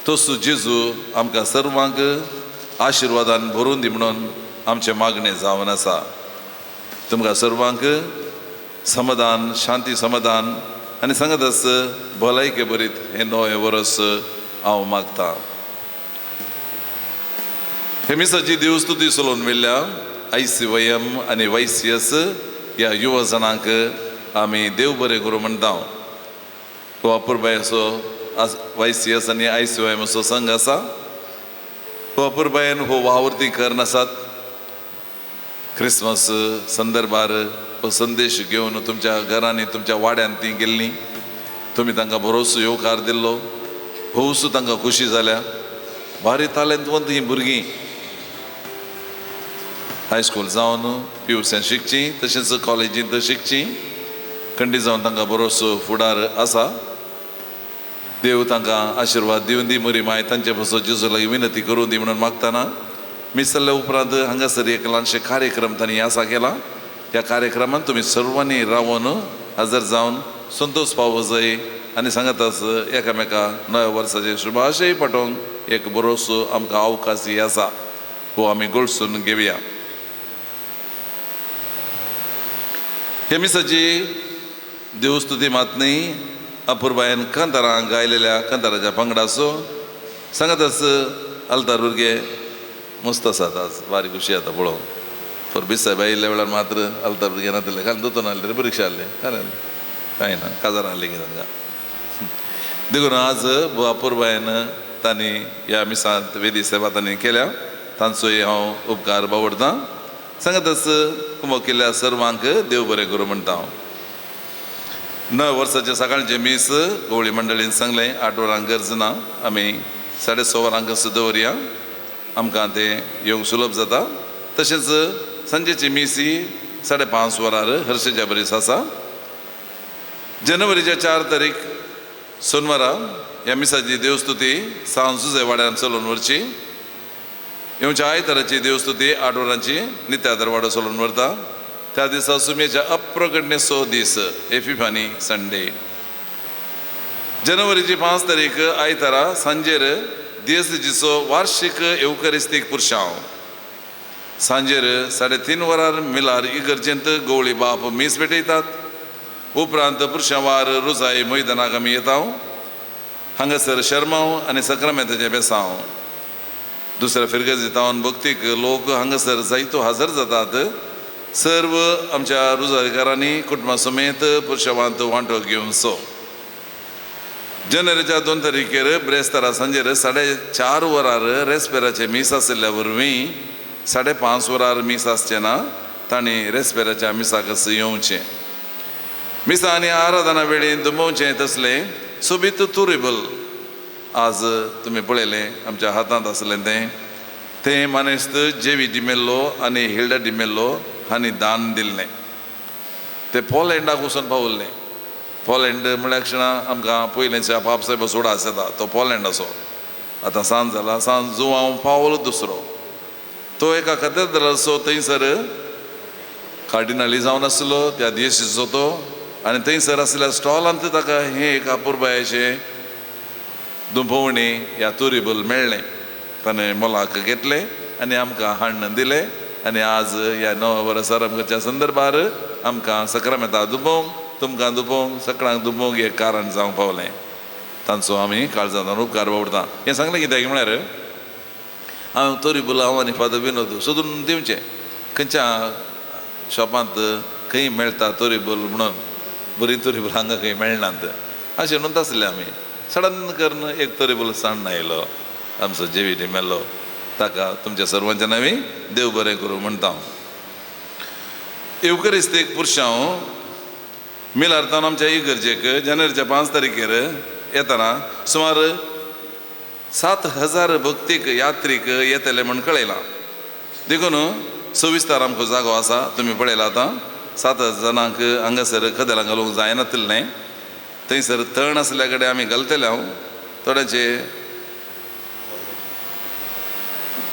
तसो जेजू आमकां सर्वांक आशिर्वादान भरून दी म्हणून आमचें मागणें जावन आसा. तुमकां सर्वांक समाधान, शांती समाधान आनी सांगतास भलायके बरीत हें नवें वर्स हांव मागतां. हे मिसाची देवस्तुती चलोवन वेल्ल्या ICYM आनी YCS ह्या युवा जाणांक आमी देव बरें करूं म्हणटा. हो अपुरबायेचो YCS आनी ICYM असो संघ आसा. हो अपुरबायेन हो वावुरती करन आसात. क्रिसमस संदर्भार हो संदेश घेवन तुमच्या घरांनी तुमच्या वाड्यांत ती गेल्लीं. तुमी तांकां बरोसो येवकार दिल्लो. भोवसो तांकां खुशी जाल्या. भारी तालेंतवंत ही भुरगीं हायस्कूल जावन PUCन शिकचीं, तशेंच कॉलेजींत शिकचीं. खंडी जावन तांकां बरोसो फुडार आसा. देव तांकां आशिर्वाद दिवन दी. म्हरी माय तांचे पासो जेजू लागीं विनंती करून दी म्हणून मागतना मिस जाल्ल्या उपरांत हांगासर एक ल्हानशे कार्यक्रम तांणी आसा केला. ह्या कार्यक्रमांत तुमी सर्वांनी रावन हजर जावन संतोष पावो जाय आनी सांगतास एकामेका नव्या वर्साचे शुभाशय पाठोवंक एक बरोसो आमकां अवकाश आसा. हो आमी गळसून घेवया. हे मिसाची देवस्तुती मातनी अपुरबायेन कांतारां गायलेल्या कांताराच्या पंगडाचो सांगतास आलतार भुरगे मस्त आसात. आज बारीक खुशी जाता पळोवन. परबीस साहेब आयिल्ल्या वेळार मात्र आलतार भुरगे नातले कारण दोतोन आसले रे परिक्षा आहले कारण कांय ना काजार आहले की तांकां देखून आज अपुरबायेन तांणी ह्या मिसांत वेदी सेवा तांणी केल्या. तांचोय हांव उपकार बावडतां. सांगतास कुमो केल्ल्या सर्वांक देव बरें करूं म्हणटा. नव्या वर्साचे सकाळचे मीस गवळी मंडळीन सांगलें 8 वरांक गरज ना. आमी 6:30 वरांक दवरया. आमकां तें येवंक सुलभ जाता. तशेंच सांजेची मीस ही 5:30 वरार हर्शेच्या बरीस आसा. जानेवारीच्या 4 तारीख सोनवारा ह्या मिसाची देवस्तुती सांज सुजे वाड्यान चलोवन व्हरची. येवच्या आयताराची देवस्तुती 8 वरांची नित्यादार वाडो चलोवन व्हरता. त्या दिसा सुमेच्या अप्रगटणेचो दीस एफिफानी संडे. जानेवारीची 5 तारीख आयतारा सांजेर DSCचो वार्षिक एवकरिस्तीक पुरशांव. सांजेर 3:30 वरार मिलार इगर्जेंत गवळी बाप मीस भेटयतात. उपरांत पुरशांवार रुजाई मैदानाक आमी येता. हांगासर शर्माव आनी सक्रामेंताचें बेसांव. दुसऱ्या फिरगतींतावन भक्तीक लोक हांगासर जायतो हजर जातात. सर्व आमच्या रुजगारांनी कुटुंबा समेत पुरुशवांत वांटो घेवन सो जानेवारीच्या 2 तारखेर ब्रेस्तारा सांजेर 4:30 वरार रेस्पेराचे मीस आशिल्ल्या वरवीं 5:30 वरार मीस आसचे ना तांणी रेस्पेराच्या मिसाक येवचें. मिसा आनी आराधना वेळेन दुमोवचें तसलें सोबीत तुरिबल आज तुमी पळयलें आमच्या हातांत आसलें तें मानेस्त जेवी डिमेल्लो आनी हिल्डा डिमेल्लो हांणी दान दिल्लें. तें पोलँडाक वचून पावल्लें. पोलँड म्हळ्या क्षणां आमकां पयलेंच्या पापसाहेब सोडा आसता तो पोलँड असो. आतां सांज जाला, सांज जो हांव पावलो दुसरो तो एका कॅथेड्रल असो थंयसर कार्डिनली जावन आसलो त्या दियेसीचो तो आनी थंयसर आसलेल्या स्टॉलांत ताका हें एक अपुरबायेचें दुंपवणी ह्या तुरिबल मेळ्ळें. ताणें मोलाक घेतलें आनी आमकां हाडून दिलें आनी आज ह्या 9 वर्सां आमच्या संदर्भार आमकां सक्रामेंतां दुपोवंक तुमकां दुपोवंक सगळ्यांक दुपोवंक एक कारण जावंक पावलें. तांचो आमी काळजांतल्यान उपकार बावडटा. हें सांगलें कित्याक म्हळ्यार हांव तुरिबल हांव आनी फादर विनोद सोदून दिवचें खंयच्या शॉपांत खंय मेळटा तुरिबल म्हणून बरी तुरिबल हांगा खंय मेळनात अशें म्हणून आसलें आमी. सडन करून एक तुरिबल सांड आयलो आमचो जेवी मेल्लो. ताका तुमच्या सर्वांच्या नांवी देव बरें करूं म्हणटा. एवकरिस्तीक पुरशांव मिलार्थान आमच्या इगर्जेक जानेवारीच्या 5 तारखेर येतना सुमार 7,000 भक्तीक यात्रीक येतले म्हण कळयलां. देखून सविस्तार आमकां जागो आसा. तुमी पळयला आतां 7 जाणांक हांगासर कदेलां घालूंक जायनासलें. थंयसर तण आसल्या कडेन आमी घालतले. हांव थोड्याचे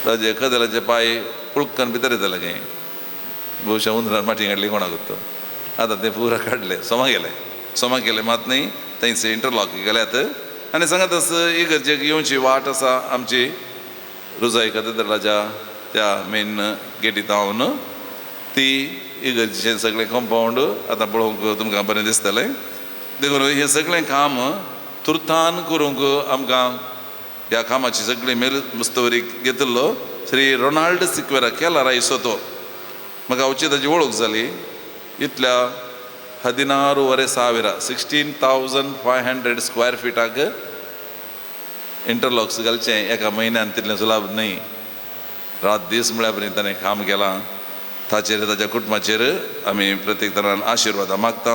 ताजे कदेलाचे पांय पुळकन भितर येतले खंय भोवशा उंदरान माटी काडली कोणाक तो. आतां तें पुरा काडलें सोमा केलें मात न्ही थंयच इंटरलॉक केल्यात आनी सांगात इगर्जेक येवची वाट आसा आमची रुजाई कॅथेड्रलाच्या त्या मेन गेटी तावन ती इगर्जेचें सगळें कंपावंड आतां पळोवंक तुमकां बरें दिसतलें. देखून हें सगळें काम तुर्तान करूंक आमकां ह्या कामाची सगळी मेल मुस्तवरी घेतिल्लो श्री रोनाल्ड सिक्वेरा केला रायसो तो. म्हाका अवची ताची वळख जाली. इतल्या 16,000 16,500 स्क्वेअर फिटाक इंटरलॉक्स घालचें एका म्हयन्यान तितलें सुलाभ न्ही. रात दीस म्हळ्या पर्यंत ताणें काम केलां. ताचेर ताच्या कुटुंबाचेर आमी प्रत्येक तरान आशिर्वाद मागता.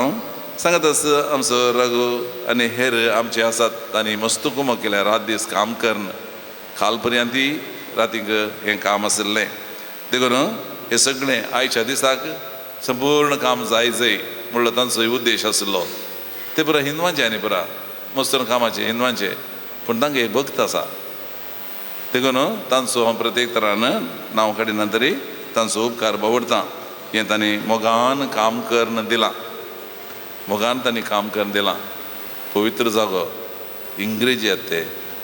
सांगत आमचो रघु आनी हेर आमचे आसात तांणी मस्त कुमो केल्या रात दीस काम करन. काल पर्यंत रातीक हें काम आशिल्लें. देखून हे सगळें आयच्या दिसाक संपूर्ण काम जाय म्हणलो तांचो उद्देश आशिल्लो. ते पुरा हिंदवांचे आनी पुरा मस्तूर कामाचे हिंदवांचे पूण तांकां एक भक्त आसा. देखून तांचो हांव प्रत्येक तरान नांव काडिना तरी तांचो उपकार बावडटा. हें तांणी मोगान काम करन दिलां. मोगान तांणी काम करून दिलां. पवित्र जागो इंग्रेजी येत ते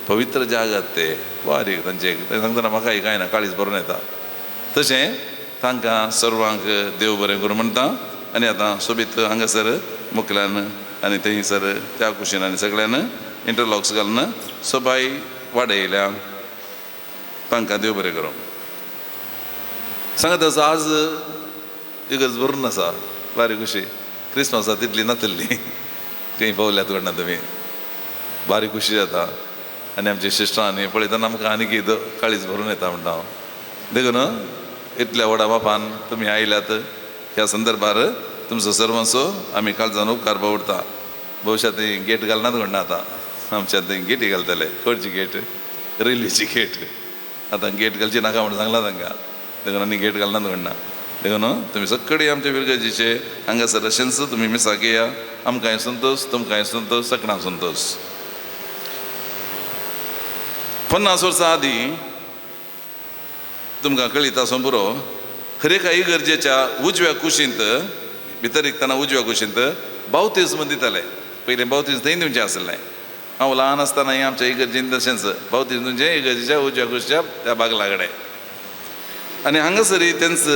पवित्र जागात ते बारीक तांचे ते सांगतना म्हाकाय कांय ना काळीज बरोवन येता. तशें तांकां सर्वांक देव बरें करूं म्हणटा. आनी आतां सोबीत हांगासर मुखल्यान आनी थंयसर त्या कुशीन आनी सगळ्यान इंटरलॉक्स घालून सोबाय वाडयल्या. तांकां देव बरें करूं. सांगत आज इगर्ज भरून आसा बारीक कशी क्रिस्मसाक तितली नासली खंय पावल्यात कडना तुमी बारीक खुशी जाता. आनी आमचे शिश्टांनी पळयतना आमकां आनी कितें काळीज भरून येता म्हणटा हांव. देखून इतल्या व्हडा बापान तुमी आयल्यात ह्या संदर्भार तुमचो सर्वांचो आमी काळजान उपकार बावडटा. भविश्यात थंय गेट घालनात म्हणटा आतां आमच्या थंय गेटी घालतले. खंयची गेट रेल्वेची गेट. आतां गेट घालची नाका म्हणून सांगला तांकां. देखून आनी गेट घालनात म्हणना. देखून तुमी सगळे आमच्या विरगजेचे हांगासर अशेंच तुमी मिसाक येया. आमकांय संतोश तुमकांय संतोश सगळ्यांक संतोश. 50 वर्सां आदीं तुमकां कळीता असो पुरो हर एका इगर्जेच्या उजव्या कुशींत भितर एकतना उजव्या कुशींत बावतिस्म दिताले. पयलीं बावतिस्म थंय दिवचें आसलें. हांव ल्हान आसतना आमच्या इगर्जेन तशेंच बावतिस्म दिवचें इगर्जेच्या उजव्या कुशीच्या त्या बागला कडेन. आनी हांगासरी तेंच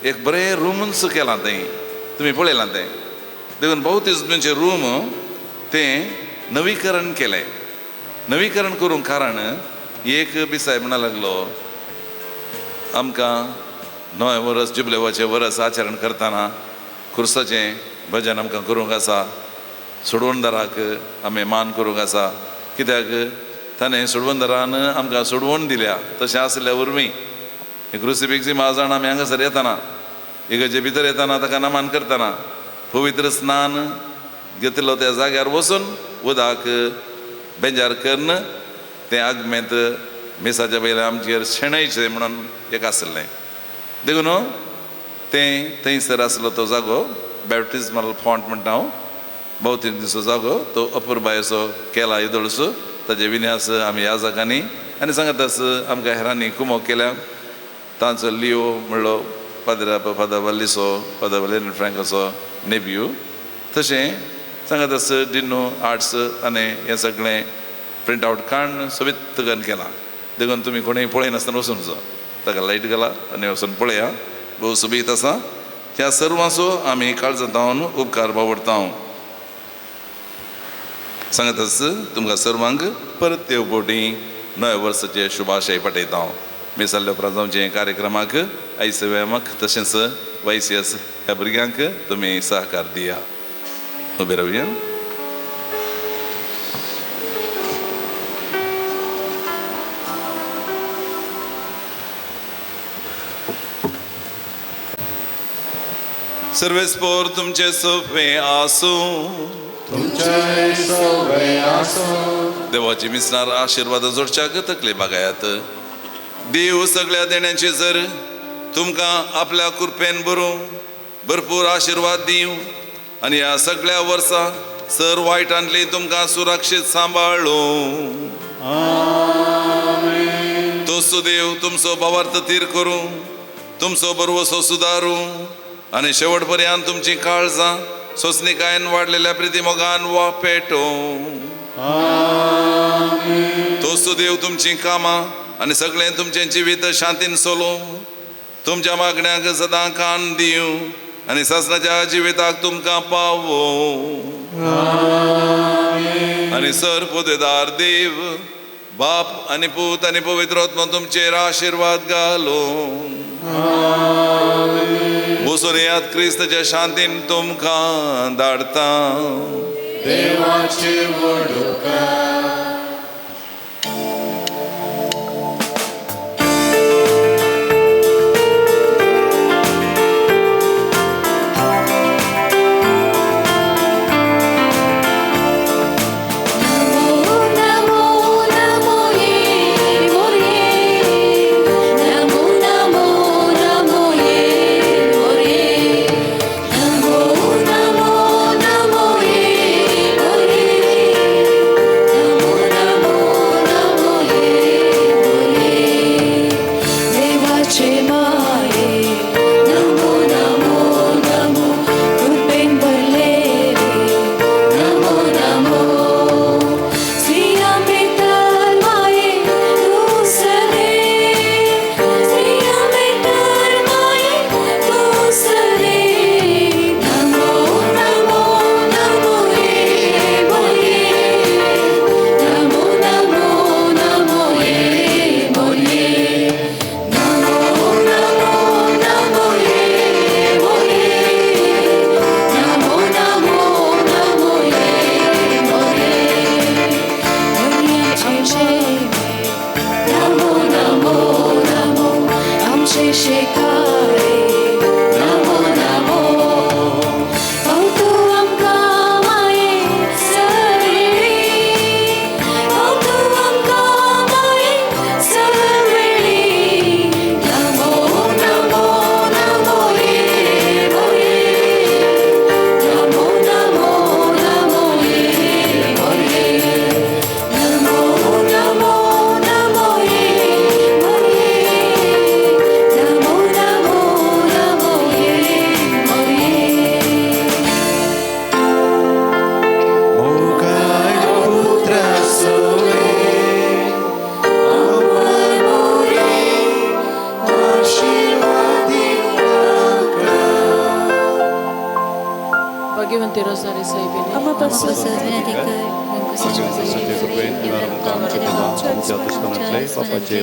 एक बरें रुमूच केलां थंय तुमी पळयलां तें. देखून बावतिस्माचें रूम तें नवीकरण केलें. नवीकरण करूंक कारण एक बिसाय म्हणा लागलो आमकां नवे वर्स जुबलेवाचें वर्स आचरण करतना खुर्साचें भजन आमकां करूंक आसा. सोडवणदाराक आमी मान करूंक आसा, कित्याक ताणें सोडवणदारान आमकां सोडवण दिल्या. तशें आसल्या वरवीं क्रुसिफिक्स माजाण आमी हांगासर येतना इगर्जे भितर येतना ताका नमान करतना पवित्र स्नान घेतलो त्या जाग्यार वचून उदक बेजार करन तें आगमेंत मिसाच्या पयलें आमचेर शेणयचें म्हणून एक आसलें. देखून तें थंयसर आसलो तो जागो बॅप्टिजमल फॉंट म्हणटा हांव, भोवतीन दिसो जागो तो अपुरबाय असो केला इदोळसो. ताजे विन्यास आमी ह्या जागांनी आनी सांगातास आमकां हेरांनी कुमोग केल्या. तांचो लिओ म्हणलो फादर वालिसो फादर वलेन फ्रँकाचो नेव्यू. तशें सांगातास डिनो आर्ट्स आनी हें सगळें प्रिंट आवट काडून सोबीत घालून केलां. देखून तुमी कोणूय पळयनासतना वचूनचो, ताका लायट घाला आनी वचून पळया, भोव सोबीत आसा. त्या सर्वांचो आमी काळजांतावन उपकार बावडटा. सांगातास तुमकां सर्वांक परत येवपोटी नव्या वर्साचे शुभाशय पाठयता. मिसाल्ल्या प्रजांचे कार्यक्रमाक आयसेव्यामाक तशेंच YCS ह्या भुरग्यांक तुमी सहकार दिया. उबे रावया. सर्वेस्पोर तुमचे सोपे आसूं, देवाची मिसनार आशिर्वाद जोडच्याक तकले बागायात. देव सगळ्या देण्याचे जर तुमकां आपल्या कृपेन भरपूर आशिर्वाद दिवं आनी ह्या सगळ्या वर्सां सर वायटांतली तुमकां सुरक्षीत सांबाळो. तोच देव तुमचो भावार्थ तीर करूं, तुमचो बरवसो सुदारूं आनी शेवट पर्यंत तुमची काळजां सोंसणिकायेन वाडलेल्या प्रितीमोगान वापेटो. तोच देव तुमची कामां आनी सगळें तुमचें जिवीत शांतीन चलो. तुमच्या मागण्यांक सदां कान दिवं आनी सासणाच्या जिविताक तुमकां पावो. आनी सर पोतेदार देव बाप आनी पूत आनी पवित्र आत्मा तुमचेर आशिर्वाद घालो. बसून येयात क्रिस्ताच्या शांतीन तुमकां धाडटा. देवाचे वडुकार. Papacie,